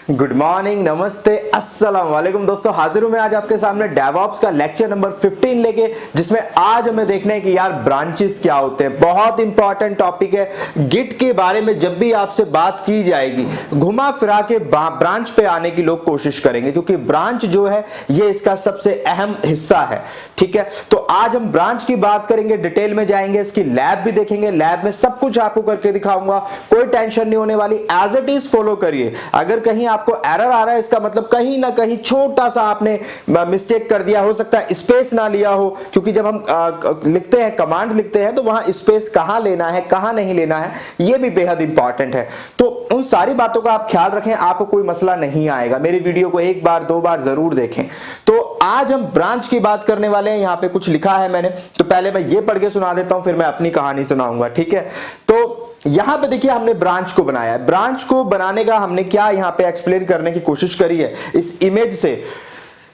Good morning, नमस्ते, अस्सलाम वालेकुम दोस्तों। हाजिर हूं मैं आज आपके सामने डेवऑप्स का लेक्चर नंबर 15 लेके, जिसमें आज हमें देखना है कि यार ब्रांचेस क्या होते हैं। बहुत इंपॉर्टेंट टॉपिक है। गिट के बारे में जब भी आपसे बात की जाएगी, घुमा फिरा के ब्रांच पे आने की लोग कोशिश करेंगे, क्योंकि ब्रांच जो है ये इसका सबसे अहम हिस्सा है। ठीक है, तो आज हम ब्रांच की बात करेंगे, डिटेल में जाएंगे, इसकी लैब भी देखेंगे, लैब में सब कुछ आपको करके दिखाऊंगा, कोई टेंशन नहीं होने वाली। एज इट इज फॉलो करिए। अगर कहीं आपको एरर आ रहा है, इसका मतलब कहीं ना कहीं छोटा सा आपने मिस्टेक कर दिया, हो सकता है स्पेस ना लिया हो, क्योंकि जब हम लिखते हैं, कमांड लिखते हैं, तो वहां स्पेस कहां लेना है, कहां नहीं लेना है, यह भी बेहद इंपॉर्टेंट है। तो उन सारी बातों का आप ख्याल रखें, आपको कोई मसला नहीं आएगा। मेरी वीडियो को एक बार दो बार जरूर देखें। तो आज हम ब्रांच की बात करने वाले हैं। यहां पे कुछ लिखा है मैंने, तो पहले मैं ये पढ़ के सुना देता हूं, फिर मैं अपनी कहानी सुनाऊंगा। ठीक है, तो यहां पे देखिए हमने ब्रांच को बनाया है। ब्रांच को बनाने का हमने क्या यहां पे एक्सप्लेन करने की कोशिश करी है इस इमेज से।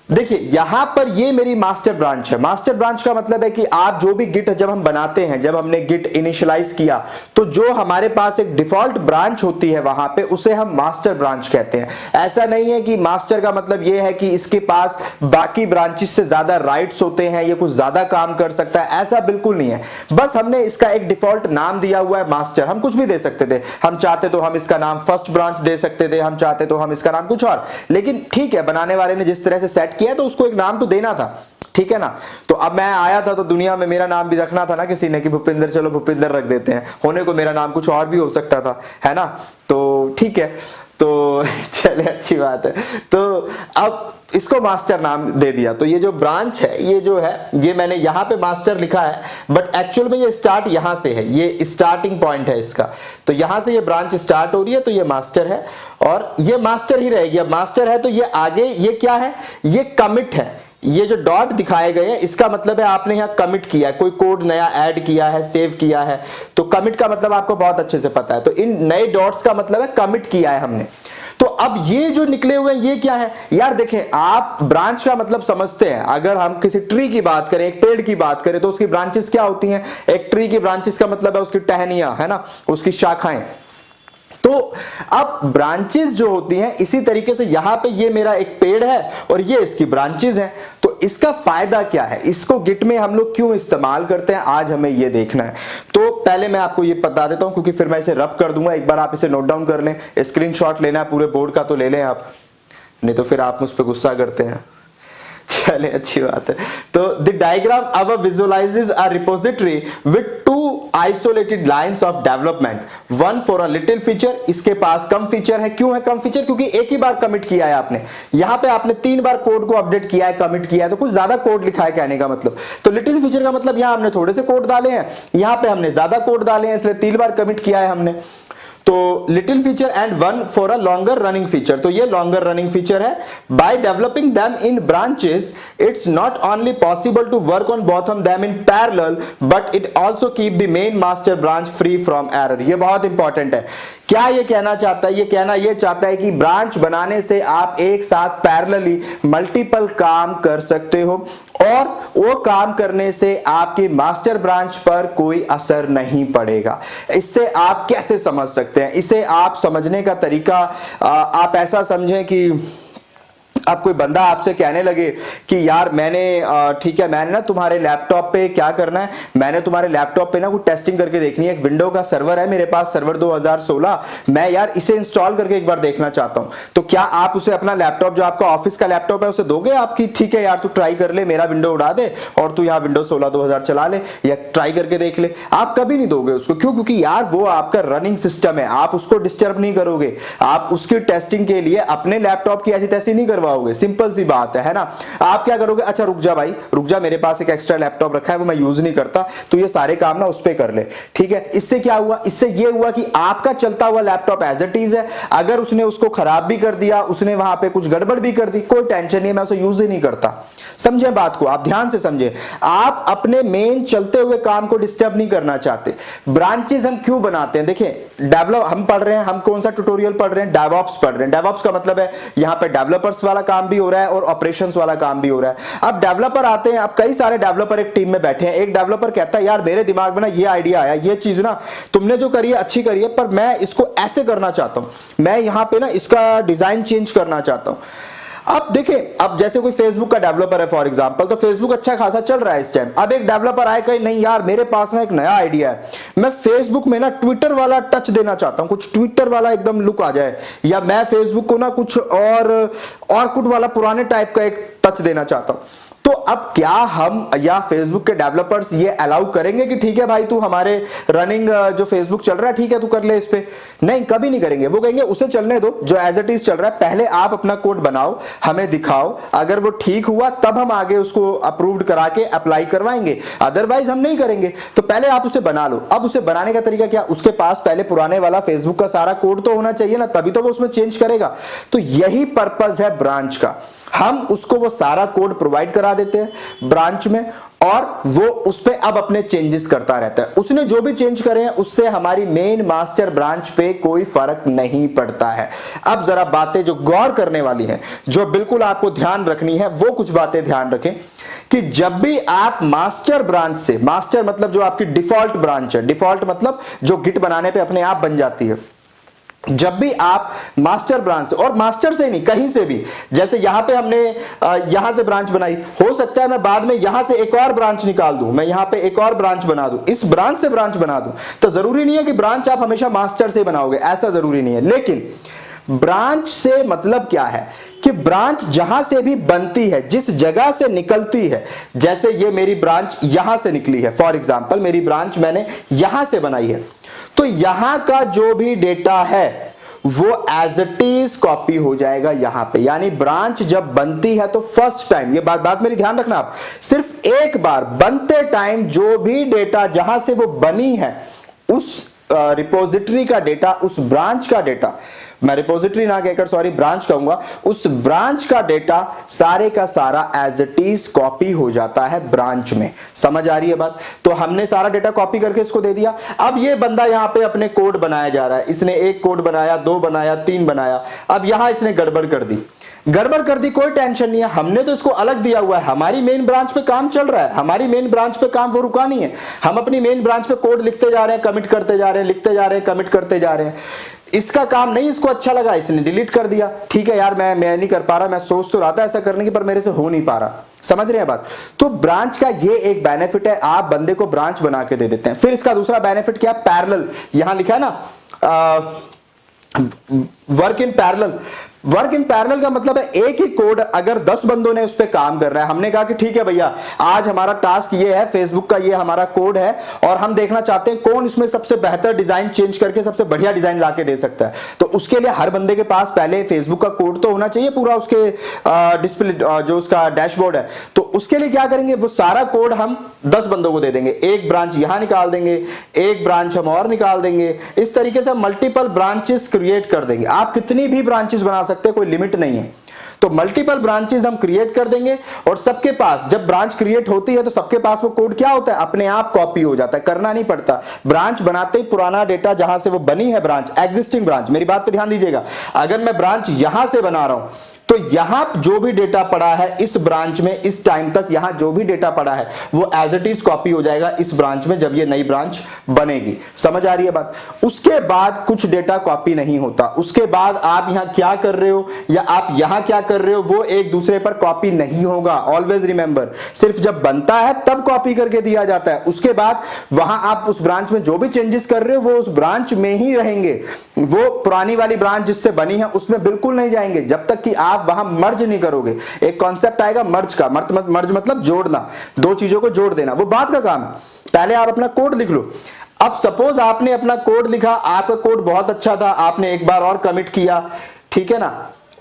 देखिए यहां पर ये मेरी मास्टर ब्रांच है। मास्टर ब्रांच का मतलब है कि आप जो भी गिट जब हम बनाते हैं, जब हमने गिट इनिशियलाइज किया, तो जो हमारे पास एक डिफॉल्ट ब्रांच होती है वहां पे, उसे हम मास्टर ब्रांच कहते हैं। ऐसा नहीं है कि मास्टर का मतलब ये है कि इसके पास बाकी ब्रांचेस से ज्यादा राइट्स होते हैं, ये कुछ ज्यादा काम कर सकता है, ऐसा बिल्कुल नहीं है। बस हमने इसका एक डिफॉल्ट नाम दिया हुआ है मास्टर। हम कुछ भी दे सकते थे, हम चाहते तो हम इसका नाम फर्स्ट ब्रांच दे सकते थे, हम चाहते तो हम इसका नाम कुछ और, लेकिन ठीक है, बनाने वाले ने जिस तरह से सेट किया तो उसको एक नाम तो देना था। ठीक है ना। तो अब मैं आया था तो दुनिया में मेरा नाम भी रखना था ना किसी ने, कि भूपिंदर, चलो भूपिंदर रख देते हैं। होने को मेरा नाम कुछ और भी हो सकता था, है ना। तो ठीक है, तो चले, अच्छी बात है। तो अब इसको मास्टर नाम दे दिया। तो ये जो ब्रांच है, ये जो है, ये मैंने यहां पे मास्टर लिखा है, बट एक्चुअल में ये स्टार्ट यहां से है, ये स्टार्टिंग पॉइंट है इसका। तो यहां से ये ब्रांच स्टार्ट हो रही है, तो ये मास्टर है और ये मास्टर ही रहेगी। अब मास्टर है तो ये आगे ये क्या है, ये कमिट है। ये जो डॉट दिखाए गए हैं, इसका मतलब है आपने यहां कमिट किया है, कोई कोड नया ऐड किया है, सेव किया है। तो कमिट का मतलब आपको बहुत अच्छे से पता है। तो इन नए डॉट्स का मतलब है कमिट किया है हमने। तो अब ये जो निकले हुए हैं, ये क्या है यार। देखें, आप ब्रांच का मतलब समझते हैं। अगर हम किसी ट्री की बात करें, एक पेड़ की बात करें, तो उसकी ब्रांचेस क्या होती हैं। एक ट्री की ब्रांचेस का मतलब है उसकी टहनियां, है ना, उसकी शाखाएं। तो अब ब्रांचेस जो होती हैं, इसी तरीके से यहां पे ये मेरा एक पेड़ है और ये इसकी ब्रांचेस हैं। तो इसका फायदा क्या है, इसको गिट में हम लोग क्यों इस्तेमाल करते हैं, आज हमें ये देखना है। तो पहले मैं आपको ये बता देता हूं, क्योंकि फिर मैं इसे रब कर दूंगा। एक बार आप इसे नोट डाउन कर लें, स्क्रीनशॉट लेना है पूरे बोर्ड का तो ले लें आप, नहीं तो फिर आप मुझ पर गुस्सा करते हैं। चले, अच्छी बात है। तो द डायग्राम अब visualises a repository with two isolated lines of development, one for a little feature. इसके पास कम फीचर है। क्यों है कम फीचर, क्योंकि एक ही बार कमिट किया है आपने। यहां पे आपने 3 बार कोड को अपडेट किया है, कमिट किया है, तो कुछ ज्यादा कोड लिखा है कहने का मतलब। तो लिटिल फीचर का मतलब यहां हमने थोड़े से कोड डाले हैं, यहां पे हमने ज्यादा कोड डाले हैं, इसलिए 3 बार कमिट किया है हमने। तो little feature and one for a longer running feature. तो ये लॉन्गर रनिंग फीचर है। By developing them in branches, it's not only possible to work on both of them in parallel, but it also keep the main master branch free from error. ये बहुत important है। क्या ये कहना चाहता है, ये कहना ये चाहता है कि ब्रांच बनाने से आप एक साथ पैरेलली मल्टीपल काम कर सकते हो, और वो काम करने से आपकी मास्टर ब्रांच पर कोई असर नहीं पड़ेगा। इससे आप कैसे समझ सकते हैं, इसे आप समझने का तरीका आप ऐसा समझें कि अब कोई बंदा आपसे कहने लगे कि यार मैंने ठीक है, मैंने ना तुम्हारे लैपटॉप पे क्या करना है, मैंने तुम्हारे लैपटॉप पे ना कुछ टेस्टिंग करके देखनी है। एक विंडो का सर्वर है मेरे पास, सर्वर 2016, मैं यार इसे इंस्टॉल करके एक बार देखना चाहता हूं। तो क्या आप उसे अपना लैपटॉप, जो आपका ऑफिस का लैपटॉप है, उसे दोगे आपकी, ठीक है यार तू ट्राई कर ले, मेरा विंडो उड़ा दे और तू यहाँ विंडो 16 2000 चला ले या ट्राई करके देख ले। आप कभी नहीं दोगे उसको। क्यों? क्योंकि यार वो आपका रनिंग सिस्टम है, आप उसको डिस्टर्ब नहीं करोगे। आप उसकी टेस्टिंग के लिए अपने लैपटॉप की ऐसी तैसी नहीं करवाओगे। सिंपल सी बात है ना। आप क्या करोगे, अच्छा रुक जा भाई, रुक जा, मेरे पास एक एक्स्ट्रा लैपटॉप रखा है, वो मैं यूज नहीं करता, तो ये सारे काम ना उस पे कर ले। ठीक है, इससे क्या हुआ, इससे ये हुआ कि आपका चलता हुआ लैपटॉप एज इट इज है। अगर उसने उसको खराब भी कर दिया, उसने वहां पे कुछ गड़बड़ भी कर दी, कोई टेंशन नहीं है, मैं उसे यूज ही नहीं करता। समझे बात को, आप ध्यान से समझे। आप अपने मेन चलते हुए काम को डिस्टर्ब नहीं करना चाहते। ब्रांचेस हम क्यों बनाते हैं, देखिए डेवलप हम पढ़ रहे हैं, हम कौन सा ट्यूटोरियल पढ़ रहे हैं, डेवऑप्स पढ़ रहे हैं। डेवऑप्स का मतलब है यहां पे डेवलपर्स वाला काम भी हो रहा है और ऑपरेशंस वाला काम भी हो रहा है। अब डेवलपर आते हैं, अब कई सारे डेवलपर एक टीम में बैठे हैं, एक डेवलपर कहता है यार मेरे दिमाग में ना ये आइडिया आया, ये चीज ना तुमने जो करी है अच्छी करी है, पर मैं इसको ऐसे करना चाहता हूं, मैं यहां पे ना इसका डिजाइन चेंज करना चाहता हूं। अब देखिए, अब जैसे कोई फेसबुक का डेवलपर है फॉर एग्जांपल, तो फेसबुक अच्छा खासा चल रहा है इस टाइम। अब एक डेवलपर आए कहीं, नहीं यार मेरे पास ना एक नया आइडिया है, मैं फेसबुक में ना ट्विटर वाला टच देना चाहता हूं, कुछ ट्विटर वाला एकदम लुक आ जाए, या मैं फेसबुक को ना कुछ और कुछ वाला पुराने टाइप का एक टच देना चाहता हूं। तो अब क्या हम या फेसबुक के डेवलपर्स ये अलाउ करेंगे कि ठीक है भाई तू हमारे रनिंग जो फेसबुक चल रहा है ठीक है तू कर ले इस पे? नहीं, कभी नहीं करेंगे। वो कहेंगे उसे चलने दो जो एज इट इज चल रहा है, पहले आप अपना कोड बनाओ, हमें दिखाओ, अगर वो ठीक हुआ तब हम आगे उसको अप्रूव्ड करा के अप्लाई करवाएंगे, अदरवाइज हम नहीं करेंगे। तो पहले आप उसे बना लो। अब उसे बनाने का तरीका क्या? उसके पास पहले पुराने वाला फेसबुक का सारा कोड तो होना चाहिए ना, तभी तो वो उसमें चेंज करेगा। तो यही पर्पस है ब्रांच का, हम उसको वो सारा कोड प्रोवाइड करा देते हैं ब्रांच में, और वो उस पे अब अपने चेंजेस करता रहता है। उसने जो भी चेंज करे हैं उससे हमारी मेन मास्टर ब्रांच पे कोई फर्क नहीं पड़ता है। अब जरा बातें जो गौर करने वाली हैं, जो बिल्कुल आपको ध्यान रखनी है, वो कुछ बातें ध्यान रखें कि जब भी आप मास्टर ब्रांच से, मास्टर मतलब जो आपकी डिफॉल्ट ब्रांच है, डिफॉल्ट मतलब जो गिट बनाने पे अपने आप बन जाती है, जब भी आप मास्टर ब्रांच से, और मास्टर से ही नहीं कहीं से भी, जैसे यहां पे हमने यहां से ब्रांच बनाई, हो सकता है मैं बाद में यहां से एक और ब्रांच निकाल दूं, मैं यहां पे एक और ब्रांच बना दूं, इस ब्रांच से ब्रांच बना दूं, तो जरूरी नहीं है कि ब्रांच आप हमेशा मास्टर से बनाओगे, ऐसा जरूरी नहीं है। लेकिन ब्रांच से मतलब क्या है कि ब्रांच जहां से भी बनती है, जिस जगह से निकलती है, जैसे ये मेरी ब्रांच यहां से निकली है, फॉर एग्जांपल मेरी ब्रांच मैंने यहां से बनाई है, तो यहां का जो भी डेटा है वो एज इट इज कॉपी हो जाएगा यहां पे। यानी ब्रांच जब बनती है तो फर्स्ट टाइम, ये बात मेरी ध्यान रखना, आप सिर्फ एक बार बनते टाइम जो भी डेटा जहां से वो बनी है उस रिपोजिटरी का डेटा, उस ब्रांच का डेटा, मैं रिपोजिटरी ना कहकर सॉरी ब्रांच कहूंगा, उस ब्रांच का डेटा सारे का सारा एज इट इज कॉपी हो जाता है ब्रांच में। समझ आ रही है बात? तो हमने सारा डेटा कॉपी करके इसको दे दिया। अब ये बंदा यहां पे अपने कोड बनाया जा रहा है, इसने एक कोड बनाया, दो बनाया, तीन बनाया, अब यहां इसने गड़बड़ कर दी, कोई टेंशन नहीं है, हमने तो इसको अलग दिया हुआ है, हमारी मेन ब्रांच पे काम चल रहा है, हमारी मेन ब्रांच पे काम वो रुका नहीं है, हम अपनी मेन ब्रांच पे कोड लिखते जा रहे हैं, कमिट करते जा रहे हैं, लिखते जा रहे हैं, कमिट करते जा रहे हैं। इसका काम नहीं, इसको अच्छा लगा, इसने डिलीट कर दिया, ठीक है यार मैं नहीं कर पा रहा, मैं सोच तो रहा था ऐसा करने की पर मेरे से हो नहीं पा रहा। समझ रहे हैं बात? तो ब्रांच का ये एक बेनिफिट है, आप बंदे को ब्रांच बना के दे देते हैं। फिर इसका दूसरा बेनिफिट क्या? पैरेलल, यहां लिखा है ना work in parallel. Work in parallel का मतलब है एक ही कोड अगर 10 बंदों ने उस पर काम कर रहा है, हमने कहा कि ठीक है भैया आज हमारा टास्क ये है, फेसबुक का ये हमारा कोड है और हम देखना चाहते हैं कौन इसमें सबसे बेहतर डिजाइन चेंज करके सबसे बढ़िया डिजाइन लाके दे सकता है। तो उसके लिए हर बंदे के पास पहले फेसबुक का कोड तो होना चाहिए पूरा, उसके डिस्प्ले जो उसका डैशबोर्ड है, तो उसके लिए क्या करेंगे, वो सारा कोड हम 10 बंदों को दे देंगे, एक ब्रांच यहां निकाल देंगे, एक ब्रांच हम और निकाल देंगे, इस तरीके से मल्टीपल ब्रांचेस क्रिएट कर देंगे। आप कितनी भी ब्रांचेस बना सकते हैं, कोई लिमिट नहीं है। तो मल्टीपल ब्रांचेस हम क्रिएट कर देंगे और सबके पास जब ब्रांच क्रिएट होती है तो सबके पास वो कोड क्या होता है, अपने आप कॉपी हो जाता है, करना नहीं पड़ता। ब्रांच बनाते ही पुराना डेटा जहां से वो बनी है ब्रांच, एग्जिस्टिंग ब्रांच, मेरी बात पे ध्यान दीजिएगा, अगर मैं ब्रांच यहां से बना रहा हूं तो यहां जो भी डेटा पड़ा है इस ब्रांच में, इस टाइम तक यहां जो भी डेटा पड़ा है वो एज इट इज कॉपी हो जाएगा इस ब्रांच में जब ये नई ब्रांच बनेगी। समझ आ रही है बात? उसके बाद कुछ डेटा कॉपी नहीं होता, उसके बाद आप यहां क्या कर रहे हो या आप यहां क्या कर रहे हो वो एक दूसरे पर कॉपी नहीं होगा। ऑलवेज रिमेंबर, सिर्फ जब बनता है तब कॉपी करके दिया जाता है, उसके बाद वहां आप उस ब्रांच में जो भी चेंजेस कर रहे हो वो उस ब्रांच में ही रहेंगे, वो पुरानी वाली ब्रांच जिससे बनी है उसमें बिल्कुल नहीं जाएंगे जब तक कि आप वहां मर्ज नहीं करोगे। एक कॉन्सेप्ट आएगा मर्ज का, मर्ज मतलब जोड़ना, दो चीजों को जोड़ देना, वो बात का काम। पहले आप अपना कोड लिख लो। अब सपोज आपने अपना कोड लिखा, आपका कोड बहुत अच्छा था, आपने एक बार और कमिट किया, ठीक है ना,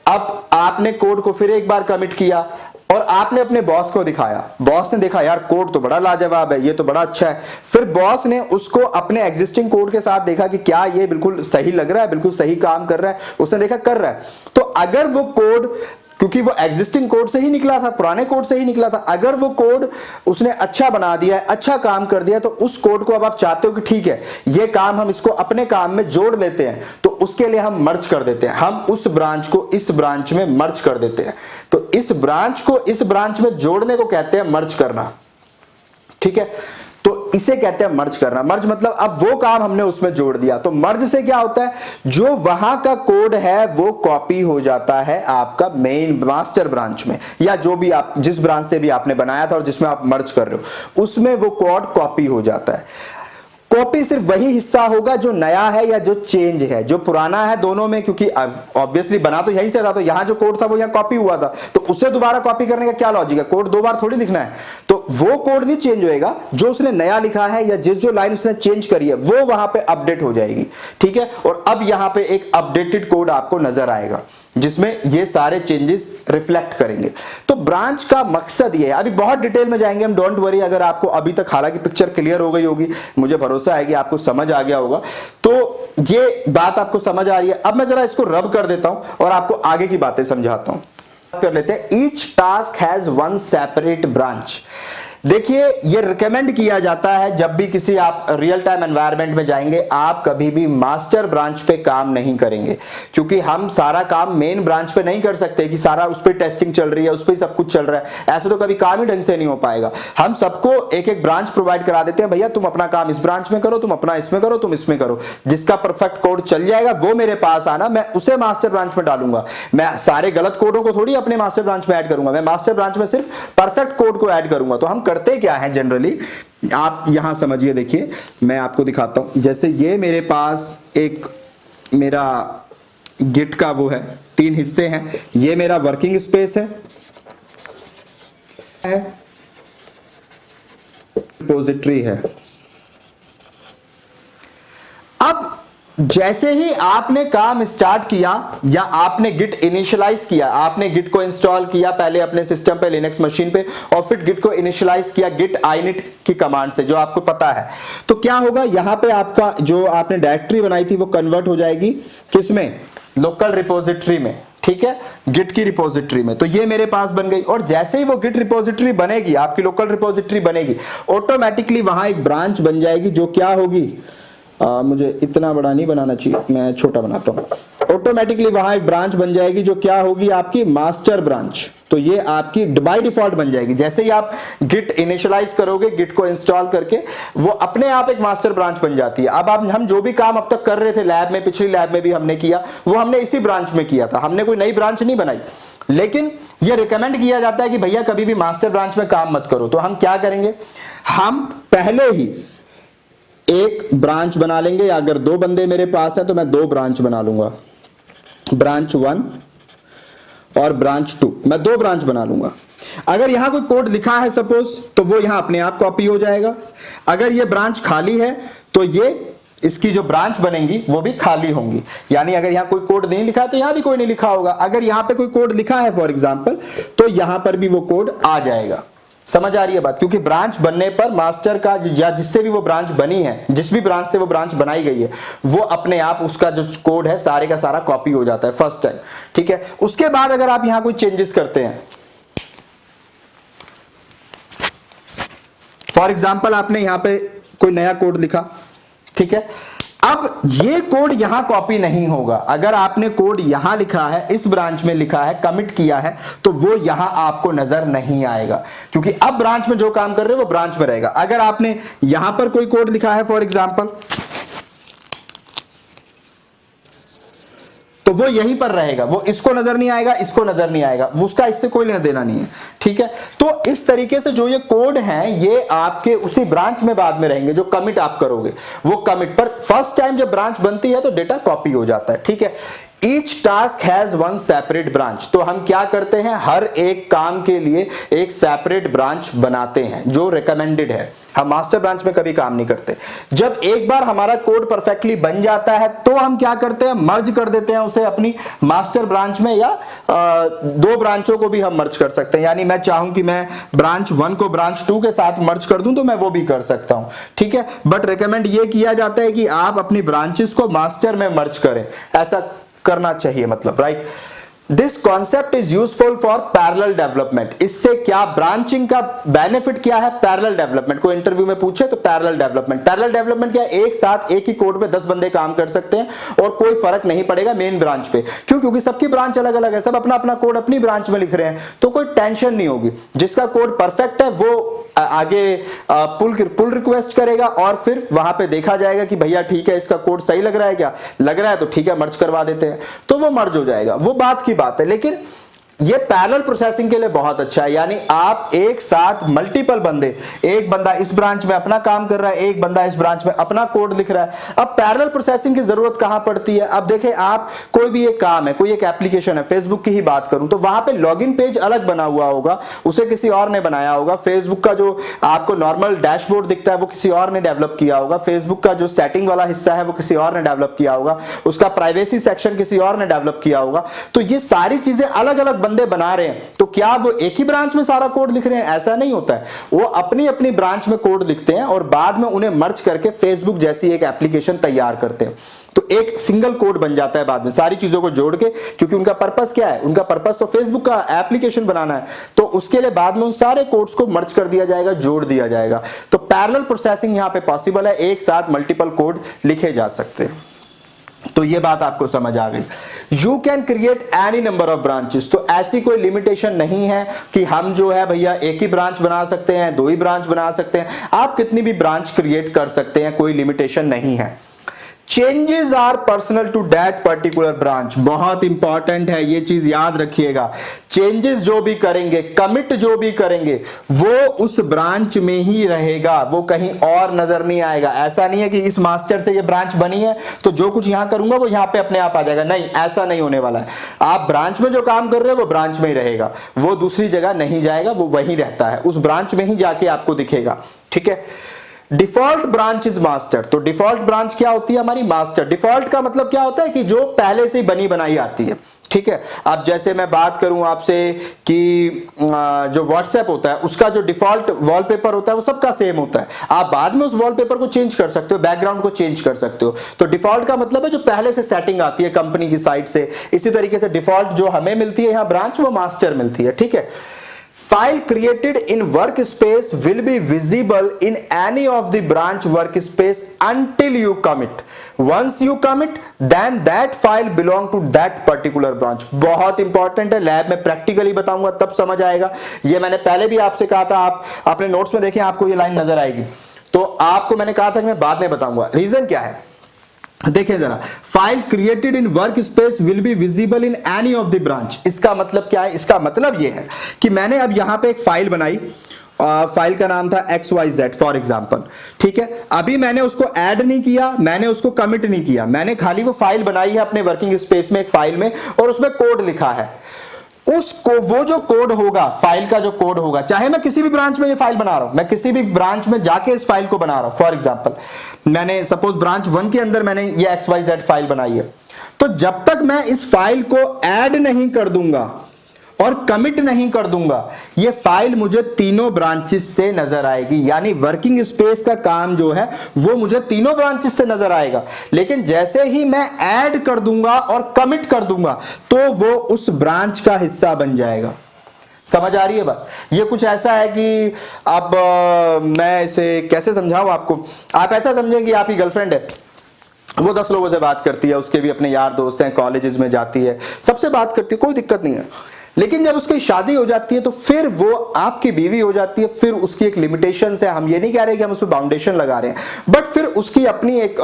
अब आपने कोड को फिर एक बार कमिट किया और आपने अपने बॉस को दिखाया, बॉस ने देखा यार कोड तो बड़ा लाजवाब है, ये तो बड़ा अच्छा है, फिर बॉस ने उसको अपने एग्जिस्टिंग कोड के साथ देखा कि क्या ये बिल्कुल सही लग रहा है, बिल्कुल सही काम कर रहा है, उसने देखा कर रहा है, तो अगर वो कोड क्योंकि वो एग्जिस्टिंग कोड से ही निकला था, पुराने कोड से ही निकला था। अगर वो कोड उसने अच्छा बना दिया है, अच्छा काम कर दिया, तो उस कोड को अब आप चाहते हो कि ठीक है ये काम हम इसको अपने काम में जोड़ लेते हैं, तो उसके लिए हम मर्ज कर देते हैं, हम उस ब्रांच को इस ब्रांच में मर्ज कर देते हैं। तो इस ब्रांच को इस ब्रांच में जोड़ने को कहते हैं मर्ज करना, ठीक है। तो इसे कहते हैं मर्ज करना। मर्ज मतलब अब वो काम हमने उसमें जोड़ दिया। तो मर्ज से क्या होता है, जो वहां का कोड है वो कॉपी हो जाता है आपका मेन मास्टर ब्रांच में, या जो भी आप जिस ब्रांच से भी आपने बनाया था और जिसमें आप मर्ज कर रहे हो उसमें वो कोड कॉपी हो जाता है। कॉपी सिर्फ वही हिस्सा होगा जो नया है या जो चेंज है, जो पुराना है दोनों में, क्योंकि ऑब्वियसली बना तो यहीं से था, तो यहां जो कोड था वो यहां कॉपी हुआ था, तो उसे दोबारा कॉपी करने का क्या लॉजिक है, कोड दो बार थोड़ी लिखना है। तो वो कोड नहीं चेंज होएगा, जो उसने नया लिखा है या जिस जो लाइन उसने चेंज करी है वो वहां पे अपडेट हो जाएगी, ठीक है। और अब यहां पे एक अपडेटेड कोड आपको नजर आएगा जिसमें ये सारे चेंजेस रिफ्लेक्ट करेंगे। तो ब्रांच का मकसद ये है, अभी बहुत डिटेल में जाएंगे हम, डोंट वरी। अगर आपको अभी तक हालांकि पिक्चर क्लियर हो गई होगी, मुझे भरोसा है कि आपको समझ आ गया होगा, तो ये बात आपको समझ आ रही है। अब मैं जरा इसको रब कर देता हूं और आपको आगे की बातें समझाता हूं। कर लेते हैं, each task has one separate branch. देखिए ये रिकमेंड किया जाता है जब भी किसी आप रियल टाइम एनवायरनमेंट में जाएंगे, आप कभी भी मास्टर ब्रांच पे काम नहीं करेंगे, क्योंकि हम सारा काम मेन ब्रांच पे नहीं कर सकते कि सारा उस पर टेस्टिंग चल रही है, उस पर सब कुछ चल रहा है, ऐसे तो कभी काम ही ढंग से नहीं हो पाएगा। हम सबको एक एक ब्रांच प्रोवाइड करा देते हैं, भैया तुम अपना काम इस ब्रांच में करो, तुम अपना इसमें करो, तुम इसमें करो, जिसका परफेक्ट कोड चल जाएगा वो मेरे पास आना, मैं उसे मास्टर ब्रांच में डालूंगा। मैं सारे गलत कोडों को थोड़ी अपने मास्टर ब्रांच में ऐड करूंगा, मैं मास्टर ब्रांच में सिर्फ परफेक्ट कोड को ऐड करूंगा। तो हम करते क्या है जनरली, आप यहां समझिए, देखिए मैं आपको दिखाता हूं। जैसे ये मेरे पास एक मेरा गिट का वो है, 3 हिस्से हैं, ये मेरा वर्किंग स्पेस है, रिपोजिटरी है। अब जैसे ही आपने काम स्टार्ट किया या आपने गिट इनिशियलाइज किया, आपने गिट को इंस्टॉल किया पहले अपने सिस्टम पे, लिनक्स मशीन पे, और फिर गिट को इनिशियलाइज किया गिट init की कमांड से, जो आपको पता है, तो क्या होगा, यहां पे आपका जो आपने डायरेक्टरी बनाई थी वो कन्वर्ट हो जाएगी किसमें, लोकल रिपोजिटरी में, ठीक है, गिट की रिपोजिटरी में। तो ये मेरे पास बन गई, और जैसे ही वो गिट रिपोजिटरी बनेगी, आपकी लोकल रिपोजिटरी बनेगी, ऑटोमेटिकली वहां एक ब्रांच बन जाएगी जो क्या होगी, मुझे इतना बड़ा नहीं बनाना चाहिए, मैं छोटा बनाता हूं। ऑटोमेटिकली वहां एक ब्रांच बन जाएगी जो क्या होगी, आपकी मास्टर ब्रांच। तो ये आपकी बाय डिफॉल्ट बन जाएगी। जैसे ही आप गिट इनिशियलाइज करोगे, गिट को इंस्टॉल करके, वो अपने आप एक मास्टर ब्रांच बन जाती है। अब हम जो भी काम अब तक कर रहे थे लैब में, पिछली लैब में भी हमने किया, वो हमने इसी ब्रांच में किया था, हमने कोई नई ब्रांच नहीं बनाई। लेकिन यह रिकमेंड किया जाता है कि भैया कभी भी मास्टर ब्रांच में काम मत करो। तो हम क्या करेंगे, हम पहले ही एक ब्रांच बना लेंगे, या अगर 2 बंदे मेरे पास है तो मैं 2 ब्रांच बना लूंगा, ब्रांच 1 और ब्रांच 2, मैं 2 ब्रांच बना लूंगा। अगर यहां कोई कोड लिखा है सपोज, तो वो यहां अपने आप कॉपी हो जाएगा। अगर ये ब्रांच खाली है तो ये इसकी जो ब्रांच बनेंगी वो भी खाली होंगी, यानी अगर यहां कोई कोड नहीं लिखा है तो यहां भी कोई नहीं लिखा होगा। अगर यहां पे कोई कोड लिखा है फॉर एग्जांपल, तो यहां पर भी वो कोड आ जाएगा। समझ आ रही है बात, क्योंकि ब्रांच बनने पर मास्टर का या जिससे भी वो ब्रांच बनी है, जिस भी ब्रांच से वो ब्रांच बनाई गई है, वो अपने आप उसका जो कोड है सारे का सारा कॉपी हो जाता है फर्स्ट टाइम, ठीक है। उसके बाद अगर आप यहां कोई चेंजेस करते हैं, फॉर एग्जांपल आपने यहां पे कोई नया कोड लिखा, ठीक है, अब ये कोड यहां कॉपी नहीं होगा। अगर आपने कोड यहां लिखा है, इस ब्रांच में लिखा है, कमिट किया है, तो वो यहां आपको नजर नहीं आएगा, क्योंकि अब ब्रांच में जो काम कर रहे हो वो ब्रांच में रहेगा। अगर आपने यहां पर कोई कोड लिखा है फॉर एग्जांपल, तो वो यहीं पर रहेगा, वो इसको नजर नहीं आएगा, इसको नजर नहीं आएगा, वो उसका इससे कोई लेना देना नहीं है, ठीक है। तो इस तरीके से जो ये कोड हैं, ये आपके उसी ब्रांच में बाद में रहेंगे, जो कमिट आप करोगे वो कमिट पर फर्स्ट टाइम जब ब्रांच बनती है तो डेटा कॉपी हो जाता है, ठीक है। Each task has one separate branch. तो हम क्या करते हैं, हर एक काम के लिए एक सेपरेट ब्रांच बनाते हैं जो रिकमेंडेड है। हम मास्टर ब्रांच में कभी काम नहीं करते। जब एक बार हमारा कोड परफेक्टली बन जाता है तो हम क्या करते हैं, मर्ज कर देते हैं उसे अपनी मास्टर ब्रांच में, या 2 ब्रांचों को भी हम मर्ज कर सकते हैं। यानी मैं चाहूं कि मैं ब्रांच 1 को ब्रांच 2 के साथ मर्ज कर दूं तो मैं वो भी कर सकता हूं, ठीक है। बट रिकमेंड ये किया जाता है कि आप अपनी ब्रांचेस को मास्टर में मर्ज करें, ऐसा करना चाहिए, मतलब right. This concept is useful for parallel development. इससे क्या ब्रांचिंग का बेनिफिट क्या है? Parallel development. को इंटरव्यू में पूछे तो पैरेलल डेवलपमेंट क्या है? एक साथ एक ही कोड पे 10 बंदे काम कर सकते हैं और कोई फर्क नहीं पड़ेगा मेन ब्रांच पे। क्यों? क्योंकि सबकी ब्रांच अलग अलग है, सब अपना अपना कोड अपनी ब्रांच में लिख रहे हैं, तो कोई टेंशन नहीं होगी। जिसका कोड परफेक्ट है वो आगे पुल रिक्वेस्ट करेगा और फिर वहां पे देखा जाएगा कि भैया ठीक है, इसका कोड सही लग रहा है क्या? लग रहा है तो ठीक है, मर्ज करवा देते हैं, तो वो मर्ज हो जाएगा। वो बात की बात है। लेकिन ये पैरेलल प्रोसेसिंग के लिए बहुत अच्छा है। यानी आप एक साथ मल्टीपल बंदे, एक बंदा इस ब्रांच में अपना काम कर रहा है, एक बंदा इस ब्रांच में अपना कोड लिख रहा है। अब पैरेलल प्रोसेसिंग की जरूरत कहां पड़ती है? अब देखें, आप कोई भी एक काम है, कोई एक एप्लीकेशन है, फेसबुक की ही बात करूं तो वहां पे लॉगिन पेज अलग बना हुआ होगा, उसे किसी और ने बनाया होगा। फेसबुक का जो आपको नॉर्मल डैशबोर्ड दिखता है वो किसी और ने डेवलप किया होगा। फेसबुक का जो सेटिंग वाला हिस्सा है वो किसी और ने डेवलप किया होगा। उसका प्राइवेसी सेक्शन किसी और ने डेवलप किया होगा। तो ये सारी चीजें अलग अलग बंदे बना रहे हैं, तो क्या वो एक ही ब्रांच में सारा कोड लिख रहे हैं? ऐसा नहीं होता है। वो अपनी अपनी ब्रांच में कोड लिखते हैं और बाद में उन्हें मर्ज करके फेसबुक जैसी एक एप्लीकेशन तैयार करते हैं। तो एक सिंगल कोड बन जाता है बाद में सारी चीजों को जोड़ के, क्योंकि उनका पर्पस क्या है? उनका पर्पस तो फेसबुक का एप्लीकेशन बनाना है, तो उसके लिए बाद में उन सारे कोड्स को मर्ज कर दिया जाएगा, जोड़ दिया जाएगा। तो पैरेलल प्रोसेसिंग यहां पे पॉसिबल है, एक साथ मल्टीपल कोड लिखे जा सकते हैं। तो ये बात आपको समझ आ गई। You can create any number of branches. तो ऐसी कोई लिमिटेशन नहीं है कि हम जो है भैया एक ही ब्रांच बना सकते हैं, दो ही ब्रांच बना सकते हैं। आप कितनी भी ब्रांच क्रिएट कर सकते हैं, कोई लिमिटेशन नहीं है। Changes are personal to that particular branch. बहुत इंपॉर्टेंट है, ये चीज याद रखिएगा। चेंजेस जो भी करेंगे, कमिट जो भी करेंगे, वो उस ब्रांच में ही रहेगा, वो कहीं और नजर नहीं आएगा। ऐसा नहीं है कि इस मास्टर से ये ब्रांच बनी है तो जो कुछ यहां करूंगा वो यहां पे अपने आप आ जाएगा। नहीं, ऐसा नहीं होने वाला है। आप ब्रांच में जो काम कर रहे हो वो ब्रांच में ही रहेगा, वो दूसरी जगह नहीं जाएगा, वो वहीं रहता है, उस ब्रांच में ही जाके आपको दिखेगा। ठीक है। Default branch is master. तो डिफॉल्ट ब्रांच क्या होती है? हमारी मास्टर। डिफॉल्ट का मतलब क्या होता है? कि जो पहले से बनी बनाई आती है। ठीक है। अब जैसे मैं बात करूं आपसे कि जो व्हाट्सएप होता है उसका जो डिफॉल्ट वॉलपेपर होता है वो सबका सेम होता है। आप बाद में उस वॉलपेपर को चेंज कर सकते हो, बैकग्राउंड को चेंज कर सकते हो। तो डिफॉल्ट का मतलब है जो पहले से सेटिंग आती है कंपनी की साइड से। इसी तरीके से डिफॉल्ट जो हमें मिलती है यहां ब्रांच, वो मास्टर मिलती है। ठीक है। File created in workspace will be visible in any of the branch workspace until you commit. Once you commit, then that file belong to that particular branch. बहुत इंपॉर्टेंट है, लैब में practically बताऊंगा तब समझ आएगा। ये मैंने पहले भी आपसे कहा था, आप अपने नोट्स में देखें, आपको ये लाइन नजर आएगी। तो आपको मैंने कहा था कि मैं बाद में बताऊंगा। रीजन क्या है देखिए जरा। File created in work space will be visible in any of the branch. इसका मतलब क्या है? इसका मतलब यह है कि मैंने अब यहां पे एक फाइल बनाई, फाइल का नाम था XYZ फॉर एग्जांपल। ठीक है। अभी मैंने उसको ऐड नहीं किया, मैंने उसको कमिट नहीं किया, मैंने खाली वो फाइल बनाई है अपने वर्किंग स्पेस में एक फाइल में, और उसमें कोड लिखा है। उसको वो जो कोड होगा, फाइल का जो कोड होगा, चाहे मैं किसी भी ब्रांच में ये फाइल बना रहा हूं, मैं किसी भी ब्रांच में जाके इस फाइल को बना रहा हूं। फॉर एग्जांपल मैंने सपोज ब्रांच 1 के अंदर मैंने ये XYZ फाइल बनाई है, तो जब तक मैं इस फाइल को ऐड नहीं कर दूंगा और कमिट नहीं कर दूंगा, ये फाइल मुझे तीनों ब्रांचेस से नजर आएगी। यानी वर्किंग स्पेस का काम जो है वो मुझे तीनों ब्रांचेस से नजर आएगा। लेकिन जैसे ही मैं ऐड कर दूंगा और कमिट कर दूंगा तो वो उस ब्रांच का हिस्सा बन जाएगा। समझ आ रही है बात? ये कुछ ऐसा है कि अब मैं इसे कैसे समझाऊं आपको। आप ऐसा समझें कि आपकी गर्लफ्रेंड है, वो 10 लोगों से बात करती है, उसके भी अपने यार दोस्त हैं, कॉलेजेस में जाती है, सबसे बात करती है, कोई दिक्कत नहीं है। लेकिन जब उसकी शादी हो जाती है तो फिर वो आपकी बीवी हो जाती है। फिर उसकी एक लिमिटेशन है, हम ये नहीं कह रहे कि हम उसमें बाउंडेशन लगा रहे हैं, बट फिर उसकी अपनी एक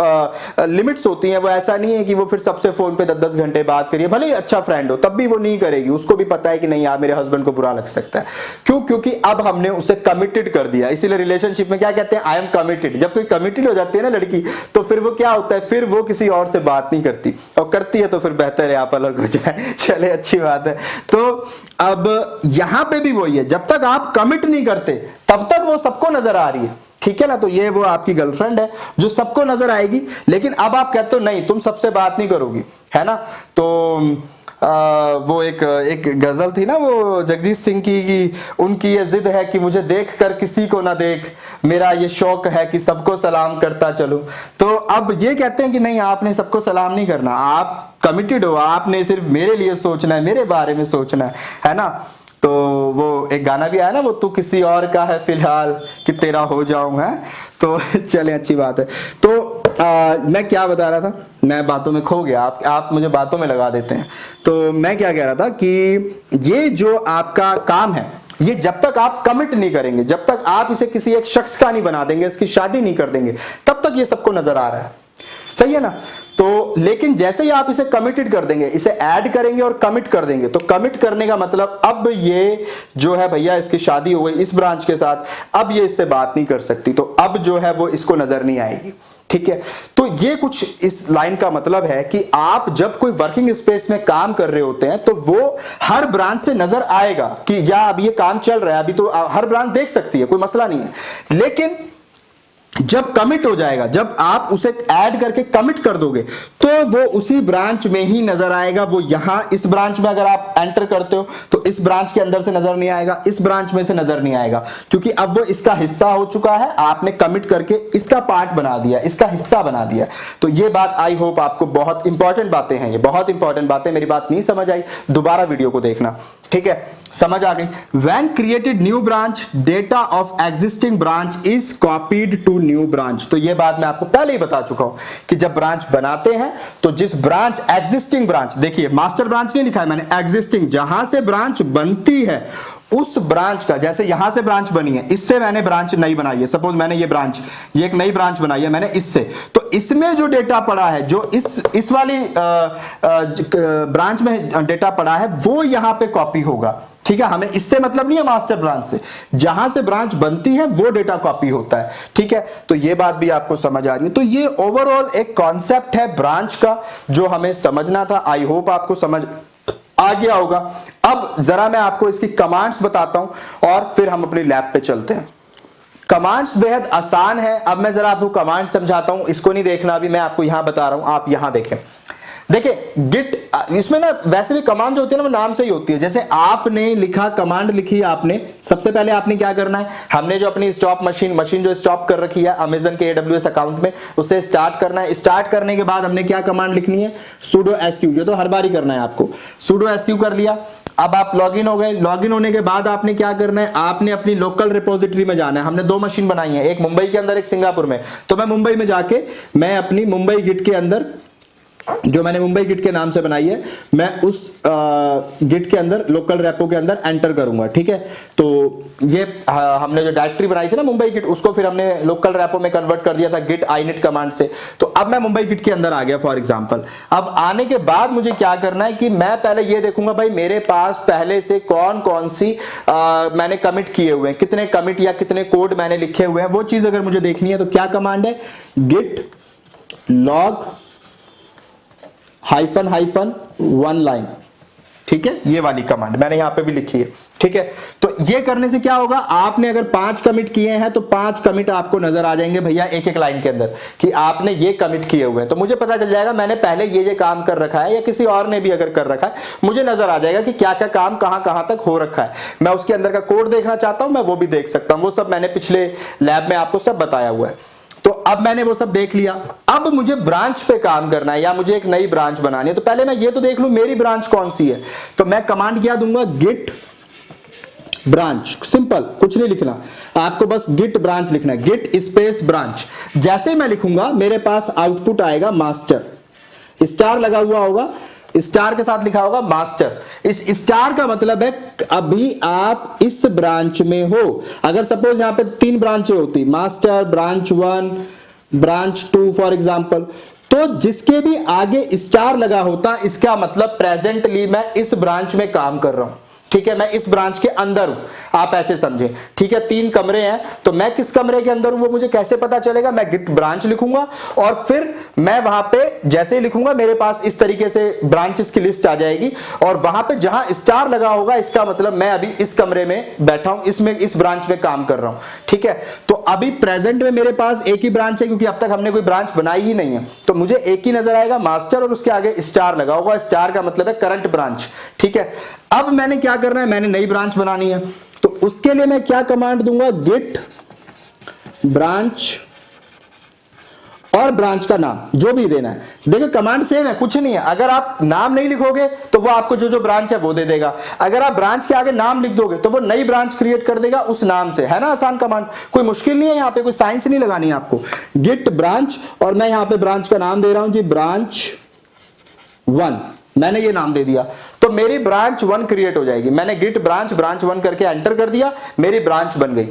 लिमिट्स होती हैं। वो ऐसा नहीं है कि वो फिर सबसे फोन पे 10-10 घंटे बात करिए, भले ही अच्छा फ्रेंड हो, तब भी वो नहीं करेगी। उसको भी पता है कि नहीं यार मेरे हस्बैंड को बुरा लग सकता है। क्यों? क्योंकि अब हमने उसे कमिटेड कर दिया। इसीलिए रिलेशनशिप में क्या कहते हैं? I am committed. जब कोई कमिटेड हो जाती है ना लड़की, तो फिर वो क्या होता है, फिर वो किसी और से बात नहीं करती, और करती है तो फिर बेहतर है आप अलग हो जाए। चले, अच्छी बात है। तो अब यहां पे भी वही है, जब तक आप कमिट नहीं करते तब तक वो सबको नजर आ रही है। ठीक है ना? तो ये वो आपकी गर्लफ्रेंड है जो सबको नजर आएगी। लेकिन अब आप कहते हो नहीं, तुम सबसे बात नहीं करोगी, है ना? तो वो एक गजल थी ना, वो जगजीत सिंह की उनकी ये जिद है कि मुझे देख कर किसी को ना देख, मेरा ये शौक है कि सबको सलाम करता चलूं। तो अब ये कहते हैं कि नहीं, आपने सबको सलाम नहीं करना, आप कमिटेड हो, आपने सिर्फ मेरे लिए सोचना है, मेरे बारे में सोचना है ना। तो वो एक गाना भी आया ना, वो तू किसी और का है फिलहाल कि तेरा हो जाऊं, है तो चले अच्छी बात है। तो मैं क्या बता रहा था, मैं बातों में खो गया, आप मुझे बातों में लगा देते हैं। तो मैं क्या कह रहा था कि ये जो आपका काम है, ये जब तक आप कमिट नहीं करेंगे, जब तक आप इसे किसी एक शख्स का नहीं बना देंगे, इसकी शादी नहीं कर देंगे, तब तक ये सबको नजर आ रहा है, सही है ना। तो लेकिन जैसे ही आप इसे कमिटेड कर देंगे, इसे ऐड करेंगे और कमिट कर देंगे, तो कमिट करने का मतलब अब ये जो है भैया इसकी शादी हो गई इस ब्रांच के साथ, अब ये इससे बात नहीं कर सकती, तो अब जो है वो इसको नजर नहीं आएगी, ठीक है। तो ये कुछ इस लाइन का मतलब है कि आप जब कोई वर्किंग स्पेस में काम कर रहे होते हैं तो वो हर ब्रांच से नजर आएगा कि या अब ये काम चल रहा है, अभी तो हर ब्रांच देख सकती है, कोई मसला नहीं है। लेकिन जब कमिट हो जाएगा, जब आप उसे ऐड करके कमिट कर दोगे, तो वो उसी ब्रांच में ही नजर आएगा। वो यहां इस ब्रांच में अगर आप एंटर करते हो तो इस ब्रांच के अंदर से नजर नहीं आएगा, इस ब्रांच में से नजर नहीं आएगा, क्योंकि अब वो इसका हिस्सा हो चुका है, आपने कमिट करके इसका पार्ट बना दिया, इसका हिस्सा बना दिया। तो ये बात आई होप आपको बहुत इंपॉर्टेंट बातें हैं, ये बहुत इंपॉर्टेंट बातें, मेरी बात नहीं समझ आई दोबारा वीडियो को देखना, ठीक है, समझ आ गई। When created new branch, data of existing branch is copied to new branch। तो ये बात मैं आपको पहले ही बता चुका हूं कि जब ब्रांच बनाते हैं तो जिस ब्रांच एग्जिस्टिंग ब्रांच, देखिए मास्टर ब्रांच नहीं लिखा है मैंने, एग्जिस्टिंग, जहां से ब्रांच बनती है उस ब्रांच का, जैसे यहां से ब्रांच बनी है, इससे मैंने ब्रांच नई बनाई है, सपोज मैंने ये ब्रांच, ये एक नई ब्रांच बनाई है मैंने इससे, तो इसमें जो डेटा पड़ा है, जो इस वाली ब्रांच में डेटा पड़ा है, वो यहां पे कॉपी होगा, ठीक है। हमें इससे मतलब नहीं है मास्टर ब्रांच से, जहां से ब्रांच बनती है वो डेटा कॉपी होता है, ठीक है। तो ये बात भी आपको समझ आ रही है। तो ये ओवरऑल एक कॉन्सेप्ट है ब्रांच का जो हमें समझना था, आई होप आपको समझ आ गया होगा। अब जरा मैं आपको इसकी कमांड्स बताता हूं और फिर हम अपनी लैब पे चलते हैं। कमांड्स बेहद आसान है। अब मैं जरा आपको कमांड समझाता हूं, इसको नहीं देखना अभी, मैं आपको यहां बता रहा हूं, आप यहां देखें। देखिए गिट, इसमें ना वैसे भी कमांड जो होती है ना वो नाम से ही होती है। जैसे आपने लिखा, कमांड लिखी आपने, सबसे पहले आपने क्या करना है, हमने जो अपनी स्टॉप मशीन जो स्टॉप कर रखी है अमेजन के AWS अकाउंट में, उसे स्टार्ट करना है। स्टार्ट करने के बाद हमने क्या कमांड लिखनी है, sudo su, ये तो हर बार ही करना है आपको, sudo su कर लिया। अब आप लॉगिन हो गए, लॉगिन होने के बाद आपने क्या करना है, आपने अपनी लोकल रिपोजिटरी में जाना है। हमने दो मशीन बनाई है, एक मुंबई के अंदर, एक सिंगापुर में। तो मैं मुंबई में जाके मैं अपनी मुंबई गिट के अंदर, जो मैंने मुंबई गिट के नाम से बनाई है, मैं उस गिट के अंदर, लोकल रेपो के अंदर एंटर करूंगा, ठीक है। तो ये हमने जो डायरेक्टरी बनाई थी ना मुंबई गिट, उसको फिर हमने लोकल रेपो में कन्वर्ट कर दिया था गिट init कमांड से। तो अब मैं मुंबई गिट के अंदर आ गया फॉर एग्जांपल। अब आने के बाद मुझे क्या करना है कि मैं पहले ये देखूंगा भाई मेरे पास पहले से कौन कौन सी मैंने कमिट किए हुए हैं, कितने कमिट या कितने कोड मैंने लिखे हुए हैं, वो चीज अगर मुझे देखनी है तो क्या कमांड है, git log hyphen hyphen one line, ठीक है। ये वाली कमांड मैंने यहां पे भी लिखी है, ठीक है। तो ये करने से क्या होगा, आपने अगर 5 कमिट किए हैं तो 5 कमिट आपको नजर आ जाएंगे भैया एक एक लाइन के अंदर कि आपने ये कमिट किए हुए हैं। तो मुझे पता चल जाएगा मैंने पहले ये काम कर रखा है, या किसी और ने भी अगर कर रखा है, मुझे नजर आ जाएगा कि क्या क्या काम कहां कहां तक हो रखा है। मैं उसके अंदर का कोड देखना चाहता हूं, मैं वो भी देख सकता हूं, वो सब मैंने पिछले लैब में आपको सब बताया हुआ है। तो अब मैंने वो सब देख लिया, अब मुझे ब्रांच पे काम करना है या मुझे एक नई ब्रांच बनानी है। तो पहले मैं ये तो देख लूं मेरी ब्रांच कौन सी है। तो मैं कमांड क्या दूंगा, गिट ब्रांच, सिंपल, कुछ नहीं लिखना आपको, बस गिट ब्रांच लिखना है, गिट स्पेस ब्रांच। जैसे मैं लिखूंगा मेरे पास आउटपुट आएगा मास्टर, स्टार लगा हुआ होगा, स्टार के साथ लिखा होगा मास्टर। इस स्टार का मतलब है अभी आप इस ब्रांच में हो। अगर सपोज यहां पे 3 ब्रांचें होती, master, branch 1, branch 2 for example, तो जिसके भी आगे स्टार लगा होता, इसका मतलब प्रेजेंटली मैं इस ब्रांच में काम कर रहा हूं, ठीक है, मैं इस ब्रांच के अंदर हूं, आप ऐसे समझें, ठीक है। 3 कमरे हैं, तो मैं किस कमरे के अंदर हूं वो मुझे कैसे पता चलेगा, मैं गिट ब्रांच लिखूंगा और फिर मैं वहां पे जैसे ही लिखूंगा मेरे पास इस तरीके से ब्रांचेस की लिस्ट आ जाएगी, और वहां पे जहां स्टार लगा होगा इसका मतलब मैं अभी इस कमरे में बैठा हूं, इसमें इस ब्रांच में काम कर रहा हूं, ठीक है। तो अभी प्रेजेंट में मेरे पास एक ही ब्रांच है, क्योंकि अब तक हमने कोई ब्रांच बनाई ही नहीं है, तो मुझे एक ही नजर आएगा मास्टर, और उसके आगे स्टार लगा होगा, स्टार का मतलब है करंट ब्रांच, ठीक है। अब मैंने क्या करना है, मैंने नई ब्रांच बनानी है, तो उसके लिए मैं क्या कमांड दूंगा, गिट ब्रांच और ब्रांच का नाम जो भी देना है। देखो कमांड सेम है, कुछ नहीं है। अगर आप नाम नहीं लिखोगे तो वो आपको जो जो ब्रांच है वो दे देगा। अगर आप ब्रांच के आगे नाम लिख दोगे तो वो नई ब्रांच क्रिएट कर देगा उस नाम से, है ना। आसान कमांड, कोई मुश्किल नहीं है, यहाँ पे कोई साइंस नहीं लगानी है आपको। गिट ब्रांच, और मैं यहाँ पे ब्रांच का नाम दे रहा हूं जी ब्रांच 1, मैंने ये नाम दे दिया तो मेरी ब्रांच 1 क्रिएट हो जाएगी। मैंने गिट ब्रांच 1 करके एंटर कर दिया, मेरी ब्रांच बन गई।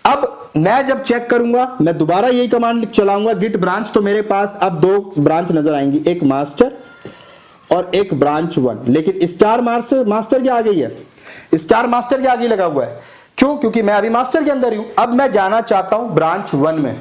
अब मैं जब चेक करूंगा, मैं दोबारा यही कमांड चलाऊंगा गिट ब्रांच, तो मेरे पास अब 2 ब्रांच नजर आएंगी, एक मास्टर और एक ब्रांच 1। लेकिन स्टार मास्टर के आगे ही है, स्टार मास्टर के आगे लगा हुआ है। क्यों? क्योंकि मैं अभी मास्टर के अंदर ही हूं। अब मैं जाना चाहता हूं ब्रांच 1 में,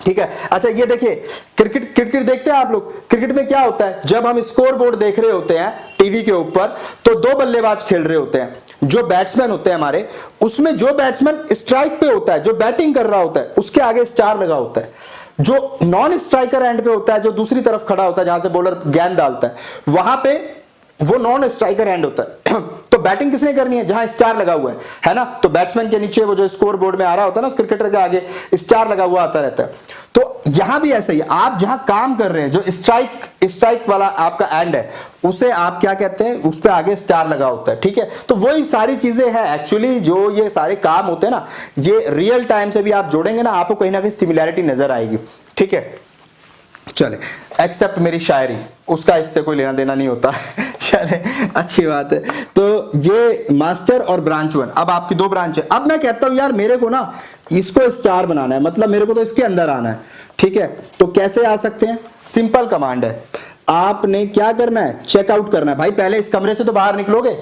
ठीक है। अच्छा ये देखिए, क्रिकेट देखते हैं आप लोग। क्रिकेट में क्या होता है, जब हम स्कोर बोर्ड देख रहे होते हैं टीवी के ऊपर, तो 2 बल्लेबाज खेल रहे होते हैं। जो बैट्समैन होते हैं हमारे, उसमें जो बैट्समैन स्ट्राइक पे होता है, जो बैटिंग कर रहा होता है, उसके आगे स्टार लगा होता है। जो नॉन स्ट्राइकर एंड पे होता है, जो दूसरी तरफ खड़ा होता है जहां से बॉलर गेंद डालता है, वहां पे वो नॉन स्ट्राइकर एंड होता है। तो बैटिंग किसने करनी है? जहां स्टार लगा हुआ है ना। तो बैट्समैन के नीचे वो जो स्कोर बोर्ड में आ रहा होता है ना, क्रिकेटर के आगे स्टार लगा हुआ आता रहता है। तो यहां भी ऐसा ही, आप जहां काम कर रहे हैं, जो स्ट्राइक वाला आपका एंड है, उसे आप क्या कहते हैं, उस पे आगे स्टार लगा होता है, ठीक है। तो वही सारी चीजें हैं एक्चुअली, जो ये सारे काम होते हैं ना, ये रियल टाइम से भी आप जोड़ेंगे ना, आपको कहीं ना कहीं सिमिलैरिटी नजर आएगी, ठीक है। चले, एक्सेप्ट मेरी शायरी, उसका इससे कोई लेना देना नहीं होता। चले, अच्छी बात है। तो ये मास्टर और ब्रांच 1, अब आपकी 2 ब्रांच है। अब मैं कहता हूं यार मेरे को ना इसको स्टार बनाना है, मतलब मेरे को तो इसके अंदर आना है, ठीक है। तो कैसे आ सकते हैं? सिंपल कमांड है, आपने क्या करना है, चेकआउट करना है। भाई पहले इस कमरे से तो बाहर निकलोगे,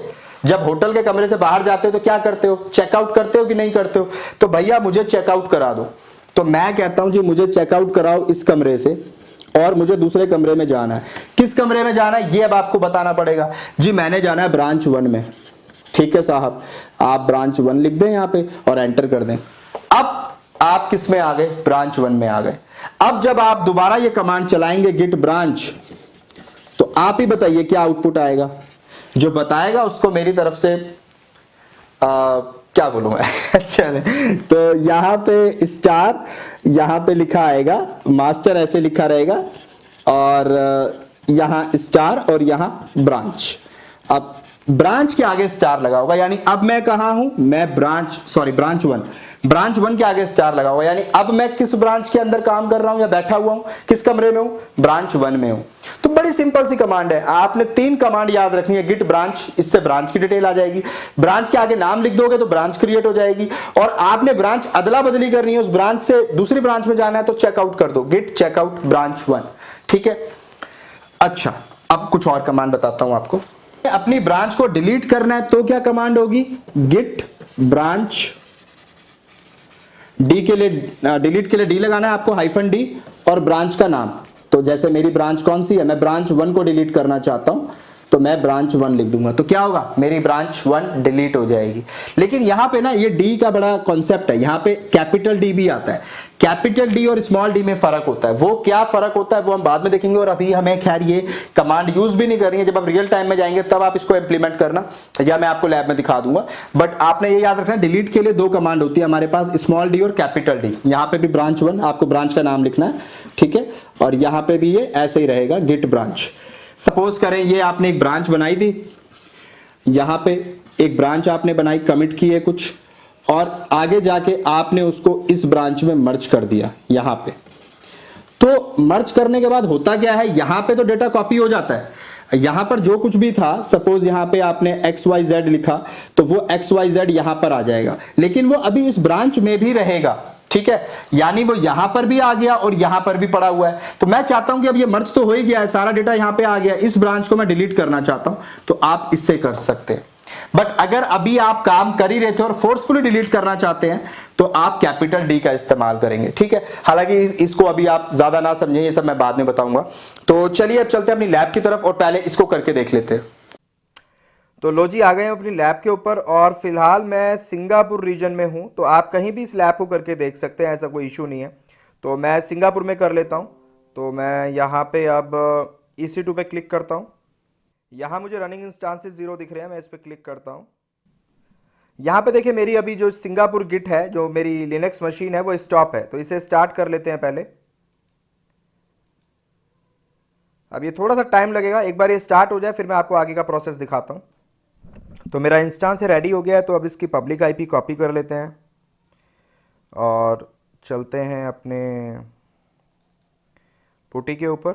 जब होटल के कमरे से बाहर जाते हो तो क्या करते हो, चेकआउट करते हो कि नहीं करते हो। तो भैया मुझे चेकआउट करा दो। तो मैं कहता हूं जी मुझे चेकआउट कराओ इस कमरे से, और मुझे दूसरे कमरे में जाना है। किस कमरे में जाना है ये अब आपको बताना पड़ेगा जी। मैंने जाना है ब्रांच 1 में, ठीक है साहब। आप ब्रांच 1 लिख दें यहां पे और एंटर कर दें। अब आप किस में आ गए, ब्रांच 1 में आ गए। अब जब आप दोबारा ये कमांड चलाएंगे गिट ब्रांच, तो आप ही बताइए क्या आउटपुट आएगा। जो बताएगा उसको मेरी तरफ से क्या बोलूं मैं। चले, तो यहां पे स्टार, यहां पे लिखा आएगा मास्टर, ऐसे लिखा रहेगा, और यहां स्टार और यहां ब्रांच। अब ब्रांच के आगे स्टार लगा होगा, यानी अब मैं कहां हूं, मैं ब्रांच 1 के आगे स्टार लगा होगा, यानी अब मैं किस ब्रांच के अंदर काम कर रहा हूं या बैठा हुआ हूं, किस कमरे में हूं, ब्रांच 1 में हूं। तो बड़ी सिंपल सी कमांड है, आपने 3 कमांड याद रखनी है। गिट ब्रांच, इससे ब्रांच की डिटेल आ जाएगी। ब्रांच के आगे नाम लिख दोगे तो ब्रांच क्रिएट हो जाएगी। और आपने ब्रांच अदला बदली करनी है, उस ब्रांच से दूसरी ब्रांच में जाना है तो चेकआउट कर दो, गिट चेकआउट ब्रांच 1, ठीक है। अच्छा, अब कुछ और कमांड बताता हूं आपको। अपनी ब्रांच को डिलीट करना है तो क्या कमांड होगी, गिट ब्रांच डी के लिए, डिलीट के लिए डी लगाना है आपको, -D, और ब्रांच का नाम। तो जैसे मेरी ब्रांच कौन सी है, मैं ब्रांच 1 को डिलीट करना चाहता हूं, तो मैं ब्रांच 1 लिख दूंगा। तो क्या होगा, मेरी ब्रांच 1 डिलीट हो जाएगी। लेकिन यहां पे ना ये डी का बड़ा कॉन्सेप्ट है, यहां पे कैपिटल डी भी आता है। कैपिटल डी और स्मॉल डी में फर्क होता है, वो क्या फर्क होता है वो हम बाद में देखेंगे। और अभी हमें खैर ये कमांड यूज भी नहीं करनी है, जब आप रियल टाइम में जाएंगे तब आप इसको इंप्लीमेंट करना, या मैं आपको लैब में दिखा दूंगा। बट आपने ये याद रखना है, डिलीट के लिए 2 कमांड होती है हमारे पास, स्मॉल डी और कैपिटल डी। यहां पे भी ब्रांच 1, आपको ब्रांच का नाम लिखना है, ठीक है। और यहां पे भी ये ऐसे ही रहेगा, गिट ब्रांच। सपोज करें ये आपने एक ब्रांच बनाई थी, यहां पे एक ब्रांच आपने बनाई, कमिट की है कुछ, और आगे जाके आपने उसको इस ब्रांच में मर्ज कर दिया यहां पे। तो मर्ज करने के बाद होता क्या है, यहां पे तो डेटा कॉपी हो जाता है। यहां पर जो कुछ भी था, सपोज यहां पे आपने XYZ लिखा, तो वो XYZ यहां पर आ जाएगा, लेकिन वो अभी इस ब्रांच में भी रहेगा, ठीक है। यानी वो यहां पर भी आ गया और यहां पर भी पड़ा हुआ है। तो मैं चाहता हूं कि अब ये मर्ज तो हो ही गया है, सारा डेटा यहां पे आ गया, इस ब्रांच को मैं डिलीट करना चाहता हूं, तो आप इससे कर सकते हैं। बट अगर अभी आप काम कर ही रहे थे और फोर्सफुली डिलीट करना चाहते हैं, तो आप कैपिटल डी का इस्तेमाल करेंगे, ठीक है। हालांकि इसको अभी आप ज्यादा ना समझें, ये सब मैं बाद में बताऊंगा। तो चलिए अब चलते हैं अपनी लैब की तरफ, और पहले इसको करके देख लेते हैं। तो लो जी, आ गए हैं अपनी लैब के ऊपर, और फिलहाल मैं सिंगापुर रीजन में हूं। तो आप कहीं भी इस लैब को करके देख सकते हैं, ऐसा कोई इशू नहीं है। तो मैं सिंगापुर में कर लेता हूं। तो मैं यहाँ पे अब EC2 पे क्लिक करता हूं। यहाँ मुझे रनिंग इंस्टांसेस 0 दिख रहे हैं, मैं इस पर क्लिक करता हूँ। यहाँ पे देखिए मेरी अभी जो सिंगापुर गिट है, जो मेरी लिनक्स मशीन है, वो स्टॉप है। तो इसे स्टार्ट कर लेते हैं पहले। अब ये थोड़ा सा टाइम लगेगा, एक बार ये स्टार्ट हो जाए फिर मैं आपको आगे का प्रोसेस दिखाता हूँ। तो मेरा इंस्टेंस रेडी हो गया है, तो अब इसकी पब्लिक आईपी कॉपी कर लेते हैं और चलते हैं अपने पुटी के ऊपर।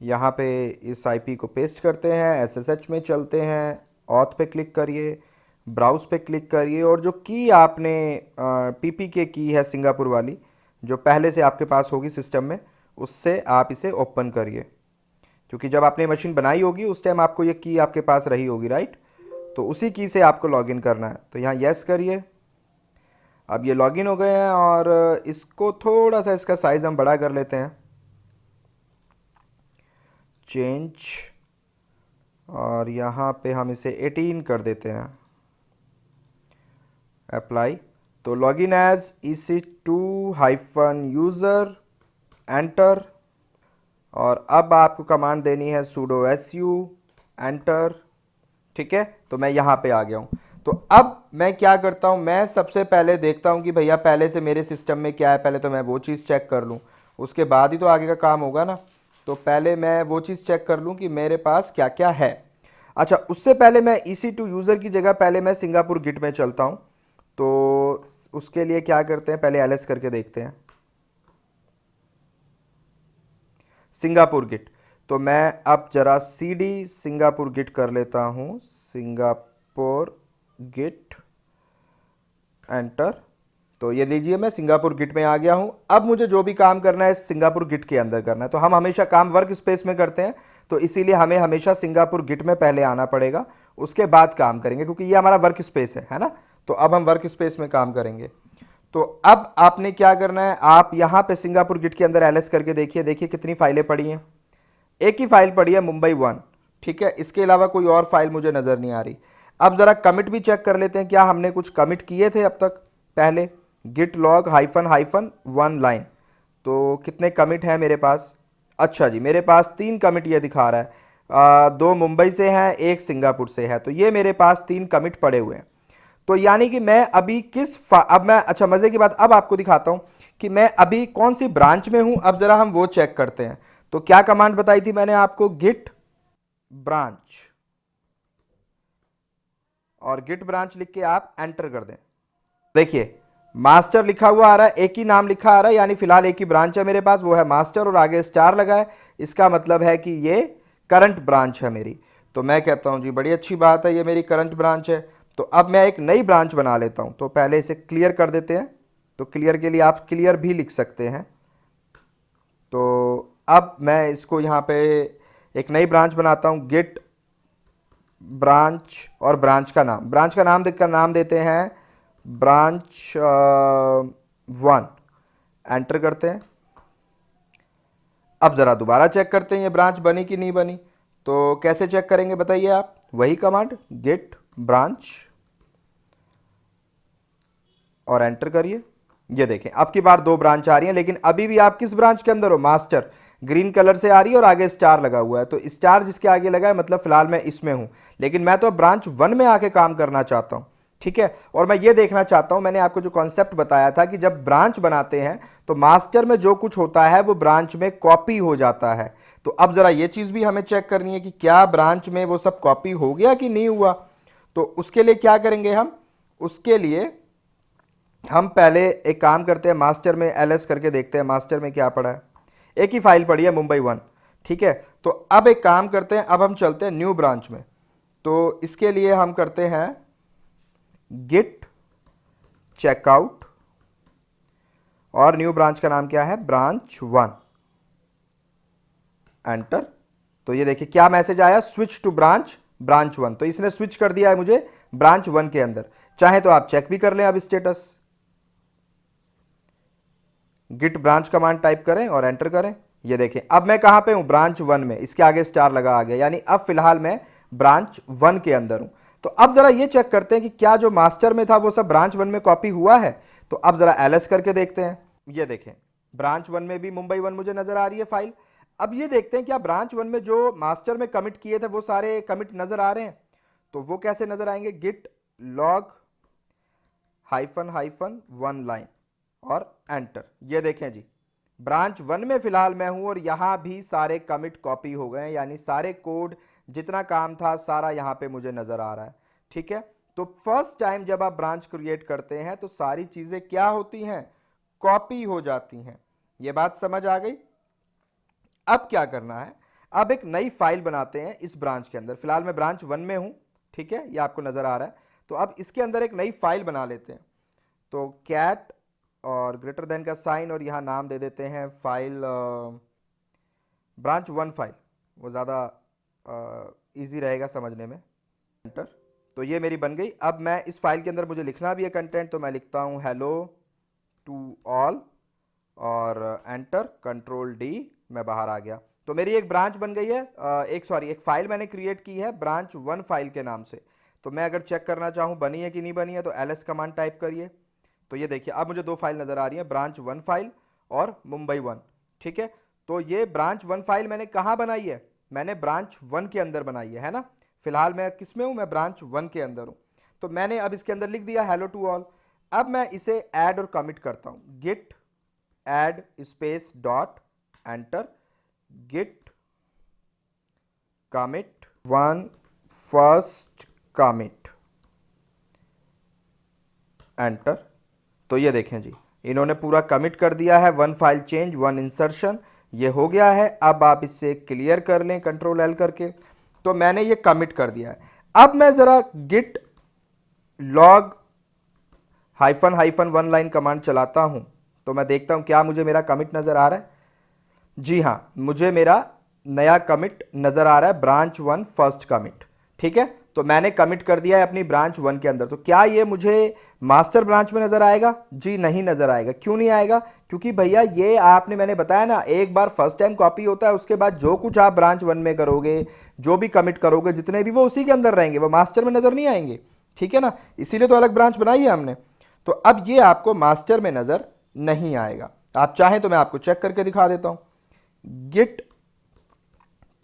यहाँ पे इस आईपी को पेस्ट करते हैं, एसएसएच में चलते हैं, ऑथ पे क्लिक करिए, ब्राउज पे क्लिक करिए और जो की आपने पीपीके की है सिंगापुर वाली, जो पहले से आपके पास होगी सिस्टम में, उससे आप इसे ओपन करिए, क्योंकि जब आपने मशीन बनाई होगी उस टाइम आपको ये की आपके पास रही होगी, राइट। तो उसी की से आपको लॉगिन करना है, तो यहाँ यस करिए। अब ये लॉगिन हो गए हैं और इसको थोड़ा सा इसका साइज़ हम बड़ा कर लेते हैं, चेंज, और यहाँ पे हम इसे 18 कर देते हैं, अप्लाई। तो लॉगिन एज EC2-यूज़र, एंटर। और अब आपको कमांड देनी है sudo su, एंटर। ठीक है, तो मैं यहाँ पे आ गया हूँ। तो अब मैं क्या करता हूँ, मैं सबसे पहले देखता हूँ कि भैया पहले से मेरे सिस्टम में क्या है, पहले तो मैं वो चीज़ चेक कर लूँ, उसके बाद ही तो आगे का काम होगा ना। तो पहले मैं वो चीज़ चेक कर लूँ कि मेरे पास क्या क्या है। अच्छा, उससे पहले मैं EC2-यूज़र की जगह पहले मैं सिंगापुर गिट में चलता हूँ। तो उसके लिए क्या करते हैं, पहले ls करके देखते हैं, सिंगापुर गिट। तो मैं अब जरा cd सिंगापुर गिट कर लेता हूँ, सिंगापुर गिट, एंटर। तो ये लीजिए मैं सिंगापुर गिट में आ गया हूँ। अब मुझे जो भी काम करना है सिंगापुर गिट के अंदर करना है। तो हम हमेशा काम वर्क स्पेस में करते हैं, तो इसीलिए हमें हमेशा सिंगापुर गिट में पहले आना पड़ेगा, उसके बाद काम करेंगे, क्योंकि ये हमारा वर्क स्पेस है ना। तो अब हम वर्क स्पेस में काम करेंगे। तो अब आपने क्या करना है, आप यहाँ पे सिंगापुर गिट के अंदर ls करके देखिए, देखिए कितनी फाइलें पड़ी हैं। एक ही फाइल पड़ी है, मुंबई 1, ठीक है, इसके अलावा कोई और फाइल मुझे नज़र नहीं आ रही। अब ज़रा कमिट भी चेक कर लेते हैं, क्या हमने कुछ कमिट किए थे अब तक पहले, गिट लॉग -1 लाइन। तो कितने कमिट हैं मेरे पास, अच्छा जी मेरे पास 3 कमिट ये दिखा रहा है, 2 मुंबई से हैं, 1 सिंगापुर से है। तो ये मेरे पास 3 कमिट पड़े हुए हैं। तो यानी कि मैं अभी अब मैं, अच्छा मज़े की बात, अब आपको दिखाता हूं कि मैं अभी कौन सी ब्रांच में हूं। अब ज़रा हम वो चेक करते हैं। तो क्या कमांड बताई थी मैंने आपको, गिट ब्रांच, और गिट ब्रांच लिख के आप एंटर कर दें। देखिए मास्टर लिखा हुआ आ रहा है, एक ही नाम लिखा आ रहा है, यानी फिलहाल एक ही ब्रांच है मेरे पास, वो है मास्टर, और आगे स्टार लगा है। इसका मतलब है कि ये करंट ब्रांच है मेरी। तो मैं कहता हूं जी बड़ी अच्छी बात है, ये मेरी करंट ब्रांच है। तो अब मैं एक नई ब्रांच बना लेता हूं। तो पहले इसे क्लियर कर देते हैं। तो क्लियर के लिए आप क्लियर भी लिख सकते हैं। तो अब मैं इसको यहाँ पे एक नई ब्रांच बनाता हूँ, गिट ब्रांच, और ब्रांच का नाम देखकर नाम देते हैं ब्रांच 1, एंटर करते हैं। अब ज़रा दोबारा चेक करते हैं ये ब्रांच बनी कि नहीं बनी। तो कैसे चेक करेंगे बताइए आप, वही कमांड गिट ब्रांच, और एंटर करिए। ये देखें अब की बार 2 ब्रांच आ रही हैं, लेकिन अभी भी आप किस ब्रांच के अंदर हो, मास्टर, ग्रीन कलर से आ रही है और आगे स्टार लगा हुआ है। तो स्टार जिसके आगे लगा है मतलब फिलहाल मैं इसमें हूं, लेकिन मैं तो ब्रांच 1 में आके काम करना चाहता हूं, ठीक है। और मैं ये देखना चाहता हूं, मैंने आपको जो कॉन्सेप्ट बताया था कि जब ब्रांच बनाते हैं तो मास्टर में जो कुछ होता है वो ब्रांच में कॉपी हो जाता है। तो अब जरा ये चीज भी हमें चेक करनी है कि क्या ब्रांच में वो सब कॉपी हो गया कि नहीं हुआ। तो उसके लिए क्या करेंगे हम, उसके लिए हम पहले एक काम करते हैं, मास्टर में ls करके देखते हैं मास्टर में क्या पड़ा है। एक ही फाइल पड़ी है, मुंबई 1, ठीक है। तो अब एक काम करते हैं, अब हम चलते हैं न्यू ब्रांच में। तो इसके लिए हम करते हैं गिट चेकआउट, और न्यू ब्रांच का नाम क्या है, ब्रांच 1, एंटर। तो ये देखिए क्या मैसेज आया, स्विच टू ब्रांच 1। तो इसने स्विच कर दिया है मुझे ब्रांच 1 के अंदर। चाहे तो आप चेक भी कर लें अब status, git branch command type करें और एंटर करें। ये देखें अब मैं कहां पे हूं, ब्रांच 1 में, इसके आगे स्टार लगा आ गया, यानी अब फिलहाल मैं ब्रांच 1 के अंदर हूं। तो अब जरा ये चेक करते हैं कि क्या जो मास्टर में था वो सब ब्रांच 1 में कॉपी हुआ है। तो अब जरा ls करके देखते हैं। ये देखें ब्रांच 1 में भी मुंबई 1 मुझे नजर आ रही है फाइल। अब ये देखते हैं क्या ब्रांच 1 में जो मास्टर में कमिट किए थे वो सारे कमिट नजर आ रहे हैं। तो वो कैसे नजर आएंगे, गिट लॉग -1 लाइन, और एंटर। ये देखें जी ब्रांच 1 में फिलहाल मैं हूं और यहां भी सारे कमिट कॉपी हो गए, यानी सारे कोड जितना काम था सारा यहां पे मुझे नजर आ रहा है। ठीक है, तो फर्स्ट टाइम जब आप ब्रांच क्रिएट करते हैं तो सारी चीजें क्या होती हैं, कॉपी हो जाती हैं। ये बात समझ आ गई। अब क्या करना है, अब एक नई फाइल बनाते हैं इस ब्रांच के अंदर। फिलहाल मैं ब्रांच 1 में हूं, ठीक है, ये आपको नजर आ रहा है। तो अब इसके अंदर एक नई फाइल बना लेते हैं। तो कैट और ग्रेटर देन का साइन और यहां नाम दे देते हैं फाइल ब्रांच 1 फाइल, वो ज़्यादा इजी रहेगा समझने में। एंटर। तो ये मेरी बन गई। अब मैं इस फाइल के अंदर मुझे लिखना भी है कंटेंट, तो मैं लिखता हूं हेलो टू ऑल और एंटर, कंट्रोल डी, मैं बाहर आ गया। तो मेरी एक ब्रांच बन गई है, एक फाइल मैंने क्रिएट की है ब्रांच 1 फाइल के नाम से। तो मैं अगर चेक करना चाहूँ बनी है कि नहीं बनी है तो ls कमांड टाइप करिए। तो ये देखिए अब मुझे दो फाइल नजर आ रही है, ब्रांच 1 फाइल और मुंबई 1। ठीक है, तो ये ब्रांच 1 फाइल मैंने कहाँ बनाई है, मैंने ब्रांच 1 के अंदर बनाई है ना। फिलहाल मैं किस में हूँ, मैं ब्रांच 1 के अंदर हूँ। तो मैंने अब इसके अंदर लिख दिया हेलो टू ऑल। अब मैं इसे ऐड और कमिट करता हूँ, git add space dot enter, git commit 1 first commit, enter. तो ये देखें जी, इन्होंने पूरा कमिट कर दिया है, 1 फाइल चेंज 1 इंसर्शन, ये हो गया है। अब आप इसे क्लियर कर लें कंट्रोल एल करके। तो मैंने ये कमिट कर दिया है। अब मैं जरा git log hyphen hyphen 1 line command चलाता हूं, तो मैं देखता हूं क्या मुझे मेरा कमिट नजर आ रहा है। जी हां, मुझे मेरा नया कमिट नजर आ रहा है, ब्रांच 1 फर्स्ट कमिट। ठीक है, तो मैंने कमिट कर दिया है अपनी ब्रांच 1 के अंदर। तो क्या ये मुझे मास्टर ब्रांच में नजर आएगा? जी नहीं नजर आएगा। क्यों नहीं आएगा? क्योंकि भैया ये आपने मैंने बताया ना, एक बार फर्स्ट टाइम कॉपी होता है, उसके बाद जो कुछ आप ब्रांच 1 में करोगे, जो भी कमिट करोगे, जितने भी, वो उसी के अंदर रहेंगे, वो मास्टर में नजर नहीं आएंगे। ठीक है ना, इसीलिए तो अलग ब्रांच बनाई है हमने। तो अब ये आपको मास्टर में नजर नहीं आएगा। आप चाहें तो मैं आपको चेक करके दिखा देता हूं। गिट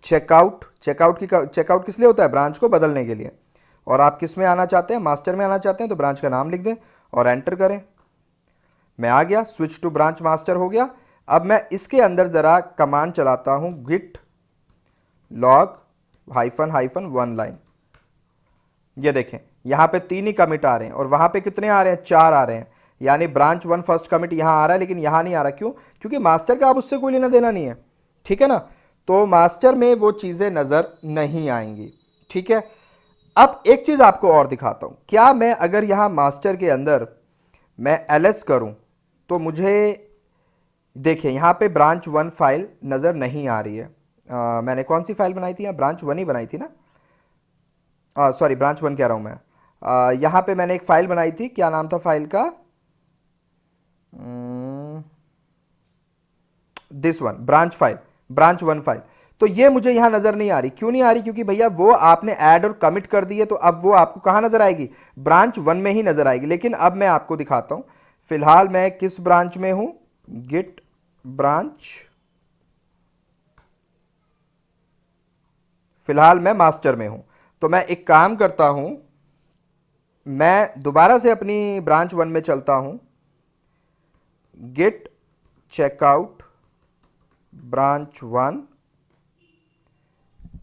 चेकआउट, चेकआउट किस लिए होता है? ब्रांच को बदलने के लिए। और आप किस में आना चाहते हैं? मास्टर में आना चाहते हैं, तो ब्रांच का नाम लिख दें और एंटर करें। मैं आ गया, स्विच टू ब्रांच मास्टर हो गया। अब मैं इसके अंदर जरा कमांड चलाता हूं, git log hyphen hyphen 1 line. ये देखें यहां पे 3 ही कमिट आ रहे हैं और वहां पे कितने आ रहे हैं? 4 आ रहे हैं। यानी ब्रांच 1 फर्स्ट कमिट यहां आ रहा है, लेकिन यहां नहीं आ रहा। क्यों? क्योंकि मास्टर का अब उससे कोई लेना देना नहीं है। ठीक है ना, तो मास्टर में वो चीजें नजर नहीं आएंगी। ठीक है, अब एक चीज आपको और दिखाता हूं। क्या मैं अगर यहां मास्टर के अंदर मैं ls करूं तो मुझे देखिए यहां पे ब्रांच 1 फाइल नजर नहीं आ रही है। मैंने कौन सी फाइल बनाई थी? ब्रांच 1 ही बनाई थी ना, सॉरी ब्रांच 1 कह रहा हूं मैं। यहां पे मैंने एक फाइल बनाई थी, क्या नाम था फाइल का? This one, branch file, branch 1 file. तो ये मुझे यहां नजर नहीं आ रही। क्यों नहीं आ रही? क्योंकि भैया वो आपने ऐड और कमिट कर दी है, तो अब वो आपको कहां नजर आएगी? ब्रांच 1 में ही नजर आएगी। लेकिन अब मैं आपको दिखाता हूं, फिलहाल मैं किस ब्रांच में हूं, गिट ब्रांच, फिलहाल मैं मास्टर में हूं। तो मैं एक काम करता हूं, मैं दोबारा से अपनी ब्रांच 1 में चलता हूं, गिट चेकआउट ब्रांच 1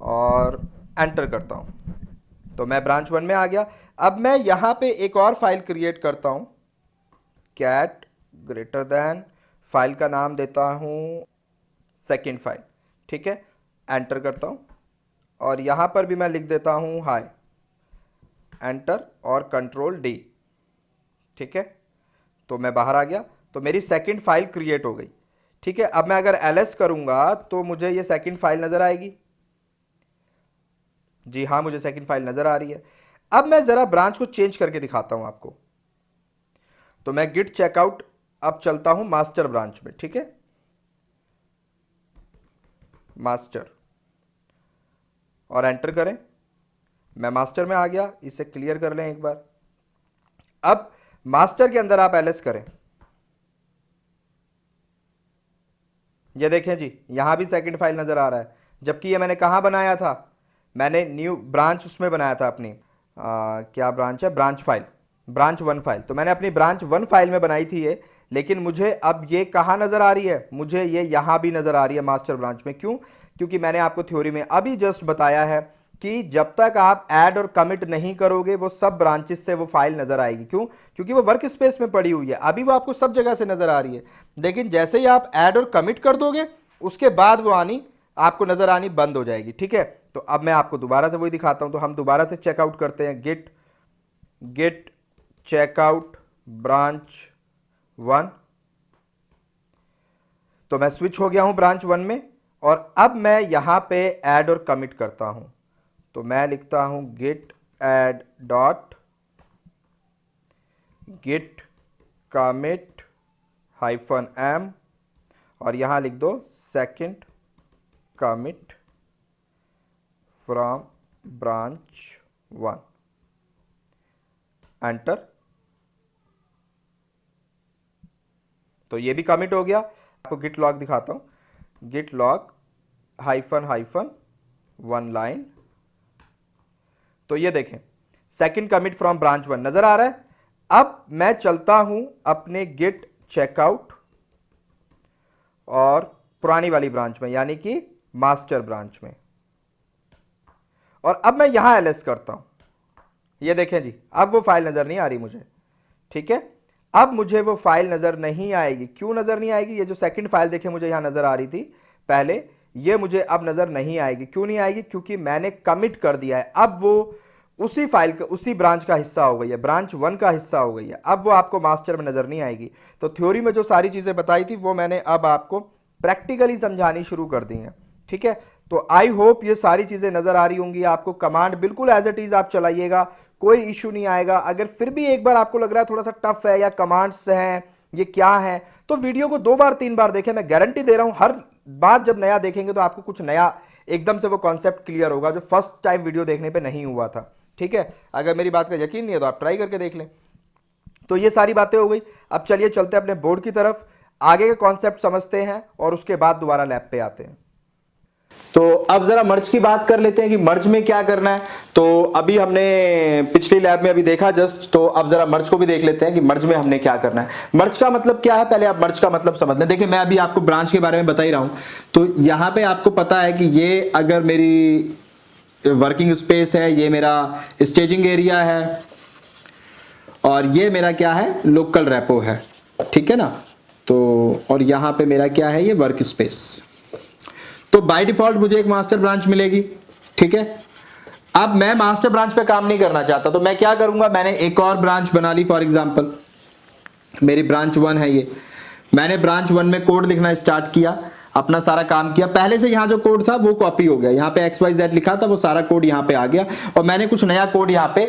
और एंटर करता हूं। तो मैं ब्रांच 1 में आ गया। अब मैं यहां पे एक और फाइल क्रिएट करता हूं, कैट ग्रेटर देन, फाइल का नाम देता हूं सेकेंड फाइल। ठीक है, एंटर करता हूं और यहां पर भी मैं लिख देता हूं हाय, एंटर और कंट्रोल डी। ठीक है, तो मैं बाहर आ गया, तो मेरी सेकंड फाइल क्रिएट हो गई। ठीक है, अब मैं अगर ls करूंगा तो मुझे ये सेकंड फाइल नजर आएगी। जी हां, मुझे सेकंड फाइल नजर आ रही है। अब मैं जरा ब्रांच को चेंज करके दिखाता हूं आपको। तो मैं गिट चेकआउट अब चलता हूं मास्टर ब्रांच में। ठीक है, मास्टर और एंटर करें। मैं मास्टर में आ गया, इसे क्लियर कर लें एक बार। अब मास्टर के अंदर आप ls करें। ये देखें जी, यहां भी सेकंड फाइल नजर आ रहा है, जबकि ये मैंने कहां बनाया था? मैंने न्यू ब्रांच उसमें बनाया था अपनी, क्या ब्रांच है? Branch file, branch 1 file. तो मैंने अपनी ब्रांच 1 फाइल में बनाई थी ये, लेकिन मुझे अब ये कहाँ नजर आ रही है, मुझे ये यहां भी नजर आ रही है मास्टर ब्रांच में। क्यों? क्योंकि मैंने आपको थ्योरी में अभी जस्ट बताया है कि जब तक आप ऐड और कमिट नहीं करोगे वो सब ब्रांचेस से वो फाइल नजर आएगी। क्यों? क्योंकि वो वर्क स्पेस में पड़ी हुई है, अभी वो आपको सब जगह से नजर आ रही है। लेकिन जैसे ही आप ऐड और कमिट कर दोगे उसके बाद वो आनी आपको नजर आनी बंद हो जाएगी। ठीक है, तो अब मैं आपको दोबारा से वही दिखाता हूं। तो हम दोबारा से चेकआउट करते हैं, गिट चेकआउट ब्रांच 1। तो मैं स्विच हो गया हूं ब्रांच 1 में, और अब मैं यहां पे ऐड और कमिट करता हूं। तो मैं लिखता हूं git add dot git commit -m, और यहां लिख दो second commit from branch 1, enter. तो ये भी कमिट हो गया। आपको गिट लॉग दिखाता हूं, गिट लॉग -1 लाइन। तो ये देखें सेकंड कमिट फ्रॉम ब्रांच 1 नजर आ रहा है। अब मैं चलता हूं अपने गिट चेकआउट और पुरानी वाली ब्रांच में, यानी कि मास्टर ब्रांच में, और अब मैं यहां एलएस करता हूं। ये देखें जी, अब वो फाइल नजर नहीं आ रही मुझे। ठीक है, अब मुझे वो फाइल नजर नहीं आएगी। क्यों नजर नहीं आएगी? ये जो सेकंड फाइल देखें मुझे यहां नजर आ रही थी पहले, ये मुझे अब नजर नहीं आएगी। क्यों नहीं आएगी? क्योंकि मैंने कमिट कर दिया है। अब वो उसी फाइल का, उसी ब्रांच का हिस्सा हो गई है, ब्रांच 1 का हिस्सा हो गई है। अब वो आपको मास्टर में नजर नहीं आएगी। तो थ्योरी में जो सारी चीजें बताई थी वो मैंने अब आपको प्रैक्टिकली समझानी शुरू कर दी हैं। ठीक है, तो आई होप ये सारी चीजें नजर आ रही होंगी आपको। कमांड बिल्कुल एज इट इज आप चलाइएगा, कोई इशू नहीं आएगा। अगर फिर भी एक बार आपको लग रहा है थोड़ा सा टफ है या कमांड्स हैं ये क्या है, तो वीडियो को 2 बार 3 बार देखें। मैं गारंटी दे रहा हूं हर बार जब नया देखेंगे तो आपको कुछ नया एकदम से वो कॉन्सेप्ट क्लियर होगा जो फर्स्ट टाइम वीडियो देखने पे नहीं हुआ था। ठीक है, अगर मेरी बात का यकीन नहीं है तो आप ट्राई करके देख लें। तो ये सारी बातें हो गई। अब चलिए चलते हैं अपने बोर्ड की तरफ, आगे के कॉन्सेप्ट समझते हैं और उसके बाद दोबारा लैब पे आते हैं। तो अब जरा मर्ज की बात कर लेते हैं कि मर्ज में क्या करना है। तो अभी हमने पिछली लैब में अभी देखा जस्ट, तो अब जरा मर्ज को भी देख लेते हैं कि मर्ज में हमने क्या करना है। मर्ज का मतलब क्या है, पहले आप मर्ज का मतलब समझ लें। देखिए मैं अभी आपको ब्रांच के बारे में बता ही रहा हूं। तो यहां पे आपको पता है कि ये अगर मेरी वर्किंग स्पेस है, ये मेरा स्टेजिंग एरिया है, और ये मेरा क्या है, लोकल रेपो है। ठीक है ना। तो और यहां पे मेरा क्या है, ये वर्क स्पेस। तो बाय डिफॉल्ट मुझे एक मास्टर ब्रांच मिलेगी। ठीक है, अब मैं मास्टर ब्रांच पे काम नहीं करना चाहता, तो मैं क्या करूंगा, मैंने एक और ब्रांच बना ली। फॉर एग्जांपल मेरी ब्रांच 1 है ये, मैंने ब्रांच 1 में कोड लिखना स्टार्ट किया, अपना सारा काम किया। पहले से यहां जो कोड था वो कॉपी हो गया, यहां पे XYZ लिखा था वो सारा कोड यहां पे आ गया, और मैंने कुछ नया कोड यहां पे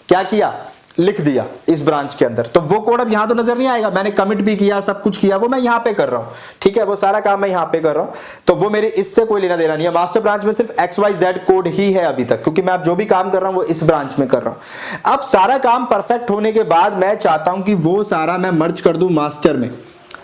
क्या किया, लिख दिया इस ब्रांच के अंदर। तो वो कोड अब यहां तो नजर नहीं आएगा, मैंने कमिट भी किया, सब कुछ किया, वो मैं यहां पे कर रहा हूं। ठीक है, वो सारा काम मैं यहां पे कर रहा हूं, तो वो मेरे इससे कोई लेना देना नहीं है। मास्टर ब्रांच में सिर्फ XYZ कोड ही है अभी तक, क्योंकि मैं अब जो भी काम कर रहा हूं वो इस ब्रांच में कर रहा हूं। अब सारा काम परफेक्ट होने के बाद मैं चाहता हूं कि वो सारा मैं मर्ज कर दूं मास्टर में।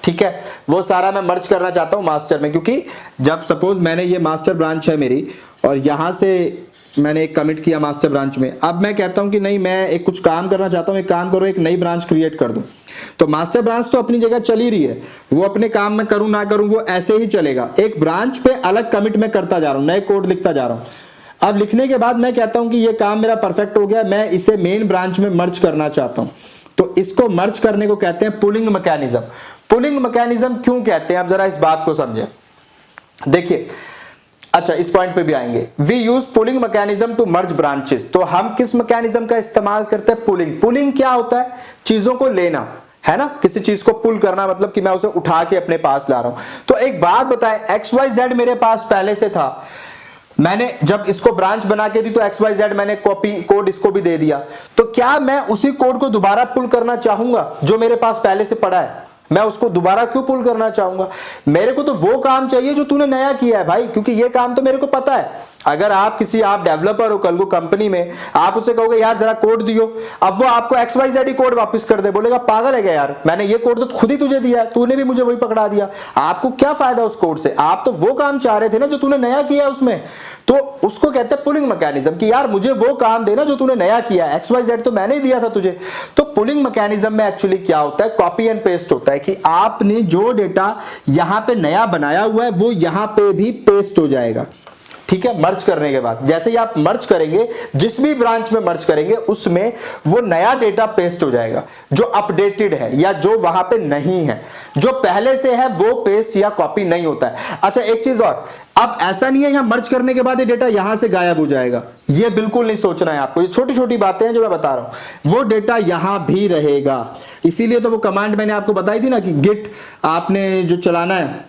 ठीक है, वो सारा मैं मर्ज करना चाहता हूं मास्टर में, क्योंकि जब सपोज मैंने ये मास्टर ब्रांच है मेरी, और यहां से मैंने एक कमिट किया मास्टर ब्रांच में, अब मैं कहता हूं कि नहीं मैं एक कुछ काम करना चाहता हूं, एक काम करो, एक नई ब्रांच क्रिएट कर दूं। तो मास्टर ब्रांच तो अपनी जगह चल ही रही है, वो अपने काम में करूं ना करूं वो ऐसे ही चलेगा। एक ब्रांच पे अलग कमिट में करता जा रहा हूं, नए कोड लिखता जा रहा हूं। अब लिखने के बाद मैं कहता हूं कि ये काम मेरा परफेक्ट हो गया, मैं इसे मेन ब्रांच में मर्ज करना चाहता हूं। तो इसको मर्ज करने को कहते हैं पुलिंग मैकेनिज्म। पुलिंग मैकेनिज्म क्यों कहते हैं, अब जरा इस बात को समझें। देखिए, अच्छा इस पॉइंट पे भी आएंगे। We use pulling mechanism to merge branches. तो हम किस मैकेनिज्म का इस्तेमाल करते हैं, पुलिंग। पुलिंग क्या होता है, चीजों को लेना है ना, किसी चीज को पुल करना, मतलब कि मैं उसे उठा के अपने पास ला रहा हूं। तो एक बात बताएं, XYZ मेरे पास पहले से था, मैंने जब इसको ब्रांच बना के दी तो XYZ मैंने कॉपी कोड इसको भी दे दिया, तो क्या मैं उसी कोड को दोबारा पुल करना चाहूंगा जो मेरे पास पहले से पड़ा है? मैं उसको दोबारा क्यों पुल करना चाहूंगा? मेरे को तो वो काम चाहिए जो तूने नया किया है भाई, क्योंकि ये काम तो मेरे को पता है। अगर आप डेवलपर हो, कल को कंपनी में आप उसे कहोगे यार जरा कोड दियो, अब वो आपको XYZ कोड वापस कर दे, बोलेगा पागल है क्या यार, मैंने ये कोड तो खुद ही तुझे दिया है, तूने भी मुझे वही पकड़ा दिया, आपको क्या फायदा उस कोड से, आप तो वो काम चाह रहे थे ना जो तूने नया किया उसमें। तो उसको कहते हैं पुलिंग मैकेनिज्म कि यार मुझे वो काम देना जो तूने नया किया, XYZ तो मैंने ही दिया था तुझे। तो पुलिंग मैकेनिज्म में एक्चुअली क्या होता है, कॉपी एंड पेस्ट होता है कि आपने जो डेटा यहां पे नया बनाया हुआ है वो यहां पे भी पेस्ट हो जाएगा, ठीक है, मर्ज करने के बाद। जैसे ही आप मर्ज करेंगे, जिस भी ब्रांच में मर्ज करेंगे उसमें वो नया डेटा पेस्ट हो जाएगा जो अपडेटेड है या जो वहां पे नहीं है, जो पहले से है वो पेस्ट या कॉपी नहीं होता है। अच्छा एक चीज और, अब ऐसा नहीं है यहां मर्ज करने के बाद ये डेटा यहां से गायब हो जाएगा, ये बिल्कुल नहीं सोचना है आपको, ये छोटी छोटी बातें हैं जो मैं बता रहा हूं, वो डेटा यहां भी रहेगा। इसीलिए तो वो कमांड मैंने आपको बताई थी ना कि गिट आपने जो चलाना है,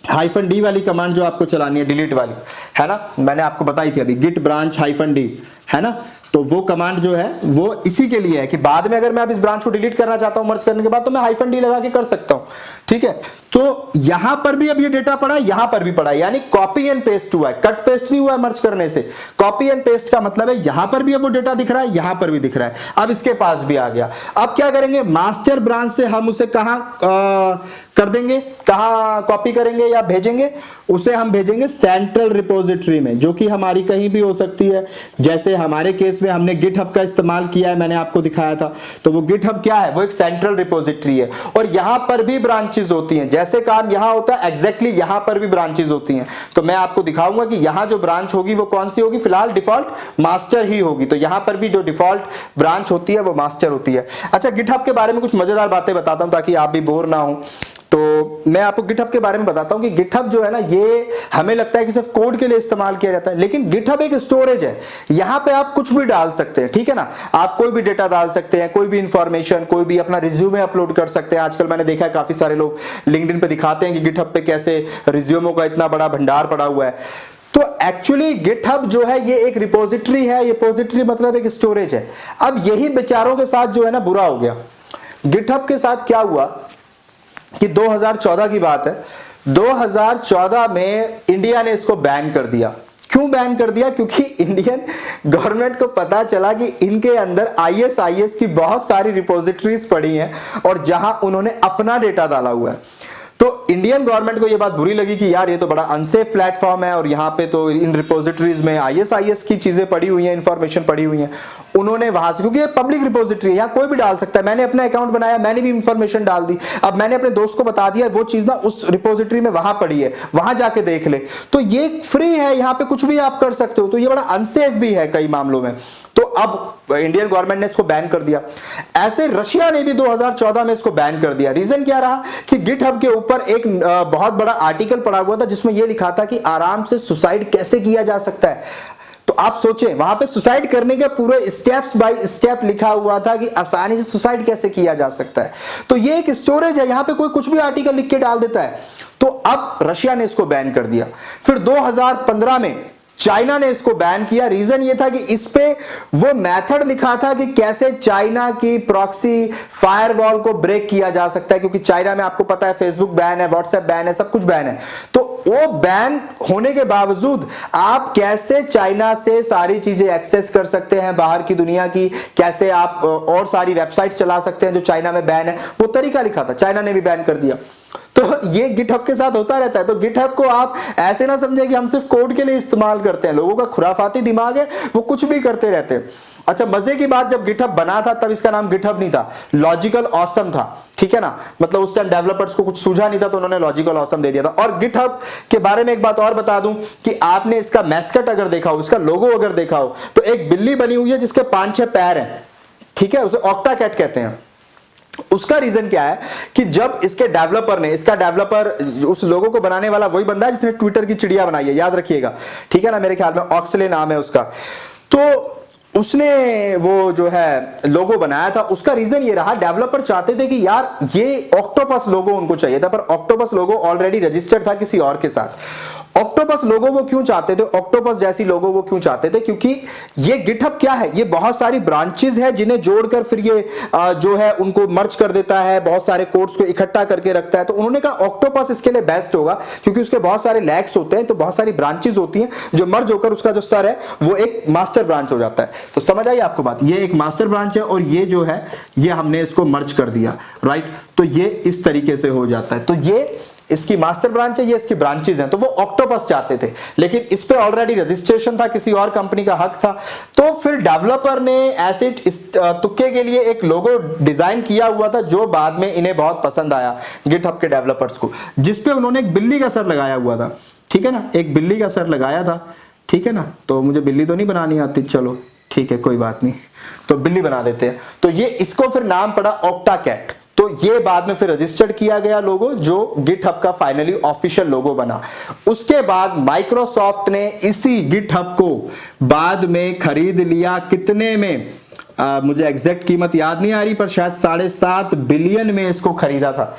-d वाली कमांड जो आपको चलानी है, डिलीट वाली, है ना, मैंने आपको बताई थी अभी, गिट ब्रांच -d, है ना। तो वो कमांड जो है वो इसी के लिए है कि बाद में अगर मैं अब इस ब्रांच को डिलीट करना चाहता हूं मर्ज करने के बाद, तो मैं -d लगा के कर सकता हूं, ठीक है। तो यहां पर भी अब ये डेटा पड़ा है, यहां पर भी पड़ा है, यानी कॉपी एंड पेस्ट हुआ है, कट पेस्ट नहीं हुआ है मर्ज करने से। कॉपी एंड पेस्ट का मतलब है यहां पर भी अब वो डेटा दिख रहा है, यहां पर भी दिख रहा है, अब इसके पास भी आ गया। अब क्या करेंगे, मास्टर ब्रांच से हम उसे कहां कर देंगे, कहां कॉपी करेंगे या भेजेंगे, उसे हम भेजेंगे सेंट्रल रिपोजिटरी में, जो कि हमारी कहीं भी हो सकती है। जैसे हमारे केस में हमने गिटहब का इस्तेमाल किया है, मैंने आपको दिखाया था, तो वो गिटहब क्या है, वो एक सेंट्रल रिपोजिटरी है और यहां पर भी ब्रांचेस होती हैं, जैसे काम यहां होता है एग्जैक्टली यहां पर भी ब्रांचेस होती हैं। तो मैं आपको दिखाऊंगा कि यहां जो ब्रांच होगी वो कौन सी होगी, फिलहाल डिफॉल्ट मास्टर ही होगी, तो यहां पर भी जो डिफॉल्ट ब्रांच होती है वो मास्टर होती है। अच्छा गिटहब के बारे में कुछ मजेदार बातें बताता हूं ताकि आप भी बोर ना हो। तो मैं आपको गिटहब के बारे में बताता हूं कि गिटहब जो है ना, ये हमें लगता है कि सिर्फ कोड के लिए इस्तेमाल किया जाता है, लेकिन गिटहब एक स्टोरेज है, यहां पे आप कुछ भी डाल सकते हैं, ठीक है ना, आप कोई भी डेटा डाल सकते हैं, कोई भी इंफॉर्मेशन, कोई भी अपना रिज्यूमे अपलोड कर सकते हैं। आजकल मैंने देखा है काफी सारे लोग लिंक्डइन पे दिखाते हैं कि गिटहब पे कैसे रिज्यूमों का इतना बड़ा भंडार पड़ा हुआ है। तो एक्चुअली गिटहब जो है ये एक रिपोजिटरी है, ये रिपोजिटरी मतलब एक स्टोरेज है। अब यही बेचारों के साथ जो है ना बुरा हो गया। गिटहब के साथ क्या हुआ कि 2014 की बात है, 2014 में इंडिया ने इसको बैन कर दिया। क्यों बैन कर दिया, क्योंकि इंडियन गवर्नमेंट को पता चला कि इनके अंदर ISIS की बहुत सारी रिपोजिटरीज पड़ी हैं और जहां उन्होंने अपना डेटा डाला हुआ है। तो इंडियन गवर्नमेंट को यह बात बुरी लगी कि यार ये तो बड़ा अनसेफ प्लेटफॉर्म है और यहाँ पे तो इन रिपोजिटरीज में ISIS की चीजें पड़ी हुई हैं, इंफॉर्मेशन पड़ी हुई हैं। उन्होंने वहां से, क्योंकि ये पब्लिक रिपोजिटरी है, यहाँ कोई भी डाल सकता है, मैंने अपना अकाउंट बनाया, मैंने भी इंफॉर्मेशन डाल दी, अब मैंने अपने दोस्त को बता दिया वो चीज ना उस रिपोजिटरी में वहां पड़ी है, वहां जाके देख ले। तो ये फ्री है, यहाँ पे कुछ भी आप कर सकते हो, तो ये बड़ा अनसेफ भी है कई मामलों में। तो अब इंडियन गवर्नमेंट ने इसको बैन कर दिया। ऐसे रशिया ने भी 2014 में इसको बैन कर दिया। रीजन क्या रहा कि गिटहब के ऊपर एक बहुत बड़ा आर्टिकल पड़ा हुआ था जिसमें यह लिखा था कि आराम से सुसाइड कैसे किया जा सकता है। तो आप सोचें, वहां पे सुसाइड करने के पूरे स्टेप्स बाय स्टेप लिखा हुआ था कि आसानी से सुसाइड कैसे किया जा सकता है। तो ये एक स्टोरेज है, यहां पे कोई कुछ भी आर्टिकल लिख के डाल देता है। तो अब रशिया ने इसको बैन कर दिया। फिर 2015 में चाइना ने इसको बैन किया। रीजन ये था कि इस पे वो मेथड लिखा था कि कैसे चाइना की प्रॉक्सी फायरवॉल को ब्रेक किया जा सकता है, क्योंकि चाइना में आपको पता है फेसबुक बैन है, व्हाट्सएप बैन है, सब कुछ बैन है। तो वो बैन होने के बावजूद आप कैसे चाइना से सारी चीजें एक्सेस कर सकते हैं, बाहर की दुनिया की, कैसे आप और सारी वेबसाइट चला सकते हैं जो चाइना में बैन है, वो तरीका लिखा था, चाइना ने भी बैन कर दिया। तो ये गिटहब के साथ होता रहता है। तो गिटहब को आप ऐसे ना समझे कि हम सिर्फ कोड के लिए इस्तेमाल करते हैं, लोगों का खुराफाती दिमाग है, वो कुछ भी करते रहते हैं। अच्छा मजे की बात, जब गिटहब बना था तब इसका नाम गिटहब नहीं था, लॉजिकल ऑसम था, ठीक है ना, मतलब उस टाइम डेवलपर्स को कुछ सूझा नहीं था तो उन्होंने लॉजिकल ऑसम दे दिया था। और गिटहब के बारे में एक बात और बता दूं कि आपने इसका मैस्कट अगर देखा हो, इसका लोगो अगर देखा हो, तो एक बिल्ली बनी हुई है जिसके 5-6 पैर हैं, ठीक है, उसे ऑक्टा कैट कहते हैं। उसका रीजन क्या है कि जब इसके डेवलपर ने, इसका डेवलपर उस लोगो को बनाने वाला वही बंदा है जिसने ट्विटर की चिड़िया बनाई है, याद रखिएगा, ठीक है ना, मेरे ख्याल में ऑक्सले नाम है उसका। तो उसने वो जो है लोगो बनाया था, उसका रीजन ये रहा, डेवलपर चाहते थे कि यार ये ऑक्टोपस लोगो उनको चाहिए था, पर ऑक्टोपस लोगो ऑलरेडी रजिस्टर्ड था किसी और के साथ। ऑक्टोपस लोगो वो क्यों चाहते थे, ऑक्टोपस जैसी लोगो वो क्यों चाहते थे, क्योंकि ये गिटहब क्या है, ये बहुत सारी ब्रांचेस है जिन्हें जोड़कर फिर ये जो है उनको मर्ज कर देता है, बहुत सारे कोड्स को इकट्ठा करके रखता है। तो उन्होंने कहा ऑक्टोपस इसके लिए बेस्ट होगा, क्योंकि उसके बहुत सारे लैग्स होते हैं, तो बहुत सारी ब्रांचेस होती हैं जो मर्ज होकर उसका जो सर है वो एक मास्टर ब्रांच हो जाता है। तो समझ आई आपको बात, ये एक मास्टर ब्रांच है और ये जो है ये हमने इसको मर्ज कर दिया, राइट। तो ये इस तरीके से हो जाता है। तो ये इसकी मास्टर ब्रांच है, ये इसकी ब्रांचेस हैं। तो वो ऑक्टोपस चाहते थे, लेकिन इस पे ऑलरेडी रजिस्ट्रेशन था, किसी और कंपनी का हक था। तो फिर डेवलपर ने ऐसे इस तुक्के के लिए एक लोगो डिजाइन किया हुआ था जो बाद में इन्हें बहुत पसंद आया गिटहब के डेवलपर्स को, जिसपे उन्होंने एक बिल्ली का सर लगाया हुआ था, ठीक है ना, एक बिल्ली का सर लगाया था, ठीक है ना। तो मुझे बिल्ली तो नहीं बनानी आती, चलो ठीक है कोई बात नहीं, तो बिल्ली बना देते हैं। तो ये इसको फिर नाम पड़ा ऑक्टाकैट। तो ये बाद में फिर रजिस्टर्ड किया गया लोगो, जो गिटहब का फाइनली ऑफिशियल लोगो बना। उसके बाद माइक्रोसॉफ्ट ने इसी गिटहब को बाद में खरीद लिया, कितने में मुझे एग्जैक्ट कीमत याद नहीं आ रही, पर शायद 7.5 बिलियन में इसको खरीदा था।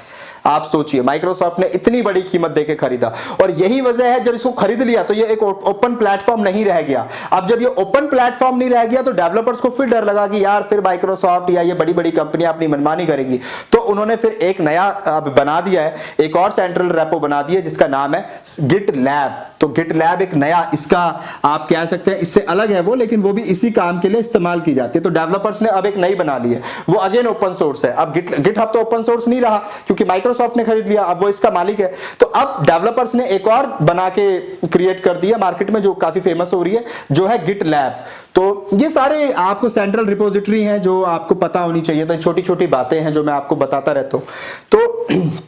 आप सोचिए माइक्रोसॉफ्ट ने इतनी बड़ी कीमत देके खरीदा, और यही वजह है जब इसको खरीद लिया तो ये एक ओपन प्लेटफॉर्म नहीं रह गया। अब जब ये ओपन प्लेटफॉर्म नहीं रह गया तो डेवलपर्स को फिर डर लगा कि यार फिर माइक्रोसॉफ्ट या ये बड़ी बड़ी कंपनियां अपनी मनमानी करेंगी। तो उन्होंने फिर एक नया बना दिया है, एक और सेंट्रल रेपो बना दिया जिसका नाम है गिट लैब। तो गिट लैब एक नया, इसका आप कह सकते हैं इससे अलग है वो, लेकिन वो भी इसी काम के लिए इस्तेमाल की जाती है। तो डेवलपर्स ने अब एक नई बना ली है, वो अगेन ओपन सोर्स है। अब गिटहब तो ओपन सोर्स नहीं रहा क्योंकि माइक्रोसॉफ्ट ने खरीद लिया, अब वो इसका मालिक है। तो अब डेवलपर्स ने एक और बना के क्रिएट कर दिया मार्केट में, जो काफी फेमस हो रही है, जो है गिट लैब। तो ये सारे आपको सेंट्रल रिपोजिटरी हैं जो आपको पता होनी चाहिए। तो छोटी छोटी बातें हैं जो मैं आपको बताता रहता हूं। तो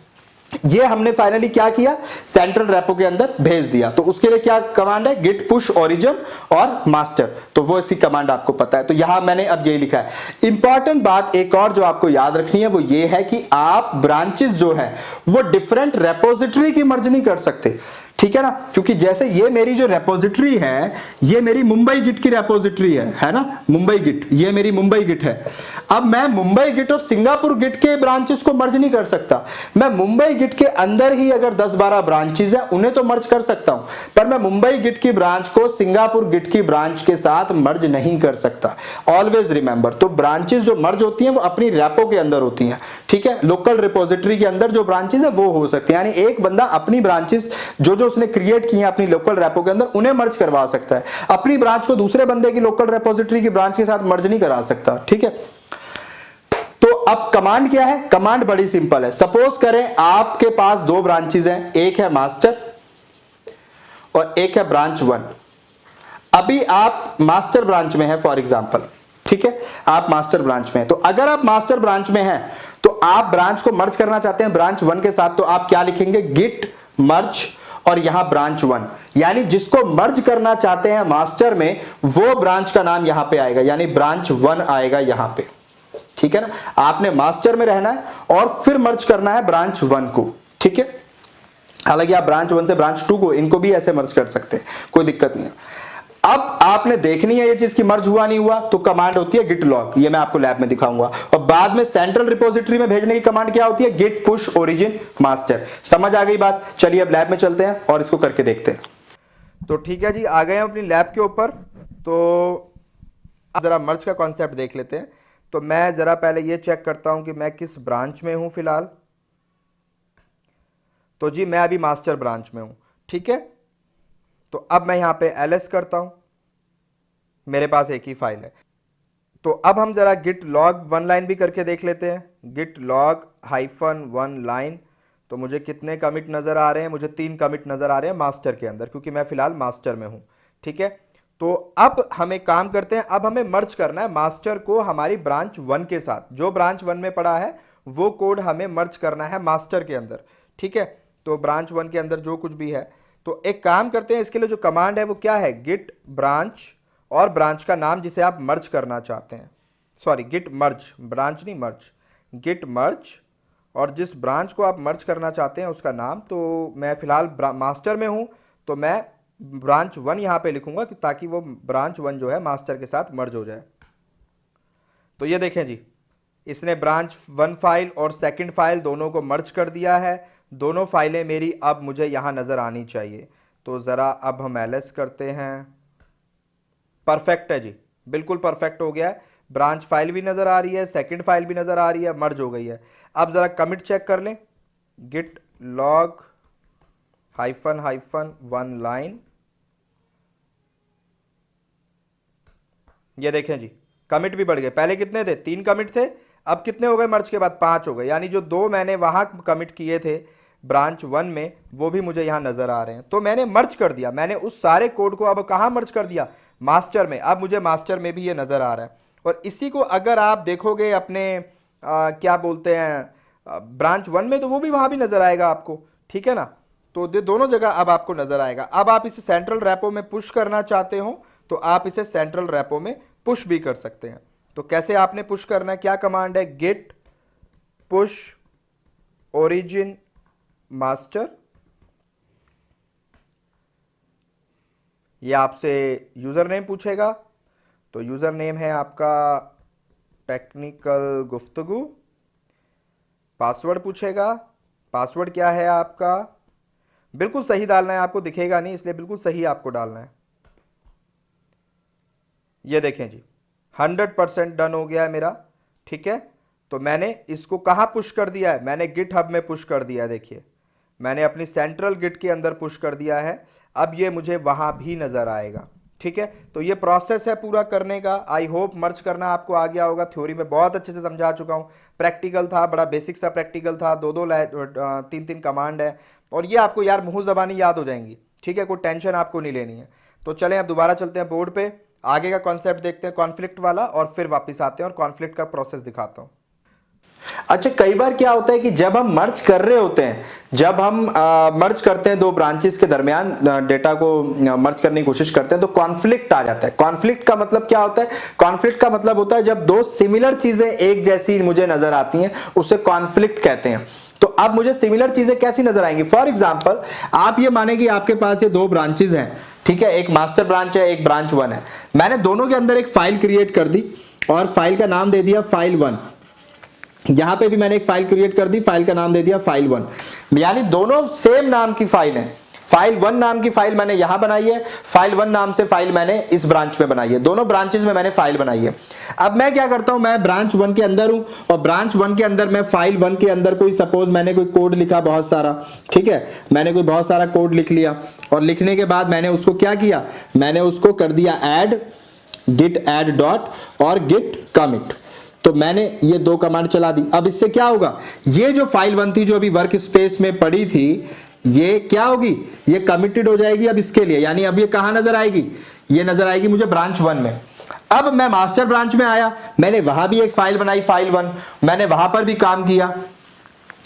ये हमने फाइनली क्या किया, सेंट्रल रेपो के अंदर भेज दिया। तो उसके लिए क्या कमांड है, गिट पुश ओरिजिन और मास्टर। तो वो इसी कमांड आपको पता है। तो यहां मैंने अब यही लिखा है। इंपॉर्टेंट बात एक और जो आपको याद रखनी है वो ये है कि आप ब्रांचेस जो है वो डिफरेंट रेपोजिटरी की मर्ज नहीं कर सकते, ठीक है ना। क्योंकि जैसे ये मेरी जो रेपोजिटरी है, ये मेरी मुंबई गिट की रेपोजिटरी है ना, मुंबई गिट, ये मेरी मुंबई गिट है। अब मैं मुंबई गिट और सिंगापुर गिट के ब्रांचेस को मर्ज नहीं कर सकता। मैं मुंबई गिट के अंदर ही अगर 10-12 ब्रांचेस हैं उन्हें तो मर्ज कर सकता हूं, पर मैं मुंबई गिट की ब्रांच को सिंगापुर गिट की ब्रांच के साथ मर्ज नहीं कर सकता। ऑलवेज रिमेंबर, तो ब्रांचेस जो मर्ज होती हैं वो अपनी रेपो के अंदर होती हैं, ठीक है। लोकल रिपोजिटरी के अंदर जो ब्रांचेस है वो हो सकती है, यानी एक बंदा अपनी ब्रांचेस जो उसने क्रिएट किए अपनी लोकल रेपो के अंदर उन्हें मर्ज करवा सकता है, अपनी ब्रांच को दूसरे बंदे की लोकल रेपोजिटरी की ब्रांच के साथ मर्ज नहीं करा सकता, ठीक है। तो अब कमांड क्या है, कमांड बड़ी सिंपल है। सपोज करें आपके पास 2 ब्रांचेस हैं, एक है मास्टर और एक है ब्रांच 1। अभी आप मास्टर ब्रांच में है फॉर एग्जांपल, ठीक है, आप मास्टर ब्रांच में हैं। तो अगर आप मास्टर ब्रांच में हैं तो आप ब्रांच को मर्ज करना चाहते हैं ब्रांच 1 के साथ, तो आप क्या लिखेंगे, गिट मर्ज और यहां ब्रांच 1, यानी जिसको मर्ज करना चाहते हैं मास्टर में वो ब्रांच का नाम यहां पे आएगा, यानी ब्रांच 1 आएगा यहां पे, ठीक है ना। आपने मास्टर में रहना है और फिर मर्ज करना है ब्रांच 1 को, ठीक है। हालांकि आप ब्रांच 1 से ब्रांच 2 को, इनको भी ऐसे मर्ज कर सकते हैं, कोई दिक्कत नहीं है। अब आपने देखनी है ये चीज की मर्ज हुआ नहीं हुआ, तो कमांड होती है गिट लॉग, ये मैं आपको लैब में दिखाऊंगा। और बाद में सेंट्रल रिपोजिटरी में भेजने की कमांड क्या होती है, गिट पुश ओरिजिन मास्टर। समझ आ गई बात। चलिए अब लैब में चलते हैं और इसको करके देखते हैं। तो ठीक है जी, आ गए हम अपनी लैब के ऊपर। तो जरा मर्ज का कॉन्सेप्ट देख लेते हैं। तो मैं जरा पहले ये चेक करता हूं कि मैं किस ब्रांच में हूं फिलहाल। तो जी मैं अभी मास्टर ब्रांच में हूं, ठीक है। तो अब मैं यहां पे ls करता हूं, मेरे पास एक ही फाइल है। तो अब हम जरा गिट लॉग 1 लाइन भी करके देख लेते हैं। गिट लॉग -1 लाइन, तो मुझे कितने कमिट नजर आ रहे हैं, मुझे 3 कमिट नजर आ रहे हैं मास्टर के अंदर, क्योंकि मैं फिलहाल मास्टर में हूं, ठीक है। तो अब हम एक काम करते हैं, अब हमें मर्ज करना है मास्टर को हमारी ब्रांच 1 के साथ। जो ब्रांच 1 में पड़ा है वो कोड हमें मर्ज करना है मास्टर के अंदर, ठीक है। तो ब्रांच 1 के अंदर जो कुछ भी है, तो एक काम करते हैं, इसके लिए जो कमांड है वो क्या है, गिट ब्रांच और ब्रांच का नाम जिसे आप मर्ज करना चाहते हैं, सॉरी गिट मर्ज, ब्रांच नहीं मर्ज, गिट मर्ज, और जिस ब्रांच को आप मर्ज करना चाहते हैं उसका नाम। तो मैं फिलहाल मास्टर में हूं, तो मैं ब्रांच 1 यहां पे लिखूंगा कि ताकि वो ब्रांच 1 जो है मास्टर के साथ मर्ज हो जाए। तो ये देखें जी, इसने ब्रांच 1 फाइल और सेकंड फाइल दोनों को मर्ज कर दिया है। दोनों फाइलें मेरी अब मुझे यहां नजर आनी चाहिए। तो ज़रा अब हम एलएस करते हैं। परफेक्ट है जी, बिल्कुल परफेक्ट हो गया है। ब्रांच फाइल भी नज़र आ रही है, सेकंड फाइल भी नज़र आ रही है, मर्ज हो गई है। अब ज़रा कमिट चेक कर लें, git log hyphen hyphen one line, ये देखें जी कमिट भी बढ़ गए। पहले कितने थे, 3 कमिट थे, अब कितने हो गए मर्ज के बाद, 5 हो गए। यानी जो 2 मैंने वहां कमिट किए थे ब्रांच 1 में, वो भी मुझे यहां नजर आ रहे हैं। तो मैंने मर्ज कर दिया, मैंने उस सारे कोड को अब कहां मर्ज कर दिया, मास्टर में। अब मुझे मास्टर में भी ये नजर आ रहा है। और इसी को अगर आप देखोगे अपने क्या बोलते हैं ब्रांच 1 में, तो वो भी वहां भी नजर आएगा आपको, ठीक है ना। तो दोनों जगह अब आपको नजर आएगा। अब आप इसे सेंट्रल रैपो में पुश करना चाहते हो तो आप इसे सेंट्रल रैपो में पुश भी कर सकते हैं। तो कैसे आपने पुश करना है, क्या कमांड है, गिट पुश ओरिजिन मास्टर। ये आपसे यूजर नेम पूछेगा, तो यूजर नेम है आपका टेक्निकल गुफ्तगू। पासवर्ड पूछेगा, पासवर्ड क्या है आपका, बिल्कुल सही डालना है, आपको दिखेगा नहीं इसलिए बिल्कुल सही आपको डालना है। ये देखें जी 100% डन हो गया है मेरा, ठीक है। तो मैंने इसको कहां पुश कर दिया है, मैंने गिट हब में पुश कर दिया है। देखिए मैंने अपनी सेंट्रल गिट के अंदर पुश कर दिया है। अब ये मुझे वहां भी नजर आएगा, ठीक है। तो ये प्रोसेस है पूरा करने का। आई होप मर्ज करना आपको आ गया होगा। थ्योरी में बहुत अच्छे से समझा चुका हूं, प्रैक्टिकल था, बड़ा बेसिक सा प्रैक्टिकल था, 2-3 कमांड है, और ये आपको यार मुंह जबानी याद हो जाएंगी, ठीक है। कोई टेंशन आपको नहीं लेनी है। तो चलें अब दोबारा चलते हैं बोर्ड पे, आगे का कॉन्सेप्ट देखते हैं कॉन्फ्लिक्ट वाला, और फिर वापस आते हैं और कॉन्फ्लिक्ट का प्रोसेस दिखाता हूं। अच्छा, कई बार क्या होता है कि जब हम मर्ज कर रहे होते हैं, जब हम मर्ज करते हैं 2 ब्रांचेस के दरमियान डेटा को मर्ज करने की कोशिश करते हैं, तो कॉन्फ्लिक्ट आ जाता है। कॉन्फ्लिक्ट का मतलब क्या होता है, कॉन्फ्लिक्ट का मतलब होता है जब 2 सिमिलर चीजें एक जैसी मुझे नजर आती हैं, उसे कॉन्फ्लिक्ट कहते हैं। तो अब मुझे सिमिलर चीजें कैसी नजर आएंगी, फॉर एग्जाम्पल आप ये माने कि आपके पास ये 2 ब्रांचेस हैं, ठीक है, एक मास्टर ब्रांच है, एक ब्रांच 1 है। मैंने दोनों के अंदर एक फाइल क्रिएट कर दी और फाइल का नाम दे दिया फाइल 1। यहां पे भी मैंने एक फाइल क्रिएट कर दी, फाइल का नाम दे दिया फाइल 1। यानी दोनों सेम नाम की फाइल है। फाइल 1 नाम की फाइल मैंने यहां बनाई है, फाइल 1 नाम से फाइल मैंने इस ब्रांच में बनाई है, दोनों ब्रांचेस में मैंने फाइल बनाई है। अब मैं क्या करता हूं, मैं ब्रांच 1 के अंदर हूं और ब्रांच 1 के अंदर मैं फाइल 1 के अंदर कोई सपोज मैंने कोई कोड लिखा बहुत सारा, ठीक है, मैंने कोई बहुत सारा कोड लिख लिया और लिखने के बाद मैंने उसको क्या किया, मैंने उसको कर दिया ऐड, गिट ऐड डॉट और गिट कमिट। तो मैंने ये 2 कमांड चला दी। अब इससे क्या होगा, ये जो फाइल 1 थी जो अभी वर्क स्पेस में पड़ी थी, ये क्या होगी, ये कमिटेड हो जाएगी अब इसके लिए। यानी अब ये कहां नजर आएगी, ये नजर आएगी मुझे ब्रांच 1 में। अब मैं मास्टर ब्रांच में आया, मैंने वहां भी एक फाइल बनाई फाइल 1, मैंने वहां पर भी काम किया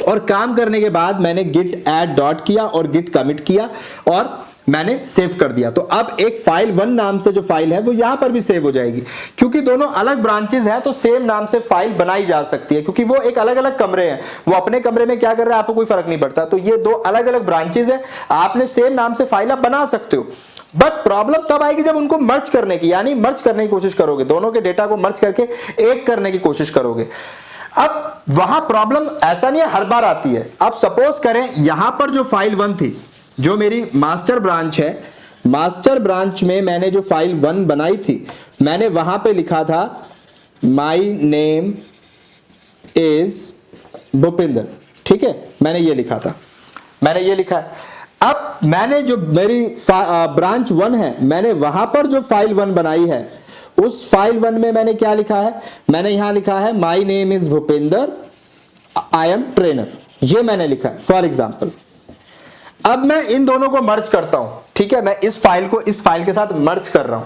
और काम करने के बाद मैंने गिट ऐड डॉट किया और गिट कमिट किया और मैंने सेव कर दिया। तो अब एक फाइल 1 नाम से जो फाइल है वो यहां पर भी सेव हो जाएगी। क्योंकि दोनों अलग ब्रांचेस हैं तो सेम नाम से फाइल बनाई जा सकती है, क्योंकि वो एक अलग अलग कमरे हैं, वो अपने कमरे में क्या कर रहे हैं आपको कोई फर्क नहीं पड़ता। तो ये 2 अलग अलग ब्रांचेस हैं, आपने सेम नाम से फाइल आप बना सकते हो। बट प्रॉब्लम तब आएगी जब उनको मर्ज करने की, यानी मर्ज करने की कोशिश करोगे, दोनों के डेटा को मर्ज करके एक करने की कोशिश करोगे। अब वहां प्रॉब्लम ऐसा नहीं है हर बार आती है। अब सपोज करें यहां पर जो फाइल 1 थी, जो मेरी मास्टर ब्रांच है, मास्टर ब्रांच में मैंने जो फाइल 1 बनाई थी, मैंने वहां पे लिखा था माई नेम इज भूपिंदर, ठीक है, मैंने ये लिखा था, मैंने ये लिखा है। अब मैंने जो मेरी ब्रांच 1 है, मैंने वहां पर जो फाइल 1 बनाई है, उस फाइल 1 में मैंने क्या लिखा है, मैंने यहां लिखा है my name is Bhupinder, I am trainer, ये मैंने लिखा है फॉर एग्जाम्पल। अब मैं इन दोनों को मर्ज करता हूं, ठीक है, मैं इस फाइल को इस फाइल के साथ मर्ज कर रहा हूं,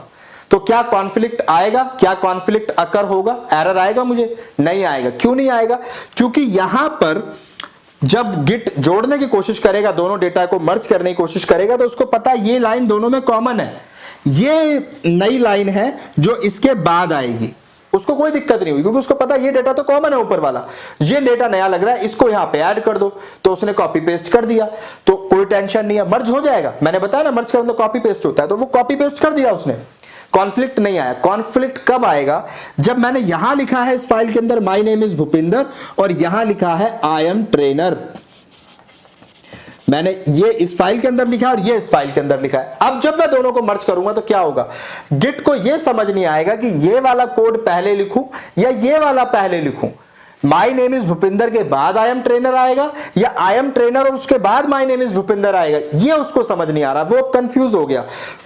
तो क्या कॉन्फ्लिक्ट आएगा, क्या कॉन्फ्लिक्ट अकर होगा, एरर आएगा मुझे, नहीं आएगा। क्यों नहीं आएगा, क्योंकि यहां पर जब गिट जोड़ने की कोशिश करेगा, दोनों डेटा को मर्ज करने की कोशिश करेगा, तो उसको पता ये लाइन दोनों में कॉमन है, ये नई लाइन है जो इसके बाद आएगी, उसको कोई दिक्कत नहीं हुई, क्योंकि उसको पता ये डेटा तो कॉमन है ऊपर वाला, ये डेटा नया लग रहा है, इसको यहां पे ऐड कर दो, तो उसने कॉपी पेस्ट कर दिया, तो कोई टेंशन नहीं है, मर्ज हो जाएगा। मैंने बताया ना मर्ज का मतलब कॉपी पेस्ट होता है, तो वो कॉपी पेस्ट कर दिया उसने, कॉन्फ्लिक्ट नहीं आया। कॉन्फ्लिक्ट कब आएगा, जब मैंने यहां लिखा है इस फाइल के अंदर माई नेम इज भूपिंदर और यहां लिखा है आई एम ट्रेनर। मैंने ये इस फाइल के अंदर लिखा है और ये इस फाइल के अंदर लिखा है। अब जब मैं दोनों को मर्ज करूंगा तो क्या होगा, गिट को ये समझ नहीं आएगा कि ये वाला कोड पहले लिखूं या ये वाला पहले लिखूं। माई नेम इज भूपिंदर के बाद आई एम ट्रेनर आएगा या आई एम ट्रेनर और उसके बाद माई नेम इज भूपिंदर आएगा, ये उसको समझ नहीं आ रहा, वो अब कंफ्यूज हो गया।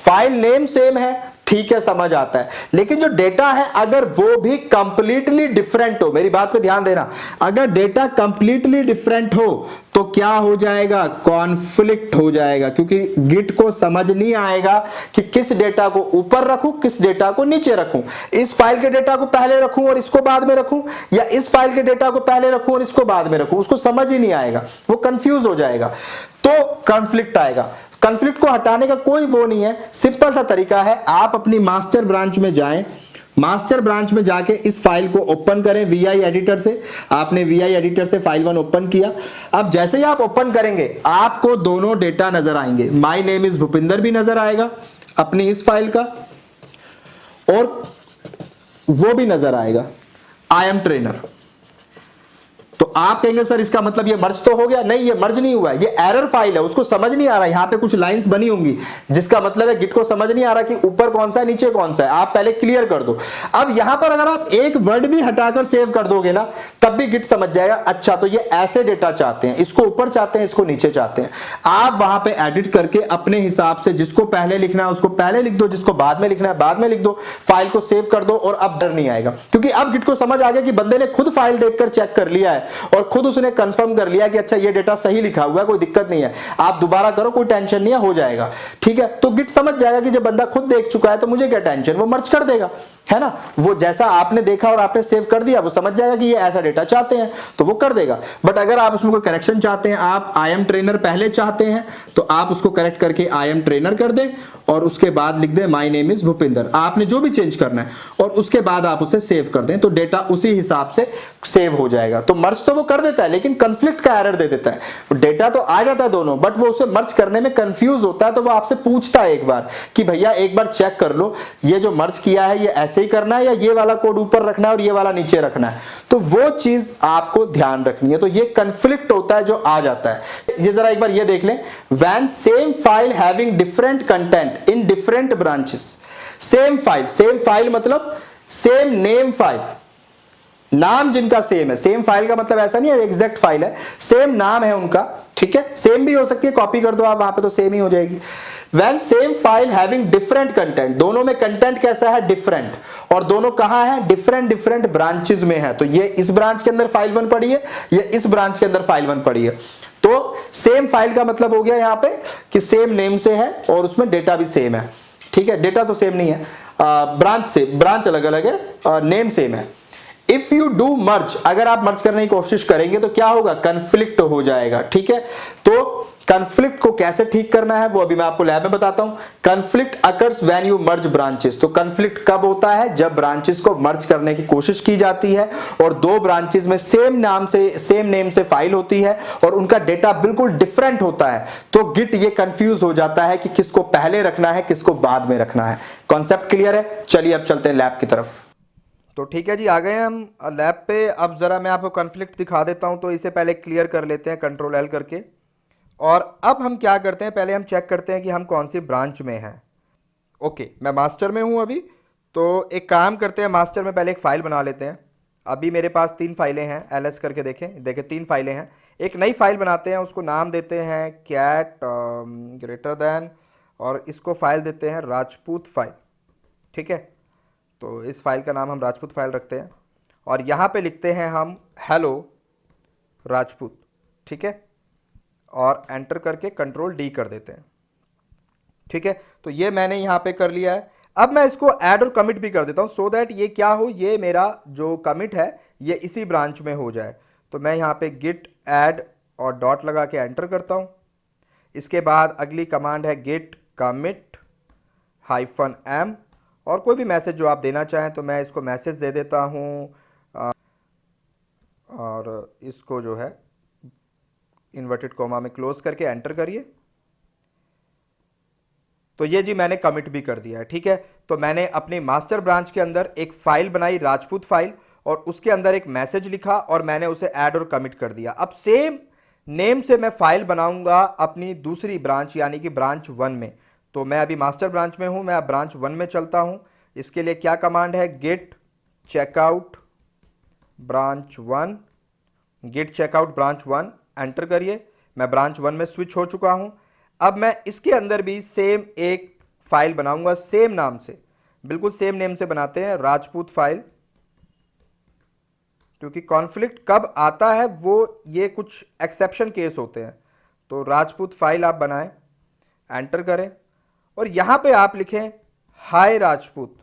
फाइल नेम सेम है, ठीक है, समझ आता है, लेकिन जो डेटा है अगर वो भी कंप्लीटली डिफरेंट हो, मेरी बात पे ध्यान देना, अगर डेटा कंप्लीटली डिफरेंट हो तो क्या हो जाएगा, कॉन्फ्लिक्ट हो जाएगा, क्योंकि गिट को समझ नहीं आएगा कि किस डेटा को ऊपर रखूं किस डेटा को नीचे रखूं, इस फाइल के डेटा को पहले रखूं और इसको बाद में रखूं या इस फाइल के डेटा को पहले रखूं और इसको बाद में रखूं, उसको समझ ही नहीं आएगा, वो कंफ्यूज हो जाएगा, तो कॉन्फ्लिक्ट आएगा। कॉन्फ्लिक्ट को हटाने का कोई वो नहीं है, सिंपल सा तरीका है, आप अपनी मास्टर ब्रांच में जाएं, मास्टर ब्रांच में जाके इस फाइल को ओपन करें वीआई एडिटर से। आपने वीआई एडिटर से फाइल 1 ओपन किया, अब जैसे ही आप ओपन करेंगे आपको दोनों डेटा नजर आएंगे, माय नेम इज भूपिंदर भी नजर आएगा अपनी इस फाइल का और वो भी नजर आएगा आई एम ट्रेनर। तो आप कहेंगे सर इसका मतलब ये मर्ज तो हो गया, नहीं ये मर्ज नहीं हुआ है, ये एरर फाइल है, उसको समझ नहीं आ रहा, यहां पे कुछ लाइंस बनी होंगी जिसका मतलब है गिट को समझ नहीं आ रहा कि ऊपर कौन सा है नीचे कौन सा है, आप पहले क्लियर कर दो। अब यहां पर अगर आप एक वर्ड भी हटाकर सेव कर दोगे ना तब भी गिट समझ जाएगा, अच्छा तो ये ऐसे डेटा चाहते हैं, इसको ऊपर चाहते हैं इसको नीचे चाहते हैं। आप वहां पे एडिट करके अपने हिसाब से जिसको पहले लिखना है उसको पहले लिख दो, जिसको बाद में लिखना है बाद में लिख दो, फाइल को सेव कर दो और अब डर नहीं आएगा, क्योंकि अब गिट को समझ आ गया कि बंदे ने खुद फाइल देखकर चेक कर लिया है और खुद उसने कंफर्म कर लिया कि अच्छा ये डेटा सही लिखा हुआ है, कोई दिक्कत नहीं है, आप दोबारा करो कोई टेंशन नहीं है, हो जाएगा, ठीक है। तो गिट समझ जाएगा कि जब बंदा खुद देख चुका है तो मुझे क्या टेंशन, वो मर्ज कर देगा, है ना, वो जैसा आपने देखा और आपने सेव कर दिया वो समझ जाएगा कि ये ऐसा डेटा चाहते हैं तो वो कर देगा। बट अगर आप उसमें कोई करेक्शन चाहते हैं, आप आई एम ट्रेनर पहले चाहते हैं तो आप उसको करेक्ट करके आई एम ट्रेनर कर दें और उसके बाद लिख दें माय नेम इज भूपिंदर, आपने जो भी चेंज करना है, और उसके बाद आप उसे सेव कर दें तो डेटा उसी हिसाब से सेव हो जाएगा। तो मर्ज तो वो कर देता है लेकिन कंफ्लिक्ट का एरर दे देता है, डेटा तो आ जाता है दोनों बट वो उसे मर्ज करने में कंफ्यूज होता है, तो वो आपसे पूछता है एक बार कि भैया एक बार चेक कर लो ये जो मर्ज किया है ये ऐसे ही करना है या ये वाला कोड ऊपर रखना है और ये वाला नीचे रखना है, तो वो चीज आपको ध्यान रखनी है। तो ये कंफ्लिक्ट होता है जो आ जाता है। ये जरा एक बार ये देख लें, when same file having different content in different branches, same file मतलब सेम नेम फाइल, नाम जिनका सेम है, सेम फाइल का मतलब ऐसा नहीं है एग्जैक्ट फाइल है, सेम नाम है उनका, ठीक है, सेम भी हो सकती है, कॉपी कर दो आप वहां पे तो सेम ही हो जाएगी। When same file having different content, दोनों में कंटेंट कैसा है, डिफरेंट, और दोनों कहां है, डिफरेंट ब्रांचेस में है, तो ये इस ब्रांच के अंदर फाइल 1 पड़ी है, ये इस ब्रांच के अंदर फाइल 1 पड़ी है, तो सेम फाइल का मतलब हो गया यहां पे कि सेम नेम से है और उसमें डेटा भी सेम है, ठीक है, डेटा तो सेम नहीं है, ब्रांच अलग अलग है, नेम सेम है। इफ यू डू मर्ज, अगर आप मर्ज करने की कोशिश करेंगे तो क्या होगा, कंफ्लिक्ट हो जाएगा, ठीक है। तो कंफ्लिक्ट को कैसे ठीक करना है वो अभी मैं आपको लैब में बताता हूं। Conflict occurs when you merge branches, तो कंफ्लिक्ट कब होता है, जब ब्रांचेस को मर्ज करने की कोशिश की जाती है और दो ब्रांचेस में सेम नेम से फाइल होती है और उनका डेटा बिल्कुल डिफरेंट होता है, तो गिट ये कंफ्यूज हो जाता है कि किसको पहले रखना है किसको बाद में रखना है। कॉन्सेप्ट क्लियर है? चलिए अब चलते हैं लैब की तरफ। तो ठीक है जी, आ गए हम लैब पे। अब जरा मैं आपको कॉन्फ्लिक्ट दिखा देता हूं, तो इसे पहले क्लियर कर लेते हैं कंट्रोल एल करके। और अब हम क्या करते हैं, पहले हम चेक करते हैं कि हम कौन सी ब्रांच में हैं। ओके, मैं मास्टर में हूं अभी, तो एक काम करते हैं, मास्टर में पहले एक फ़ाइल बना लेते हैं। अभी मेरे पास 3 फाइलें हैं, एलएस करके देखें 3 फाइलें हैं। एक नई फाइल बनाते हैं, उसको नाम देते हैं कैट ग्रेटर दैन, और इसको फाइल देते हैं राजपूत फाइल, ठीक है। तो इस फाइल का नाम हम राजपूत फाइल रखते हैं और यहाँ पे लिखते हैं हम हेलो राजपूत, ठीक है, और एंटर करके कंट्रोल डी कर देते हैं, ठीक है। तो ये मैंने यहाँ पे कर लिया है। अब मैं इसको ऐड और कमिट भी कर देता हूँ सो दैट ये क्या हो, ये मेरा जो कमिट है ये इसी ब्रांच में हो जाए। तो मैं यहाँ पे गिट ऐड और डॉट लगा के एंटर करता हूँ। इसके बाद अगली कमांड है गिट कमिट -m, और कोई भी मैसेज जो आप देना चाहें, तो मैं इसको मैसेज दे देता हूँ और इसको जो है इन्वर्टेड कॉमा में क्लोज करके एंटर करिए। तो ये जी मैंने कमिट भी कर दिया है, ठीक है। तो मैंने अपनी मास्टर ब्रांच के अंदर एक फाइल बनाई राजपूत फाइल और उसके अंदर एक मैसेज लिखा और मैंने उसे ऐड और कमिट कर दिया। अब सेम नेम से मैं फाइल बनाऊंगा अपनी दूसरी ब्रांच यानी कि ब्रांच 1 में। तो मैं अभी मास्टर ब्रांच में हूं, मैं अब ब्रांच 1 में चलता हूं। इसके लिए क्या कमांड है, git checkout branch 1, git checkout branch 1 enter करिए। मैं ब्रांच 1 में स्विच हो चुका हूं। अब मैं इसके अंदर भी सेम एक फाइल बनाऊंगा सेम नाम से, बिल्कुल सेम नेम से बनाते हैं, राजपूत फाइल। क्योंकि कॉन्फ्लिक्ट कब आता है वो ये कुछ एक्सेप्शन केस होते हैं। तो राजपूत फाइल आप बनाएं, एंटर करें और यहां पे आप लिखें हाय राजपूत,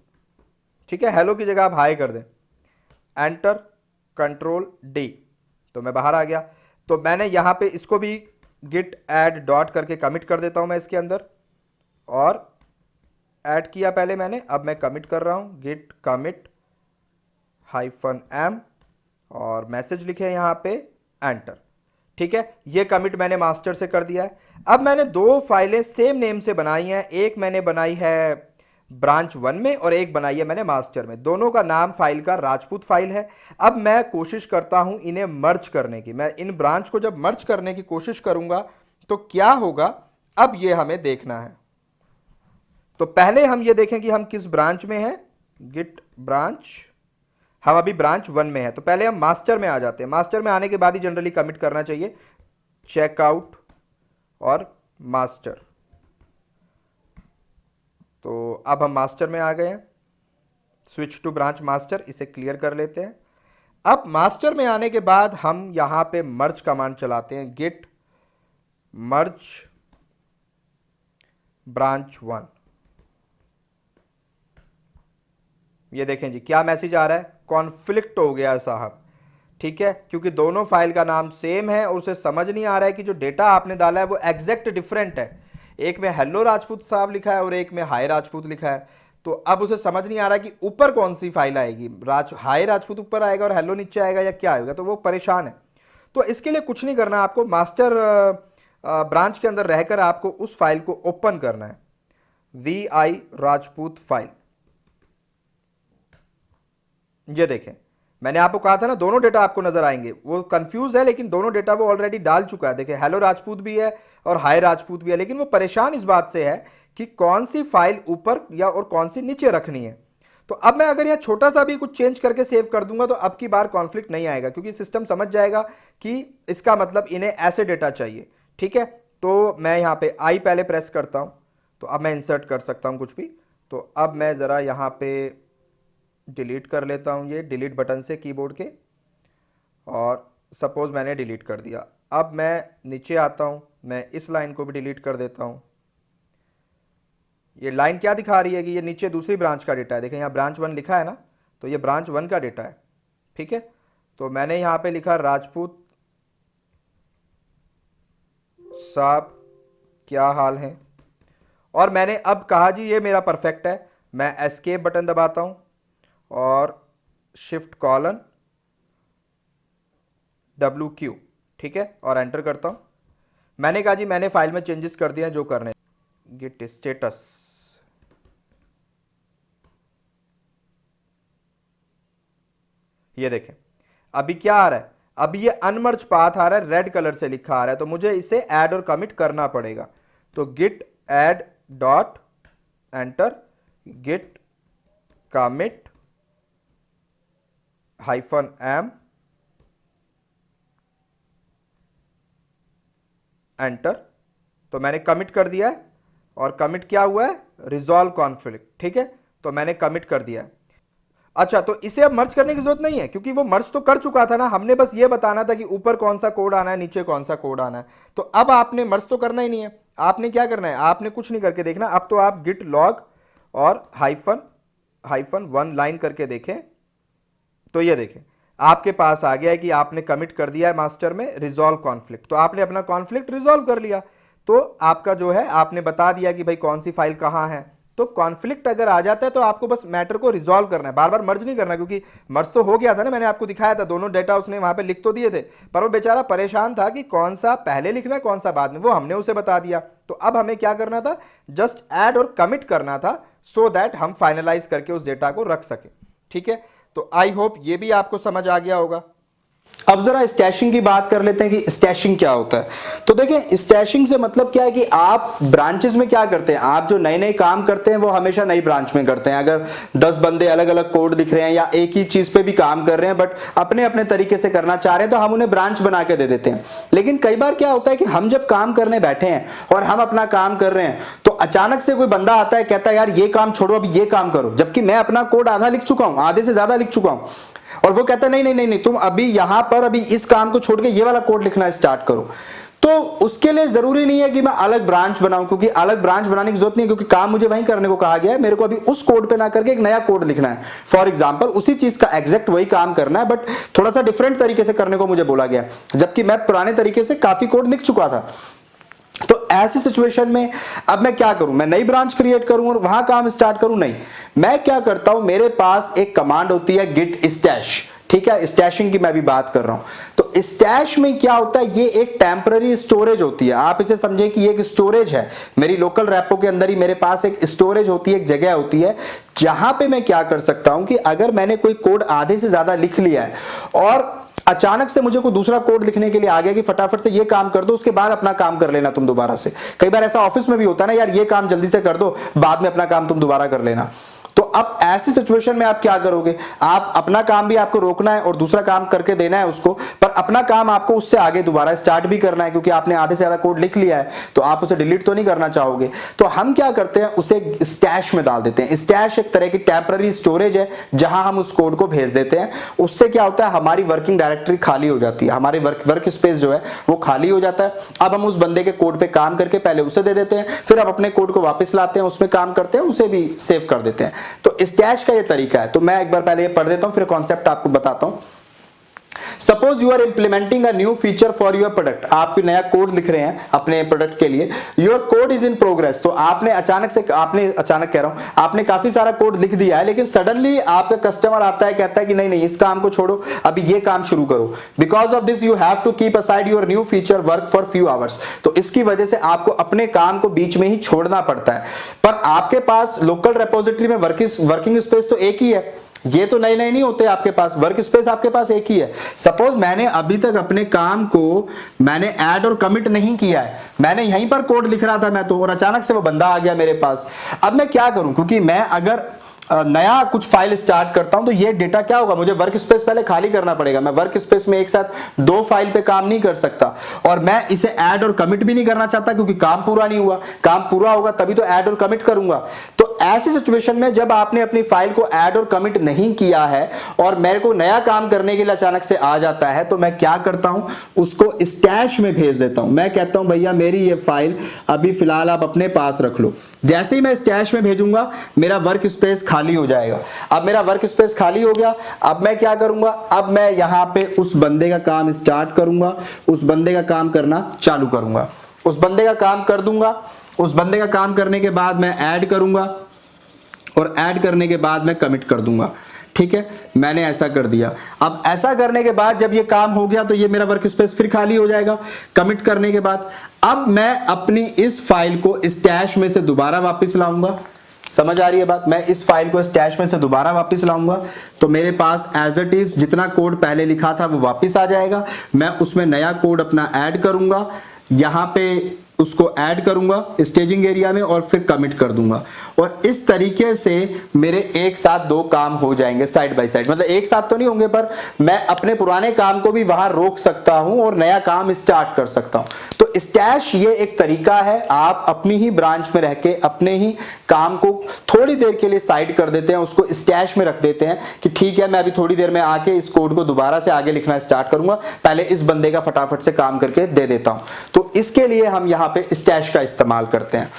ठीक है, हेलो की जगह आप हाय कर दें, एंटर, कंट्रोल डी। तो मैं बाहर आ गया। तो मैंने यहां पे इसको भी गिट ऐड डॉट करके कमिट कर देता हूं मैं इसके अंदर, और ऐड किया पहले मैंने, अब मैं कमिट कर रहा हूं, गिट कमिट -m और मैसेज लिखे यहां पे, एंटर। ठीक है, ये कमिट मैंने मास्टर से कर दिया है। अब मैंने दो फाइलें सेम नेम से बनाई हैं, एक मैंने बनाई है ब्रांच 1 में और एक बनाई है मैंने मास्टर में। दोनों का नाम फाइल का राजपूत फाइल है। अब मैं कोशिश करता हूं इन्हें मर्ज करने की। मैं इन ब्रांच को जब मर्ज करने की कोशिश करूंगा तो क्या होगा, अब ये हमें देखना है। तो पहले हम ये देखें कि हम किस ब्रांच में हैं, गिट ब्रांच, हम अभी ब्रांच 1 में है। तो पहले हम मास्टर में आ जाते हैं। मास्टर में आने के बाद ही जनरली कमिट करना चाहिए, चेकआउट और मास्टर। तो अब हम मास्टर में आ गए हैं, स्विच टू ब्रांच मास्टर, इसे क्लियर कर लेते हैं। अब मास्टर में आने के बाद हम यहां पे मर्ज कमांड चलाते हैं, गिट मर्ज ब्रांच 1। ये देखें जी क्या मैसेज आ रहा है, कॉन्फ्लिक्ट हो गया साहब। ठीक है, क्योंकि दोनों फाइल का नाम सेम है और उसे समझ नहीं आ रहा है कि जो डेटा आपने डाला है वो एग्जैक्ट डिफरेंट है। एक में हेलो राजपूत साहब लिखा है और एक में हाय राजपूत लिखा है। तो अब उसे समझ नहीं आ रहा कि ऊपर कौन सी फाइल आएगी, हाय राजपूत ऊपर आएगा और हेलो नीचे आएगा या क्या आएगा, तो वो परेशान है। तो इसके लिए कुछ नहीं करना, आपको मास्टर ब्रांच के अंदर रहकर आपको उस फाइल को ओपन करना है, VI राजपूत फाइल। ये देखें, मैंने आपको कहा था ना दोनों डेटा आपको नजर आएंगे। वो कंफ्यूज है लेकिन दोनों डेटा वो ऑलरेडी डाल चुका है। देखें, हेलो राजपूत भी है और हाय राजपूत भी है, लेकिन वो परेशान इस बात से है कि कौन सी फाइल ऊपर या और कौन सी नीचे रखनी है। तो अब मैं अगर यहां छोटा सा भी कुछ चेंज करके सेव कर दूंगा तो अब की बार कॉन्फ्लिक्ट नहीं आएगा, क्योंकि सिस्टम समझ जाएगा कि इसका मतलब इन्हें ऐसे डेटा चाहिए। ठीक है, तो मैं यहां पे आई पहले प्रेस करता हूं, तो अब मैं इंसर्ट कर सकता हूं कुछ भी। तो अब मैं जरा यहां पे डिलीट कर लेता हूं, ये डिलीट बटन से कीबोर्ड के, और सपोज मैंने डिलीट कर दिया। अब मैं नीचे आता हूं, मैं इस लाइन को भी डिलीट कर देता हूं। ये लाइन क्या दिखा रही है कि ये नीचे दूसरी ब्रांच का डेटा है। देखें यहाँ ब्रांच 1 लिखा है ना, तो ये ब्रांच 1 का डेटा है। ठीक है, तो मैंने यहां पे लिखा राजपूत साहब क्या हाल है, और मैंने अब कहा जी ये मेरा परफेक्ट है। मैं एस्केप बटन दबाता हूं और शिफ्ट कॉलन WQ, ठीक है, और एंटर करता हूं। मैंने कहा जी मैंने फाइल में चेंजेस कर दिए हैं जो करने। गिट स्टेटस, ये देखें अभी क्या आ रहा है, अभी ये अनमर्ज पाथ आ रहा है, रेड कलर से लिखा आ रहा है। तो मुझे इसे ऐड और कमिट करना पड़ेगा। तो git add dot enter, git commit -m enter. तो मैंने कमिट कर दिया है, और कमिट क्या हुआ है, रिजॉल्व कॉन्फ्लिक्ट। ठीक है, तो मैंने कमिट कर दिया है। अच्छा, तो इसे अब मर्ज करने की जरूरत नहीं है, क्योंकि वो मर्ज तो कर चुका था ना। हमने बस ये बताना था कि ऊपर कौन सा कोड आना है, नीचे कौन सा कोड आना है। तो अब आपने मर्ज तो करना ही नहीं है। आपने क्या करना है, आपने कुछ नहीं करके देखना। अब तो आप गिट लॉग और -1 लाइन करके देखें, तो ये देखें आपके पास आ गया है कि आपने कमिट कर दिया है मास्टर में रिजॉल्व कॉन्फ्लिक्ट। तो आपने अपना कॉन्फ्लिक्ट रिजॉल्व कर लिया। तो आपका जो है आपने बता दिया कि भाई कौन सी फाइल कहां है। तो कॉन्फ्लिक्ट अगर आ जाता है तो आपको बस मैटर को रिजॉल्व करना है, बार बार मर्ज नहीं करना, क्योंकि मर्ज तो हो गया था ना, मैंने आपको दिखाया था। दोनों डेटा उसने वहां पे लिख तो दिए थे, पर वो बेचारा परेशान था कि कौन सा पहले लिखना है कौन सा बाद में, वो हमने उसे बता दिया। तो अब हमें क्या करना था, जस्ट ऐड और कमिट करना था, सो दैट हम फाइनलाइज करके उस डेटा को रख सके। ठीक है, तो आई होप ये भी आपको समझ आ गया होगा। अब जरा स्टैशिंग की बात कर लेते हैं कि स्टैशिंग क्या होता है। तो देखें, स्टैशिंग से मतलब क्या है कि आप ब्रांचेस में क्या करते हैं, आप जो नए नए काम करते हैं वो हमेशा नई ब्रांच में करते हैं। अगर 10 बंदे अलग अलग कोड दिख रहे हैं या एक ही चीज पे भी काम कर रहे हैं बट अपने अपने तरीके से करना चाह रहे हैं तो हम उन्हें ब्रांच बना के दे देते हैं। लेकिन कई बार क्या होता है कि हम जब काम करने बैठे हैं और हम अपना काम कर रहे हैं तो अचानक से कोई बंदा आता है, कहता है यार ये काम छोड़ो अभी ये काम करो, जबकि मैं अपना कोड आधा लिख चुका हूं, आधे से ज्यादा लिख चुका हूं, और वो कहता है नहीं नहीं नहीं नहीं तुम अभी यहां पर अभी इस काम को छोड़ के ये वाला कोड लिखना स्टार्ट करो। तो उसके लिए जरूरी नहीं है कि मैं अलग ब्रांच बनाऊं, क्योंकि अलग ब्रांच बनाने की जरूरत नहीं है, क्योंकि काम मुझे वहीं करने को कहा गया है। मेरे को अभी उस कोड पे ना करके एक नया कोड लिखना है। फॉर एग्जांपल उसी चीज का एग्जैक्ट वही काम करना है बट थोड़ा सा डिफरेंट तरीके से करने को मुझे बोला गया, जबकि मैं पुराने तरीके से काफी कोड लिख चुका था। तो ऐसी सिचुएशन में अब मैं क्या करूं, मैं नई ब्रांच क्रिएट करूं और वहां काम स्टार्ट करूं? नहीं, मैं क्या करता हूं, मेरे पास एक कमांड होती है गिट स्टैश। ठीक है, स्टैशिंग की मैं भी बात कर रहा हूं। तो स्टैश में क्या होता है, ये एक टेम्पररी स्टोरेज होती है। आप इसे समझे कि ये एक स्टोरेज है। मेरी लोकल रैपो के अंदर ही मेरे पास एक स्टोरेज होती है, एक जगह होती है जहां पे मैं क्या कर सकता हूं कि अगर मैंने कोई कोड आधे से ज्यादा लिख लिया है और अचानक से मुझे कोई दूसरा कोड लिखने के लिए आ गया कि फटाफट से ये काम कर दो, उसके बाद अपना काम कर लेना तुम दोबारा से। कई बार ऐसा ऑफिस में भी होता है ना, यार ये काम जल्दी से कर दो, बाद में अपना काम तुम दोबारा कर लेना। तो अब ऐसी सिचुएशन में आप क्या करोगे, आप अपना काम भी आपको रोकना है और दूसरा काम करके देना है उसको, पर अपना काम आपको उससे आगे दोबारा स्टार्ट भी करना है, क्योंकि आपने आधे से ज्यादा कोड लिख लिया है तो आप उसे डिलीट तो नहीं करना चाहोगे। तो हम क्या करते हैं, उसे स्टैश में डाल देते हैं। स्टैश एक तरह की टेम्पररी स्टोरेज है जहां हम उस कोड को भेज देते हैं। उससे क्या होता है, हमारी वर्किंग डायरेक्टरी खाली हो जाती है, हमारे वर्क स्पेस जो है वो खाली हो जाता है। अब हम उस बंदे के कोड पे काम करके पहले उसे दे देते हैं, फिर हम अपने कोड को वापस लाते हैं, उसमें काम करते हैं, उसे भी सेव कर देते हैं। तो स्टैश का ये तरीका है। तो मैं एक बार पहले ये पढ़ देता हूं, फिर कॉन्सेप्ट आपको बताता हूं। Suppose you are implementing a new feature for your product. आप नया कोड लिख रहे हैं अपने प्रोडक्ट के लिए, your code is in progress. तो आपने अचानक कह रहा हूं, आपने काफी सारा कोड लिख दिया है, लेकिन सडनली आपका कस्टमर आता है, कहता है कि नहीं नहीं इस काम को छोड़ो, अभी ये काम शुरू करो। Because of this you have to keep aside your new feature work for few hours. तो इसकी वजह से आपको अपने काम को बीच में ही छोड़ना पड़ता है। पर आपके पास लोकल रेपोजिटरी में वर्किंग स्पेस तो एक ही है, ये तो नए नए नहीं होते आपके पास, वर्क स्पेस आपके पास एक ही है। सपोज मैंने अभी तक अपने काम को मैंने ऐड और कमिट नहीं किया है, मैंने यहीं पर कोड लिख रहा था मैं तो, और अचानक से वो बंदा आ गया मेरे पास। अब मैं क्या करूं, क्योंकि मैं अगर नया कुछ फाइल स्टार्ट करता हूं तो ये डेटा क्या होगा, मुझे वर्क स्पेस पहले खाली करना पड़ेगा। मैं वर्क स्पेस में एक साथ 2 फाइल पे काम नहीं कर सकता, और मैं इसे ऐड और कमिट भी नहीं करना चाहता, क्योंकि काम पूरा नहीं हुआ। काम पूरा होगा तभी तो ऐड और कमिट करूंगा। तो ऐसी सिचुएशन में जब आपने अपनी फाइल को ऐड और कमिट नहीं किया है और मेरे को नया काम करने के लिए अचानक से आ जाता है, तो मैं क्या करता हूं, उसको स्टैश में भेज देता हूं। मैं कहता हूं भैया मेरी ये फाइल अभी फिलहाल आप अपने पास रख लो। जैसे ही मैं स्टैश में भेजूंगा मेरा वर्क स्पेस खाली हो जाएगा। अब मेरा वर्क स्पेस खाली हो गया, अब मैं क्या करूंगा, अब मैं यहां पे उस बंदे का काम स्टार्ट करूंगा, उस बंदे का काम करना चालू करूंगा, उस बंदे का काम कर दूंगा। उस बंदे का काम करने के बाद मैं ऐड करूंगा और ऐड करने के बाद मैं कमिट कर दूंगा। ठीक है, मैंने ऐसा कर दिया। अब ऐसा करने के बाद जब ये काम हो गया तो ये मेरा वर्क स्पेस फिर खाली हो जाएगा कमिट करने के बाद। अब मैं अपनी इस फाइल को स्टैश में से दोबारा वापस लाऊंगा। समझ आ रही है बात, मैं इस फाइल को स्टैश में से दोबारा वापस लाऊंगा तो मेरे पास एज इट इज जितना कोड पहले लिखा था वो वापस आ जाएगा। मैं उसमें नया कोड अपना ऐड करूंगा, यहां पे उसको ऐड करूंगा स्टेजिंग एरिया में और फिर कमिट कर दूंगा। और इस तरीके से मेरे एक साथ 2 काम हो जाएंगे साइड बाय साइड। मतलब एक साथ तो नहीं होंगे, पर मैं अपने पुराने काम को भी वहां रोक सकता हूं और नया काम स्टार्ट कर सकता हूं। तो स्टैश ये एक तरीका है, आप अपनी ही ब्रांच में रह के अपने ही काम को थोड़ी देर के लिए साइड कर देते हैं, उसको स्टैश में रख देते हैं कि ठीक है मैं अभी थोड़ी देर में आके इस कोड को दोबारा से आगे लिखना स्टार्ट करूंगा, पहले इस बंदे का फटाफट से काम करके दे देता हूं। तो इसके लिए हम यहां पे स्टैश का इस्तेमाल करते हैं।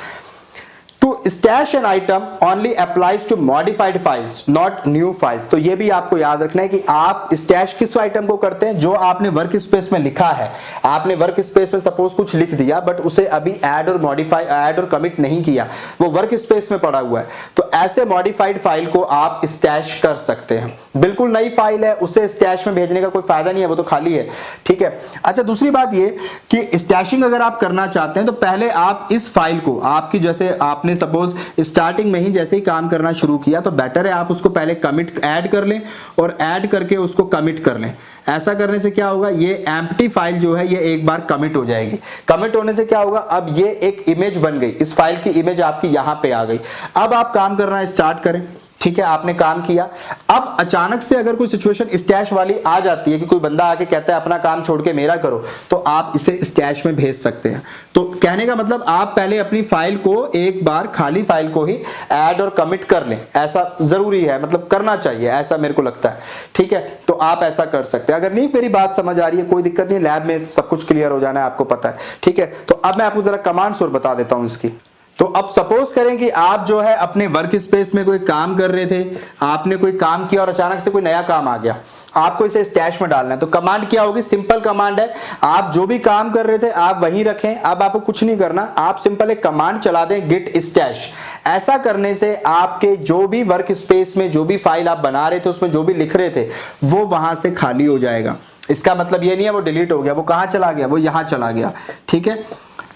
To stash an item only applies to modified files, not new files। तो ये भी आपको याद रखना है कि आप स्टैश किस आइटम को करते हैं, जो आपने वर्क स्पेस में लिखा है। आपने वर्क स्पेस में सपोज कुछ लिख दिया बट उसे अभी ऐड और कमिट नहीं किया, वो वर्क स्पेस में पड़ा हुआ है, तो ऐसे मॉडिफाइड फाइल को आप स्टैश कर सकते हैं। बिल्कुल नई फाइल है, उसे स्टैश में भेजने का कोई फायदा नहीं है, वो तो खाली है। ठीक है, अच्छा दूसरी बात ये कि स्टैशिंग अगर आप करना चाहते हैं तो पहले आप इस फाइल को, आपकी जैसे आपने आपने सपोज स्टार्टिंग में ही जैसे ही काम करना शुरू किया तो बेटर है आप उसको पहले कमिट ऐड कर लें और ऐड करके उसको कमिट कर लें। ऐसा करने से क्या होगा, ये एम्प्टी फाइल जो है ये एक बार कमिट हो जाएगी। कमिट होने से क्या होगा, अब ये एक इमेज बन गई, इस फाइल की इमेज आपकी यहां पे आ गई। अब आप काम करना स्टार्ट करें। ठीक है, आपने काम किया। अब अचानक से अगर कोई सिचुएशन स्टैश वाली आ जाती है कि कोई बंदा आके कहता है अपना काम छोड़ के मेरा करो, तो आप इसे स्टैश में भेज सकते हैं। तो कहने का मतलब आप पहले अपनी फाइल को एक बार खाली फाइल को ही ऐड और कमिट कर लें, ऐसा जरूरी है, मतलब करना चाहिए, ऐसा मेरे को लगता है। ठीक है, तो आप ऐसा कर सकते हैं। अगर नहीं मेरी बात समझ आ रही है कोई दिक्कत नहीं, लैब में सब कुछ क्लियर हो जाना है, आपको पता है। ठीक है, तो अब मैं आपको जरा कमांड्स और बता देता हूं इसकी। तो अब सपोज करें कि आप जो है अपने वर्क स्पेस में कोई काम कर रहे थे, आपने कोई काम किया और अचानक से कोई नया काम आ गया, आपको इसे स्टैश में डालना है। तो कमांड क्या होगी, सिंपल कमांड है, आप जो भी काम कर रहे थे आप वहीं रखें। अब आपको कुछ नहीं करना, आप सिंपल एक कमांड चला दें, गिट स्टैश। ऐसा करने से आपके जो भी वर्क स्पेस में जो भी फाइल आप बना रहे थे, उसमें जो भी लिख रहे थे, वो वहां से खाली हो जाएगा। इसका मतलब ये नहीं है वो डिलीट हो गया, वो कहां चला गया, वो यहां चला गया। ठीक है,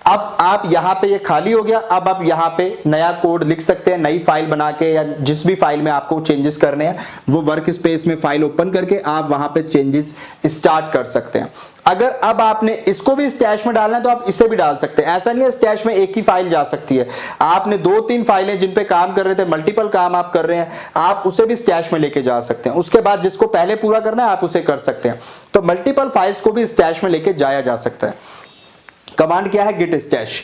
अब आप यहां पे ये खाली हो गया, अब आप यहां पे नया कोड लिख सकते हैं, नई फाइल बना के, या जिस भी फाइल में आपको चेंजेस करने हैं वो वर्क स्पेस में फाइल ओपन करके आप वहां पे चेंजेस स्टार्ट कर सकते हैं। अगर अब आपने इसको भी स्टैश में डालना है तो आप इसे भी डाल सकते हैं। ऐसा नहीं है स्टैश में एक ही फाइल जा सकती है, आपने 2-3 फाइलें जिन पे काम कर रहे थे, मल्टीपल काम आप कर रहे हैं, आप उसे भी स्टैश में लेके जा सकते हैं। उसके बाद जिसको पहले पूरा करना है आप उसे कर सकते हैं। तो मल्टीपल फाइल्स को भी स्टैश में लेके जाया जा सकता है। कमांड क्या है, गिट स्टैश।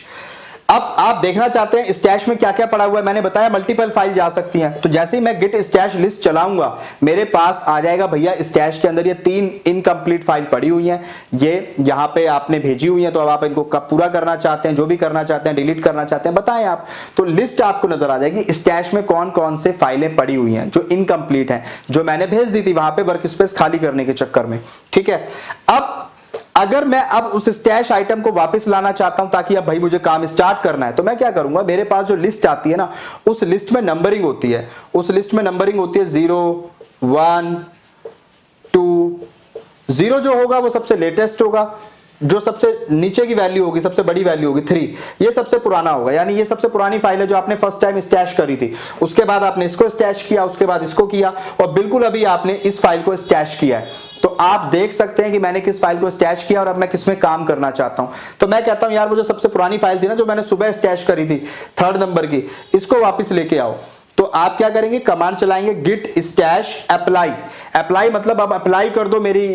अब आप देखना चाहते हैं स्टैश में क्या क्या पड़ा हुआ है, मैंने बताया मल्टीपल फाइल जा सकती हैं। तो जैसे ही मैं गिट स्टैश लिस्ट चलाऊंगा मेरे पास आ जाएगा भैया स्टैश के अंदर ये 3 इनकम्प्लीट फाइल पड़ी हुई हैं, ये यहां पे आपने भेजी हुई हैं। तो अब आप इनको कब पूरा करना चाहते हैं, जो भी करना चाहते हैं, डिलीट करना चाहते हैं, बताएं आप। तो लिस्ट आपको नजर आ जाएगी स्टैश में कौन कौन से फाइलें पड़ी हुई हैं जो इनकम्प्लीट हैं, जो मैंने भेज दी थी वहां पे वर्क स्पेस खाली करने के चक्कर में। ठीक है, अब अगर मैं अब उस स्टैश आइटम को वापस लाना चाहता हूं ताकि अब भाई मुझे काम स्टार्ट करना है, तो मैं क्या करूंगा, मेरे पास जो लिस्ट आती है ना, उस लिस्ट में नंबरिंग होती है, उस लिस्ट में नंबरिंग होती है 0 1 2। 0 जो होगा वो सबसे लेटेस्ट होगा, जो सबसे नीचे की वैल्यू होगी, सबसे बड़ी वैल्यू होगी 3, ये सबसे पुराना होगा, यानी ये सबसे पुरानी फाइल है जो आपने फर्स्ट टाइम स्टैश करी थी। उसके बाद आपने इसको स्टैश किया, उसके बाद इसको किया, और बिल्कुल अभी आपने इस फाइल को स्टैश किया है। तो आप देख सकते हैं कि मैंने किस फाइल को स्टैश किया और अब मैं किसमें काम करना चाहता हूं। तो मैं कहता हूं यार वो जो सबसे पुरानी फाइल थी ना, जो मैंने सुबह स्टैश करी थी 3rd नंबर की, इसको वापस लेके आओ। तो आप क्या करेंगे, कमांड चलाएंगे गिट स्टैश अप्लाई। अप्लाई मतलब अब अप्लाई कर दो मेरी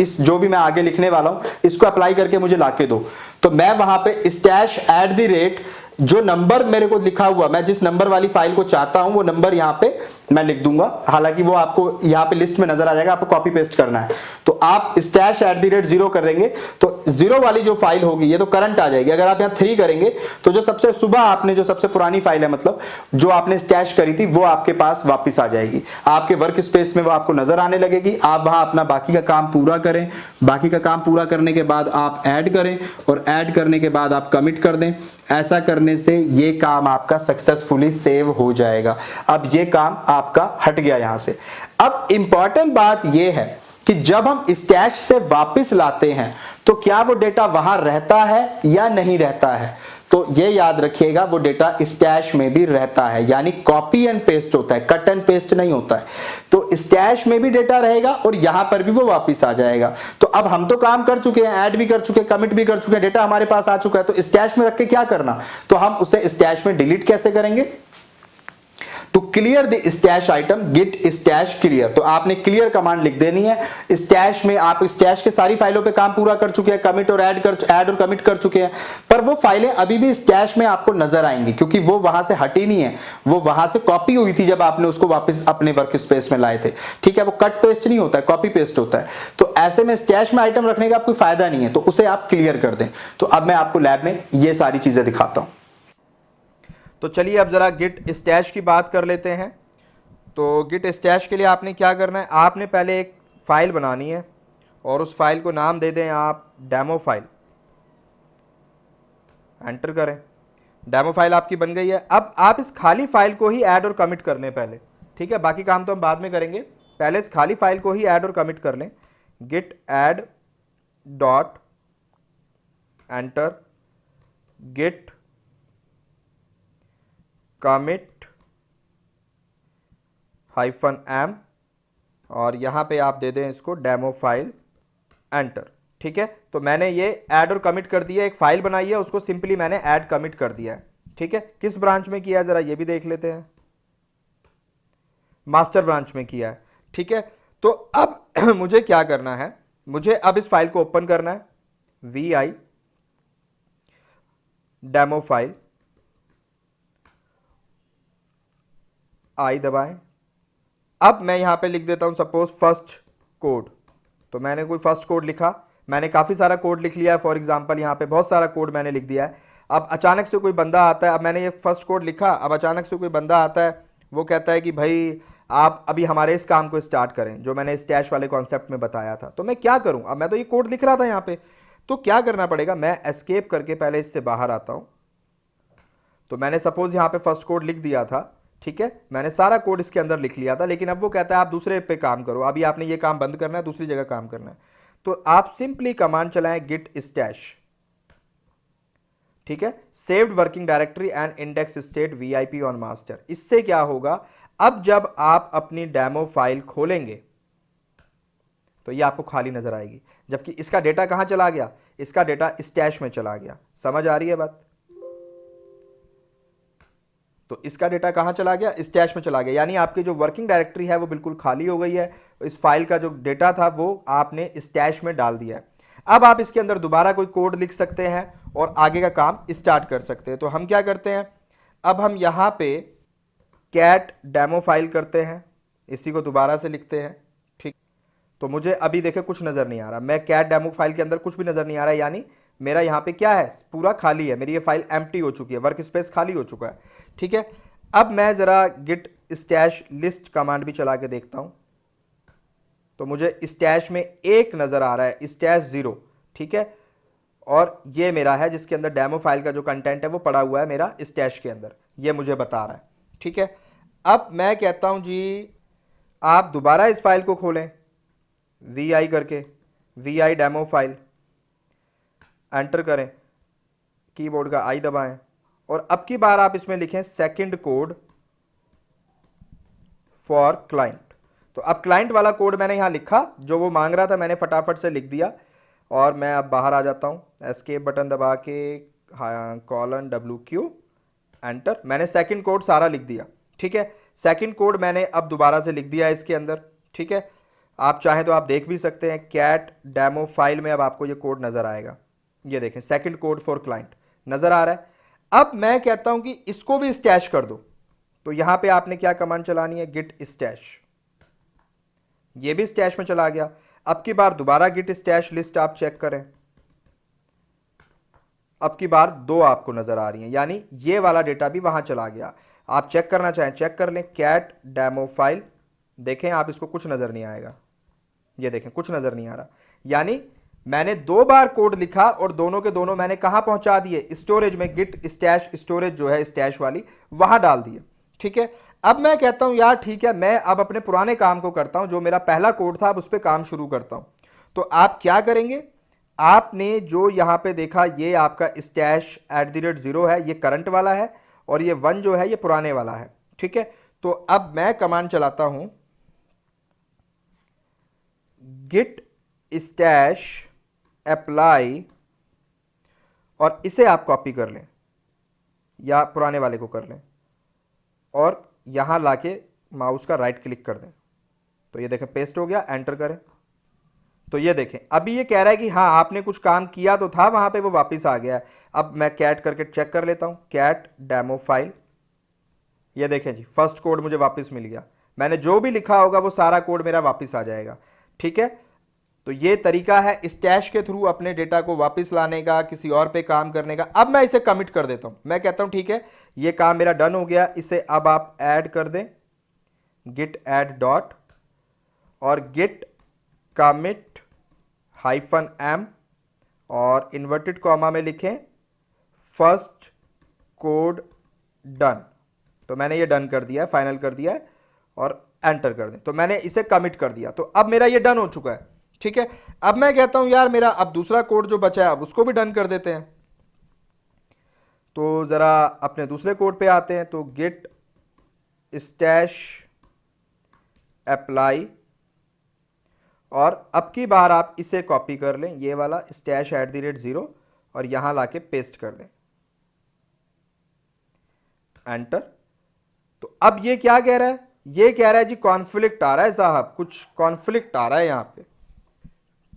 इस जो भी मैं आगे लिखने वाला हूं, इसको अप्लाई करके मुझे लाके दो। तो मैं वहां पे स्टैश @ जो नंबर मेरे को लिखा हुआ, मैं जिस नंबर वाली फाइल को चाहता हूं वो नंबर यहां पे मैं लिख दूंगा। हालांकि वो आपको यहां पे लिस्ट में नजर आ जाएगा, आपको कॉपी पेस्ट करना है। तो आप स्टैश @0 कर देंगे तो 0 वाली जो फाइल होगी ये तो करंट आ जाएगी। अगर आप यहां 3 करेंगे तो जो सबसे सुबह आपने, जो सबसे पुरानी फाइल है मतलब जो आपने स्टैश करी थी, वो आपके पास वापस आ जाएगी, आपके वर्क स्पेस में वो आपको नजर आने लगेगी। आप वहां अपना बाकी का काम पूरा करें, बाकी का काम पूरा करने के बाद आप ऐड करें, और ऐड करने के बाद आप कमिट कर दें। ऐसा करने से ये काम आपका सक्सेसफुली सेव हो जाएगा। अब ये काम आपका हट गया यहां से। अब इंपॉर्टेंट बात यह है कि जब हम स्टैश से वापस लाते हैं तो क्या वो डेटा वहां रहता है या नहीं रहता है। तो ये याद रखिएगा वो डेटा स्टैश में भी रहता है, यानी कॉपी एंड पेस्ट होता है, कट एंड पेस्ट नहीं होता है। तो स्टैश में भी डेटा रहेगा और यहां पर भी वो वापस आ जाएगा। तो अब हम तो काम कर चुके हैं, ऐड भी कर चुके हैं, कमिट भी कर चुके हैं, डेटा हमारे पास आ चुका है। तो स्टैश में रख के क्या करना, तो हम उसे स्टैश में डिलीट कैसे करेंगे। To clear the stash item git stash clear, तो आपने क्लियर कमांड लिख देनी है। स्टैश में आप स्टैश के सारी फाइलों पे काम पूरा कर चुके हैं, कमिट और ऐड और कमिट कर चुके हैं, पर वो फाइलें अभी भी स्टैश में आपको नजर आएंगी क्योंकि वो वहां से हटी नहीं है, वो वहां से कॉपी हुई थी जब आपने उसको वापस अपने वर्क स्पेस में लाए थे। ठीक है, वो कट पेस्ट नहीं होता है, कॉपी पेस्ट होता है। तो ऐसे में स्टैश में आइटम रखने का कोई फायदा नहीं है, तो उसे आप क्लियर कर दें। तो अब मैं आपको लैब में ये सारी चीजें दिखाता हूं। तो चलिए अब ज़रा गिट स्टैश की बात कर लेते हैं। तो गिट स्टैश के लिए आपने क्या करना है, आपने पहले एक फ़ाइल बनानी है और उस फाइल को नाम दे दें आप डेमो फाइल। एंटर करें, डेमो फाइल आपकी बन गई है। अब आप इस खाली फाइल को ही ऐड और कमिट कर लें पहले। ठीक है, बाकी काम तो हम बाद में करेंगे, पहले इस खाली फाइल को ही ऐड और कमिट कर लें। Git add dot enter git commit -m और यहां पे आप दे दें इसको डेमो फाइल, एंटर। ठीक है, तो मैंने ये ऐड और कमिट कर दिया, एक फाइल बनाई है, उसको सिंपली मैंने ऐड कमिट कर दिया है। ठीक है, किस ब्रांच में किया है जरा ये भी देख लेते हैं, मास्टर ब्रांच में किया है। ठीक है, तो अब मुझे क्या करना है, मुझे अब इस फाइल को ओपन करना है, vi डेमो फाइल, आई दबाएं। अब मैं यहां पे लिख देता हूं सपोज फर्स्ट कोड, तो मैंने कोई फर्स्ट कोड लिखा, मैंने काफी सारा कोड लिख लिया है, फॉर एग्जांपल यहां पे बहुत सारा कोड मैंने लिख दिया है। अब अचानक से कोई बंदा आता है, अब मैंने ये फर्स्ट कोड लिखा, अब अचानक से कोई बंदा आता है, वो कहता है कि भाई आप अभी हमारे इस काम को स्टार्ट करें जो मैंने स्टैश वाले कॉन्सेप्ट में बताया था। तो मैं क्या करूं, अब मैं तो ये कोड लिख रहा था यहां पे, तो क्या करना पड़ेगा, मैं एस्केप करके पहले इससे बाहर आता हूं। तो मैंने सपोज यहां पे फर्स्ट कोड लिख दिया था, ठीक है, मैंने सारा कोड इसके अंदर लिख लिया था, लेकिन अब वो कहता है आप दूसरे पे काम करो, अभी आपने ये काम बंद करना है, दूसरी जगह काम करना है। तो आप सिंपली कमांड चलाएं git stash, ठीक है, saved working directory and index state VIP on master. इससे क्या होगा, अब जब आप अपनी डेमो फाइल खोलेंगे तो ये आपको खाली नजर आएगी, जबकि इसका डेटा कहां चला गया, इसका डेटा स्टैश में चला गया। समझ आ रही है बात, तो इसका डेटा कहां चला गया, स्टैश में चला गया, यानी आपकी जो वर्किंग डायरेक्टरी है वो बिल्कुल खाली हो गई है, इस फाइल का जो डेटा था वो आपने स्टैश में डाल दिया है। अब आप इसके अंदर दोबारा कोई कोड लिख सकते हैं और आगे का काम स्टार्ट कर सकते हैं। तो हम क्या करते हैं, अब हम यहां पे कैट डेमो फाइल करते हैं, इसी को दोबारा से लिखते हैं। ठीक, तो मुझे अभी देखे कुछ नजर नहीं आ रहा, मैं कैट डेमो फाइल के अंदर कुछ भी नजर नहीं आ रहा है, यानी मेरा यहां पे क्या है, पूरा खाली है, मेरी ये फाइल एम्प्टी हो चुकी है, वर्क स्पेस खाली हो चुका है। ठीक है, अब मैं जरा गिट स्टैश लिस्ट कमांड भी चला के देखता हूं, तो मुझे स्टैश में एक नजर आ रहा है, स्टैश 0। ठीक है, और ये मेरा है जिसके अंदर डेमो फाइल का जो कंटेंट है वो पड़ा हुआ है मेरा स्टैश के अंदर, ये मुझे बता रहा है। ठीक है, अब मैं कहता हूं जी आप दोबारा इस फाइल को खोलें, vi करके, vi डेमो फाइल, एंटर करें, कीबोर्ड का आई दबाएं, और अब की बार आप इसमें लिखें सेकंड कोड फॉर क्लाइंट। तो अब क्लाइंट वाला कोड मैंने यहां लिखा, जो वो मांग रहा था मैंने फटाफट से लिख दिया, और मैं अब बाहर आ जाता हूं, एस्केप बटन दबा के कॉलन WQ, एंटर, मैंने सेकंड कोड सारा लिख दिया। ठीक है, सेकंड कोड मैंने अब दोबारा से लिख दिया है इसके अंदर। ठीक है, आप चाहें तो आप देख भी सकते हैं, कैट डेमो फाइल में अब आपको ये कोड नजर आएगा, ये देखें सेकंड कोड फॉर क्लाइंट नजर आ रहा है। अब मैं कहता हूं कि इसको भी स्टैश कर दो, तो यहां पे आपने क्या कमांड चलानी है, गिट स्टैश, ये भी स्टैश में चला गया। अब की बार दोबारा गिट स्टैश लिस्ट आप चेक करें, अब की बार 2 आपको नजर आ रही हैं, यानी ये वाला डेटा भी वहां चला गया। आप चेक करना चाहें चेक कर लें, कैट डेमो फाइल, देखें आप, इसको कुछ नजर नहीं आएगा, ये देखें कुछ नजर नहीं आ रहा, यानी मैंने 2 बार कोड लिखा और दोनों के दोनों मैंने कहां पहुंचा दिए, स्टोरेज में, गिट स्टैश स्टोरेज जो है स्टैश वाली, वहां डाल दिए। ठीक है, अब मैं कहता हूं यार ठीक है, मैं अब अपने पुराने काम को करता हूं, जो मेरा पहला कोड था अब उस पर काम शुरू करता हूं। तो आप क्या करेंगे, आपने जो यहां पे देखा ये आपका स्टैश @0 है, ये करंट वाला है, और ये 1 जो है ये पुराने वाला है। ठीक है, तो अब मैं कमांड चलाता हूं गिट स्टैश अप्लाई, और इसे आप कॉपी कर लें या पुराने वाले को कर लें, और यहां लाके माउस का राइट क्लिक कर दें, तो ये देखें पेस्ट हो गया, एंटर करें। तो ये देखें अभी ये कह रहा है कि हाँ आपने कुछ काम किया तो था वहां पे, वो वापस आ गया है। अब मैं कैट करके चेक कर लेता हूं, कैट डेमो फाइल, ये देखें जी फर्स्ट कोड मुझे वापस मिल गया, मैंने जो भी लिखा होगा वो सारा कोड मेरा वापस आ जाएगा। ठीक है, तो ये तरीका है स्टैश के थ्रू अपने डेटा को वापस लाने का, किसी और पे काम करने का। अब मैं इसे कमिट कर देता हूं, मैं कहता हूं ठीक है ये काम मेरा डन हो गया, इसे अब आप ऐड कर दें, गिट ऐड डॉट, और गिट कमिट -m, और इन्वर्टेड कॉमा में लिखें फर्स्ट कोड डन। तो मैंने ये डन कर दिया है, फाइनल कर दिया है, और एंटर कर दें, तो मैंने इसे कमिट कर दिया, तो अब मेरा ये डन हो चुका है। ठीक है, अब मैं कहता हूं यार मेरा अब दूसरा कोड जो बचा है अब उसको भी डन कर देते हैं। तो ज़रा अपने दूसरे कोड पे आते हैं, तो गिट स्टैश अप्लाई, और अब की बार आप इसे कॉपी कर लें, ये वाला स्टैश @0 और यहां लाके पेस्ट कर दें, एंटर। तो अब ये क्या कह रहा है, ये कह रहा है जी कॉन्फ्लिक्ट आ रहा है साहब, कुछ कॉन्फ्लिक्ट आ रहा है यहां पे।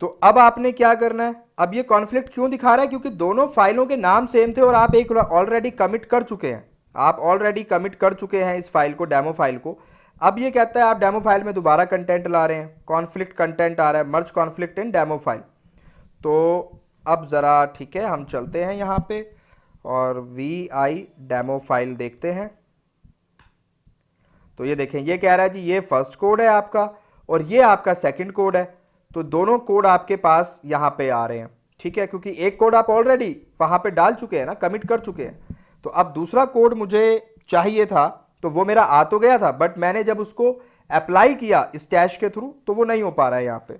तो अब आपने क्या करना है, अब ये कॉन्फ्लिक्ट क्यों दिखा रहा है, क्योंकि दोनों फाइलों के नाम सेम थे और आप एक ऑलरेडी कमिट कर चुके हैं, आप ऑलरेडी कमिट कर चुके हैं इस फाइल को, डेमो फाइल को। अब ये कहता है आप डेमो फाइल में दोबारा कंटेंट ला रहे हैं, कॉन्फ्लिक्ट कंटेंट आ रहा है, मर्ज कॉन्फ्लिक्ट इन डेमो फाइल। तो अब ज़रा ठीक है, हम चलते हैं यहाँ पे और VI डेमो फाइल देखते हैं। तो ये देखें, ये कह रहा है जी ये फर्स्ट कोड है आपका और ये आपका सेकंड कोड है, तो दोनों कोड आपके पास यहाँ पे आ रहे हैं, ठीक है, क्योंकि एक कोड आप ऑलरेडी वहाँ पे डाल चुके हैं ना, कमिट कर चुके हैं। तो अब दूसरा कोड मुझे चाहिए था, तो वो मेरा आ तो गया था, बट मैंने जब उसको अप्लाई किया स्टैश के थ्रू तो वो नहीं हो पा रहा है यहाँ पे।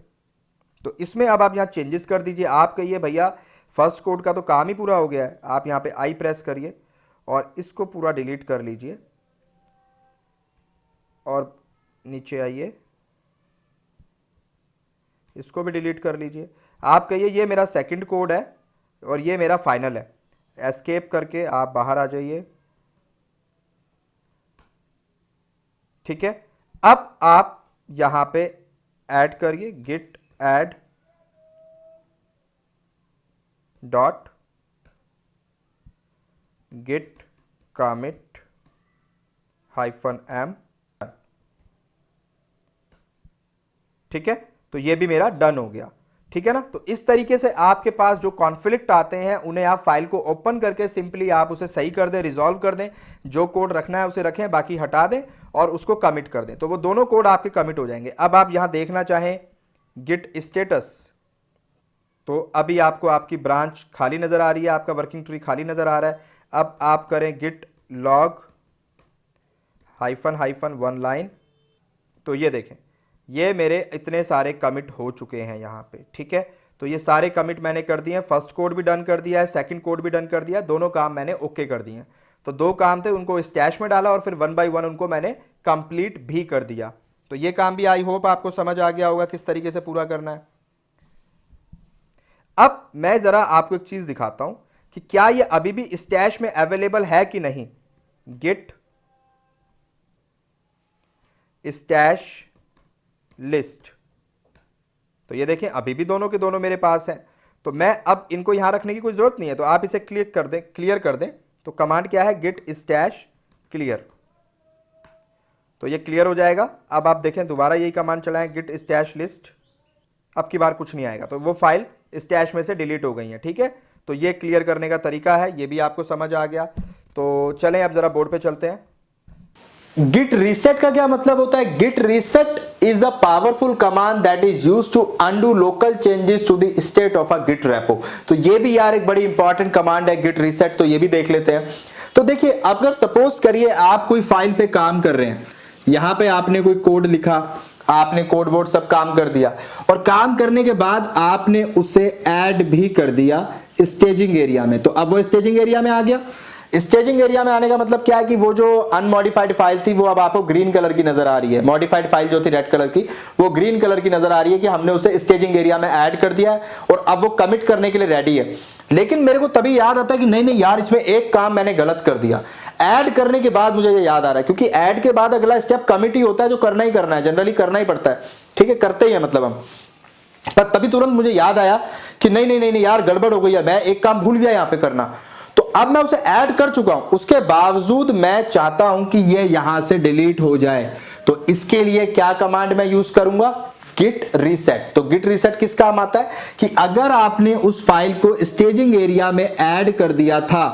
तो इसमें अब आप यहाँ चेंजेस कर दीजिए। आप कहिए भैया फर्स्ट कोड का तो काम ही पूरा हो गया है, आप यहाँ पे आई प्रेस करिए और इसको पूरा डिलीट कर लीजिए और नीचे आइए, इसको भी डिलीट कर लीजिए। आप कहिए ये मेरा सेकंड कोड है और ये मेरा फाइनल है, एस्केप करके आप बाहर आ जाइए, ठीक है। अब आप यहां पे ऐड करिए git add dot git commit -m, ठीक है। तो ये भी मेरा डन हो गया, ठीक है ना। तो इस तरीके से आपके पास जो कॉन्फ्लिक्ट आते हैं उन्हें आप फाइल को ओपन करके सिंपली आप उसे सही कर दें, रिजॉल्व कर दें, जो कोड रखना है उसे रखें, बाकी हटा दें और उसको कमिट कर दें, तो वो दोनों कोड आपके कमिट हो जाएंगे। अब आप यहां देखना चाहें गिट स्टेटस, तो अभी आपको आपकी ब्रांच खाली नजर आ रही है, आपका वर्किंग ट्री खाली नजर आ रहा है। अब आप करें गिट लॉग -1 लाइन, तो ये देखें ये मेरे इतने सारे कमिट हो चुके हैं यहाँ पे, ठीक है। तो ये सारे कमिट मैंने कर दिए हैं, फर्स्ट कोड भी डन कर दिया है, सेकंड कोड भी डन कर दिया है, दोनों काम मैंने ओके कर दिए हैं। तो दो काम थे, उनको स्टैश में डाला और फिर 1 बाय 1 उनको मैंने कंप्लीट भी कर दिया। तो ये काम भी आई होप आपको समझ आ गया होगा किस तरीके से पूरा करना है। अब मैं जरा आपको एक चीज दिखाता हूं कि क्या ये अभी भी स्टैश में अवेलेबल है कि नहीं। गिट स्टैश लिस्ट, तो ये देखें अभी भी दोनों के दोनों मेरे पास है। तो मैं अब इनको यहां रखने की कोई जरूरत नहीं है, तो आप इसे क्लियर कर दें। तो कमांड क्या है, गिट स्टैश क्लियर, तो ये क्लियर हो जाएगा। अब आप देखें दोबारा यही कमांड चलाएं गिट स्टैश लिस्ट, अब की बार कुछ नहीं आएगा, तो वो फाइल स्टैश में से डिलीट हो गई है, ठीक है। तो ये क्लियर करने का तरीका है, ये भी आपको समझ आ गया। तो चलें अब जरा बोर्ड पे चलते हैं। गिट रीसेट का क्या मतलब होता है? Git reset is a powerful command that is used to undo local changes to the state of a git repo. तो ये भी यार एक बड़ी इंपॉर्टेंट कमांड है गिट रीसेट, तो ये भी देख लेते हैं। तो देखिए अगर सपोज करिए आप कोई फाइल पे काम कर रहे हैं, यहां पे आपने कोई कोड लिखा, आपने कोड वोड सब काम कर दिया और काम करने के बाद आपने उसे ऐड भी कर दिया स्टेजिंग एरिया में। तो अब वो स्टेजिंग एरिया में आ गया। स्टेजिंग एरिया में आने का मतलब क्या है कि वो जो अनमॉडिफाइड फाइल थी वो अब आपको ग्रीन कलर की नजर आ रही है, मॉडिफाइड फाइल जो थी रेड कलर की वो ग्रीन कलर की नजर आ रही है कि हमने उसे स्टेजिंग एरिया में ऐड कर दिया है और अब वो कमिट करने के लिए रेडी है। लेकिन मेरे को तभी याद आता है कि नहीं नहीं यार इसमें एक काम मैंने गलत कर दिया। ऐड करने के बाद मुझे ये याद आ रहा है, क्योंकि ऐड के बाद अगला स्टेप कमिट ही होता है, जो करना ही करना है, जनरली करना ही पड़ता है, ठीक है, करते ही है मतलब हम। पर तभी तुरंत मुझे याद आया कि नहीं नहीं नहीं, नहीं यार गड़बड़ हो गई है, मैं एक काम भूल गया यहां पे करना। तो अब मैं उसे ऐड कर चुका हूं, उसके बावजूद मैं चाहता हूं कि ये यहां से डिलीट हो जाए। तो इसके लिए क्या कमांड मैं यूज करूंगा, गिट रीसेट। तो गिट रीसेट किस काम आता है कि अगर आपने उस फाइल को स्टेजिंग एरिया में ऐड कर दिया था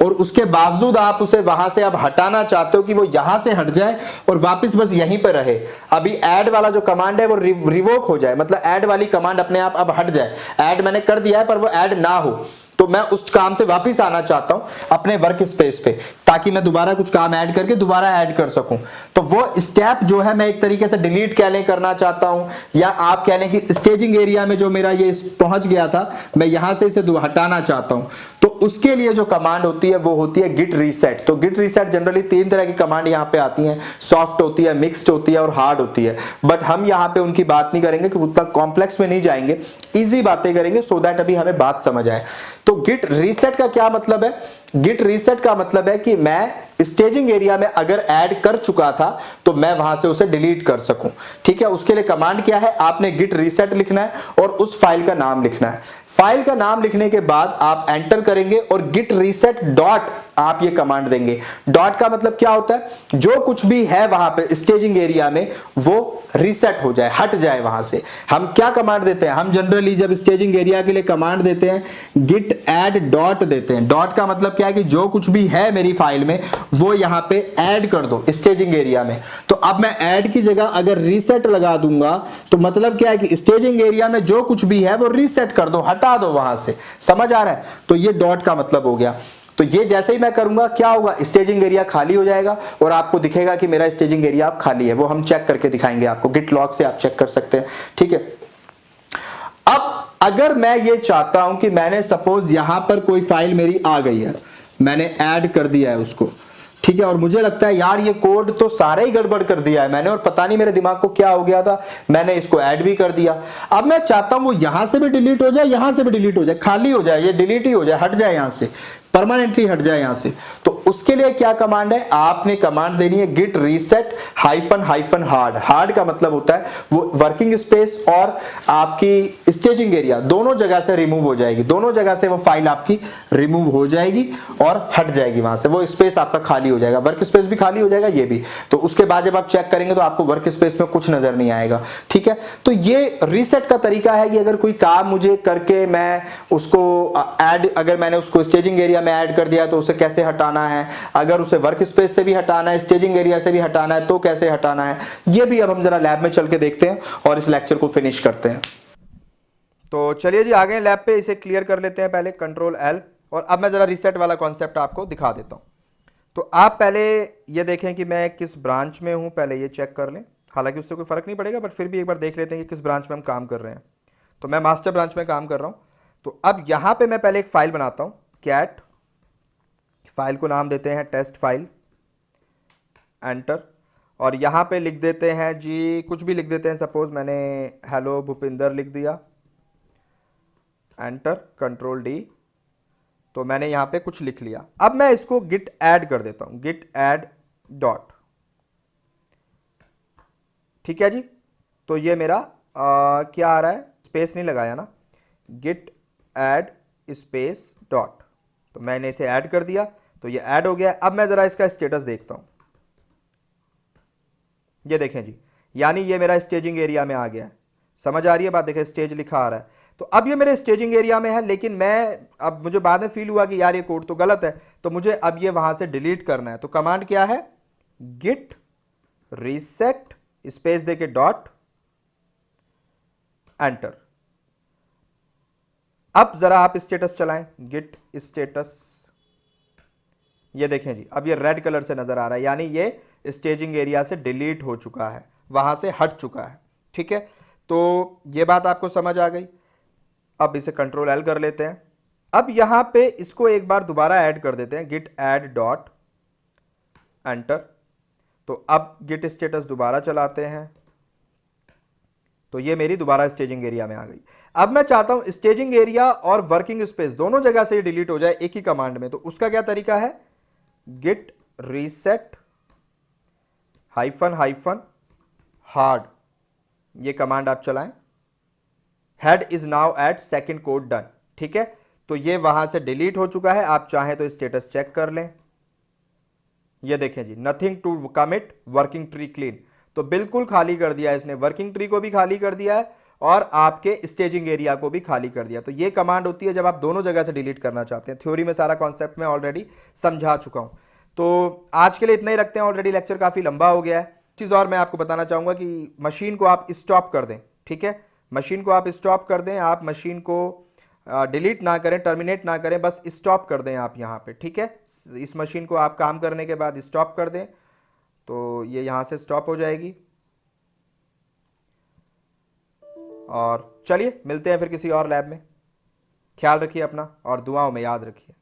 और उसके बावजूद आप उसे वहां से अब हटाना चाहते हो कि वो यहां से हट जाए और वापस बस यहीं पर रहे, अभी ऐड वाला जो कमांड है वो रिवोक हो जाए, मतलब ऐड वाली कमांड अपने आप अब हट जाए। ऐड मैंने कर दिया है पर वो ऐड ना हो, तो मैं उस काम से वापस आना चाहता हूं अपने वर्क स्पेस पे, ताकि मैं दोबारा कुछ काम ऐड करके दोबारा ऐड कर सकूं। तो वो स्टेप जो है मैं एक तरीके से डिलीट कह लें करना चाहता हूं, या आप कह लें कि स्टेजिंग एरिया में जो मेरा ये पहुंच गया था मैं यहां से इसे हटाना चाहता हूं। तो उसके लिए जो कमांड होती है वो होती है गिट रीसेट। तो गिट रीसेट जनरली 3 तरह की कमांड यहाँ पे आती हैं, सॉफ्ट होती है, मिक्स्ड होती है और हार्ड होती है। बट हम यहाँ पे उनकी बात नहीं करेंगे कि उतना कॉम्प्लेक्स में नहीं जाएंगे, इजी बातें करेंगे सो दैट अभी हमें बात समझ आए। तो गिट रीसेट का क्या मतलब है? गिट रीसेट का मतलब है कि मैं स्टेजिंग एरिया में अगर ऐड कर चुका था तो मैं वहां से उसे डिलीट कर सकूं। ठीक है, उसके लिए कमांड क्या है? आपने गिट रीसेट लिखना है और उस फाइल का नाम लिखना है। फाइल का नाम लिखने के बाद आप एंटर करेंगे और गिट रीसेट डॉट आप ये कमांड देंगे। डॉट का मतलब क्या होता है? जो कुछ भी है वहां पे स्टेजिंग एरिया में वो रीसेट हो जाए, हट जाए वहां से। हम क्या कमांड देते हैं? हम जनरली जब स्टेजिंग एरिया के लिए कमांड देते हैं गिट ऐड डॉट देते हैं। डॉट का मतलब क्या है कि जो कुछ भी है मेरी फाइल में वो यहां पे ऐड कर दो स्टेजिंग एरिया में। तो अब मैं ऐड की जगह अगर रीसेट लगा दूंगा तो मतलब क्या है कि स्टेजिंग एरिया में जो कुछ भी है वो रीसेट कर दो, हटा दो वहां से। समझ आ रहा है? तो ये डॉट का मतलब हो गया। तो ये जैसे ही मैं करूंगा क्या होगा? स्टेजिंग एरिया खाली हो जाएगा और आपको दिखेगा कि मेरा स्टेजिंग एरिया अब खाली है। वो हम चेक करके दिखाएंगे आपको, गिट लॉग से आप चेक कर सकते हैं। ठीक है, अब अगर मैं ये चाहता हूं कि मैंने सपोज यहां पर कोई फाइल मेरी आ गई है, मैंने ऐड कर दिया है उसको, ठीक है, और मुझे लगता है यार ये कोड तो सारा ही गड़बड़ कर दिया है मैंने और पता नहीं मेरे दिमाग को क्या हो गया था, मैंने इसको ऐड भी कर दिया। अब मैं चाहता हूं वो यहां से भी डिलीट हो जाए, यहां से भी डिलीट हो जाए, खाली हो जाए, ये डिलीट ही हो जाए, हट जाए यहां से, परमानेंटली हट जाए यहां से। तो उसके लिए क्या कमांड है? आपने कमांड देनी है git reset hyphen hyphen hard. Hard का मतलब होता है वो वर्किंग स्पेस और आपकी स्टेजिंग एरिया दोनों जगह से रिमूव हो जाएगी, दोनों जगह से वो फाइल आपकी रिमूव हो जाएगी और हट जाएगी वहां से, वो स्पेस आपका खाली हो जाएगा, वर्क स्पेस भी खाली हो जाएगा ये भी। तो उसके बाद जब आप चेक करेंगे तो आपको वर्क स्पेस में कुछ नजर नहीं आएगा। ठीक है, तो ये रीसेट का तरीका है कि अगर कोई काम मुझे करके मैं उसको ऐड, अगर मैंने उसको स्टेजिंग एरिया में ऐड कर दिया तो उसे कैसे हटाना है, अगर उसे वर्क स्पेस से भी हटाना है, स्टेजिंग एरिया से भी हटाना है तो कैसे हटाना है, ये भी अब हम जरा लैब में चल के देखते हैं और इस लेक्चर को फिनिश करते हैं। तो चलिए जी आ गए लैब पे, इसे क्लियर कर लेते हैं पहले, कंट्रोल एल। और अब मैं जरा रीसेट वाला कॉन्सेप्ट आपको दिखा देता हूं। तो आप पहले ये देखें कि मैं किस ब्रांच में हूं, पहले ये चेक कर लें। हालांकि उससे कोई फर्क नहीं पड़ेगा बट फिर भी एक बार देख लेते हैं कि किस ब्रांच में हम काम कर रहे हैं। तो मैं मास्टर ब्रांच में काम कर रहा हूं। तो अब यहां पे मैं पहले एक फाइल बनाता हूं, कैट, फाइल को नाम देते हैं टेस्ट फाइल, एंटर। और यहां पे लिख देते हैं जी, कुछ भी लिख देते हैं, सपोज मैंने हेलो भूपिंदर लिख दिया, एंटर, कंट्रोल डी। तो मैंने यहां पे कुछ लिख लिया। अब मैं इसको गिट ऐड कर देता हूं, गिट ऐड डॉट। ठीक है जी, तो ये मेरा क्या आ रहा है, स्पेस नहीं लगाया ना, गिट ऐड स्पेस डॉट। तो मैंने इसे ऐड कर दिया तो ये ऐड हो गया। अब मैं जरा इसका स्टेटस देखता हूं, ये देखें जी, यानी ये मेरा स्टेजिंग एरिया में आ गया है। समझ आ रही है बात? देखें स्टेज लिखा आ रहा है। तो अब ये मेरे स्टेजिंग एरिया में है, लेकिन मैं, अब मुझे बाद में फील हुआ कि यार ये कोड तो गलत है, तो मुझे अब ये वहां से डिलीट करना है। तो कमांड क्या है? गिट रीसेट स्पेस देके डॉट, एंटर। अब जरा आप स्टेटस चलाएं, गिट स्टेटस, ये देखें जी, अब ये रेड कलर से नजर आ रहा है, यानी ये स्टेजिंग एरिया से डिलीट हो चुका है, वहां से हट चुका है। ठीक है, तो ये बात आपको समझ आ गई। अब इसे कंट्रोल एल कर लेते हैं। अब यहां पे इसको एक बार दोबारा ऐड कर देते हैं, गिट ऐड डॉट, एंटर। तो अब गिट स्टेटस दोबारा चलाते हैं, तो ये मेरी दोबारा स्टेजिंग एरिया में आ गई। अब मैं चाहता हूं स्टेजिंग एरिया और वर्किंग स्पेस दोनों जगह से डिलीट हो जाए एक ही कमांड में। तो उसका क्या तरीका है? Git reset hyphen hyphen hard, ये कमांड आप चलाएं, head is now at second code done. ठीक है, तो ये वहां से डिलीट हो चुका है। आप चाहें तो स्टेटस चेक कर लें, ये देखें जी, nothing to commit, working tree clean. तो बिल्कुल खाली कर दिया इसने, वर्किंग ट्री को भी खाली कर दिया है और आपके स्टेजिंग एरिया को भी खाली कर दिया। तो ये कमांड होती है जब आप दोनों जगह से डिलीट करना चाहते हैं। थ्योरी में सारा कॉन्सेप्ट मैं ऑलरेडी समझा चुका हूं। तो आज के लिए इतना ही रखते हैं, ऑलरेडी लेक्चर काफी लंबा हो गया है। चीज और मैं आपको बताना चाहूंगा कि मशीन को आप स्टॉप कर दें। ठीक है, मशीन को आप स्टॉप कर दें, आप मशीन को डिलीट ना करें, टर्मिनेट ना करें, बस स्टॉप कर दें आप यहाँ पे। ठीक है, इस मशीन को आप काम करने के बाद स्टॉप कर दें तो ये यहाँ से स्टॉप हो जाएगी। और चलिए मिलते हैं फिर किसी और लैब में। ख्याल रखिए अपना और दुआओं में याद रखिए।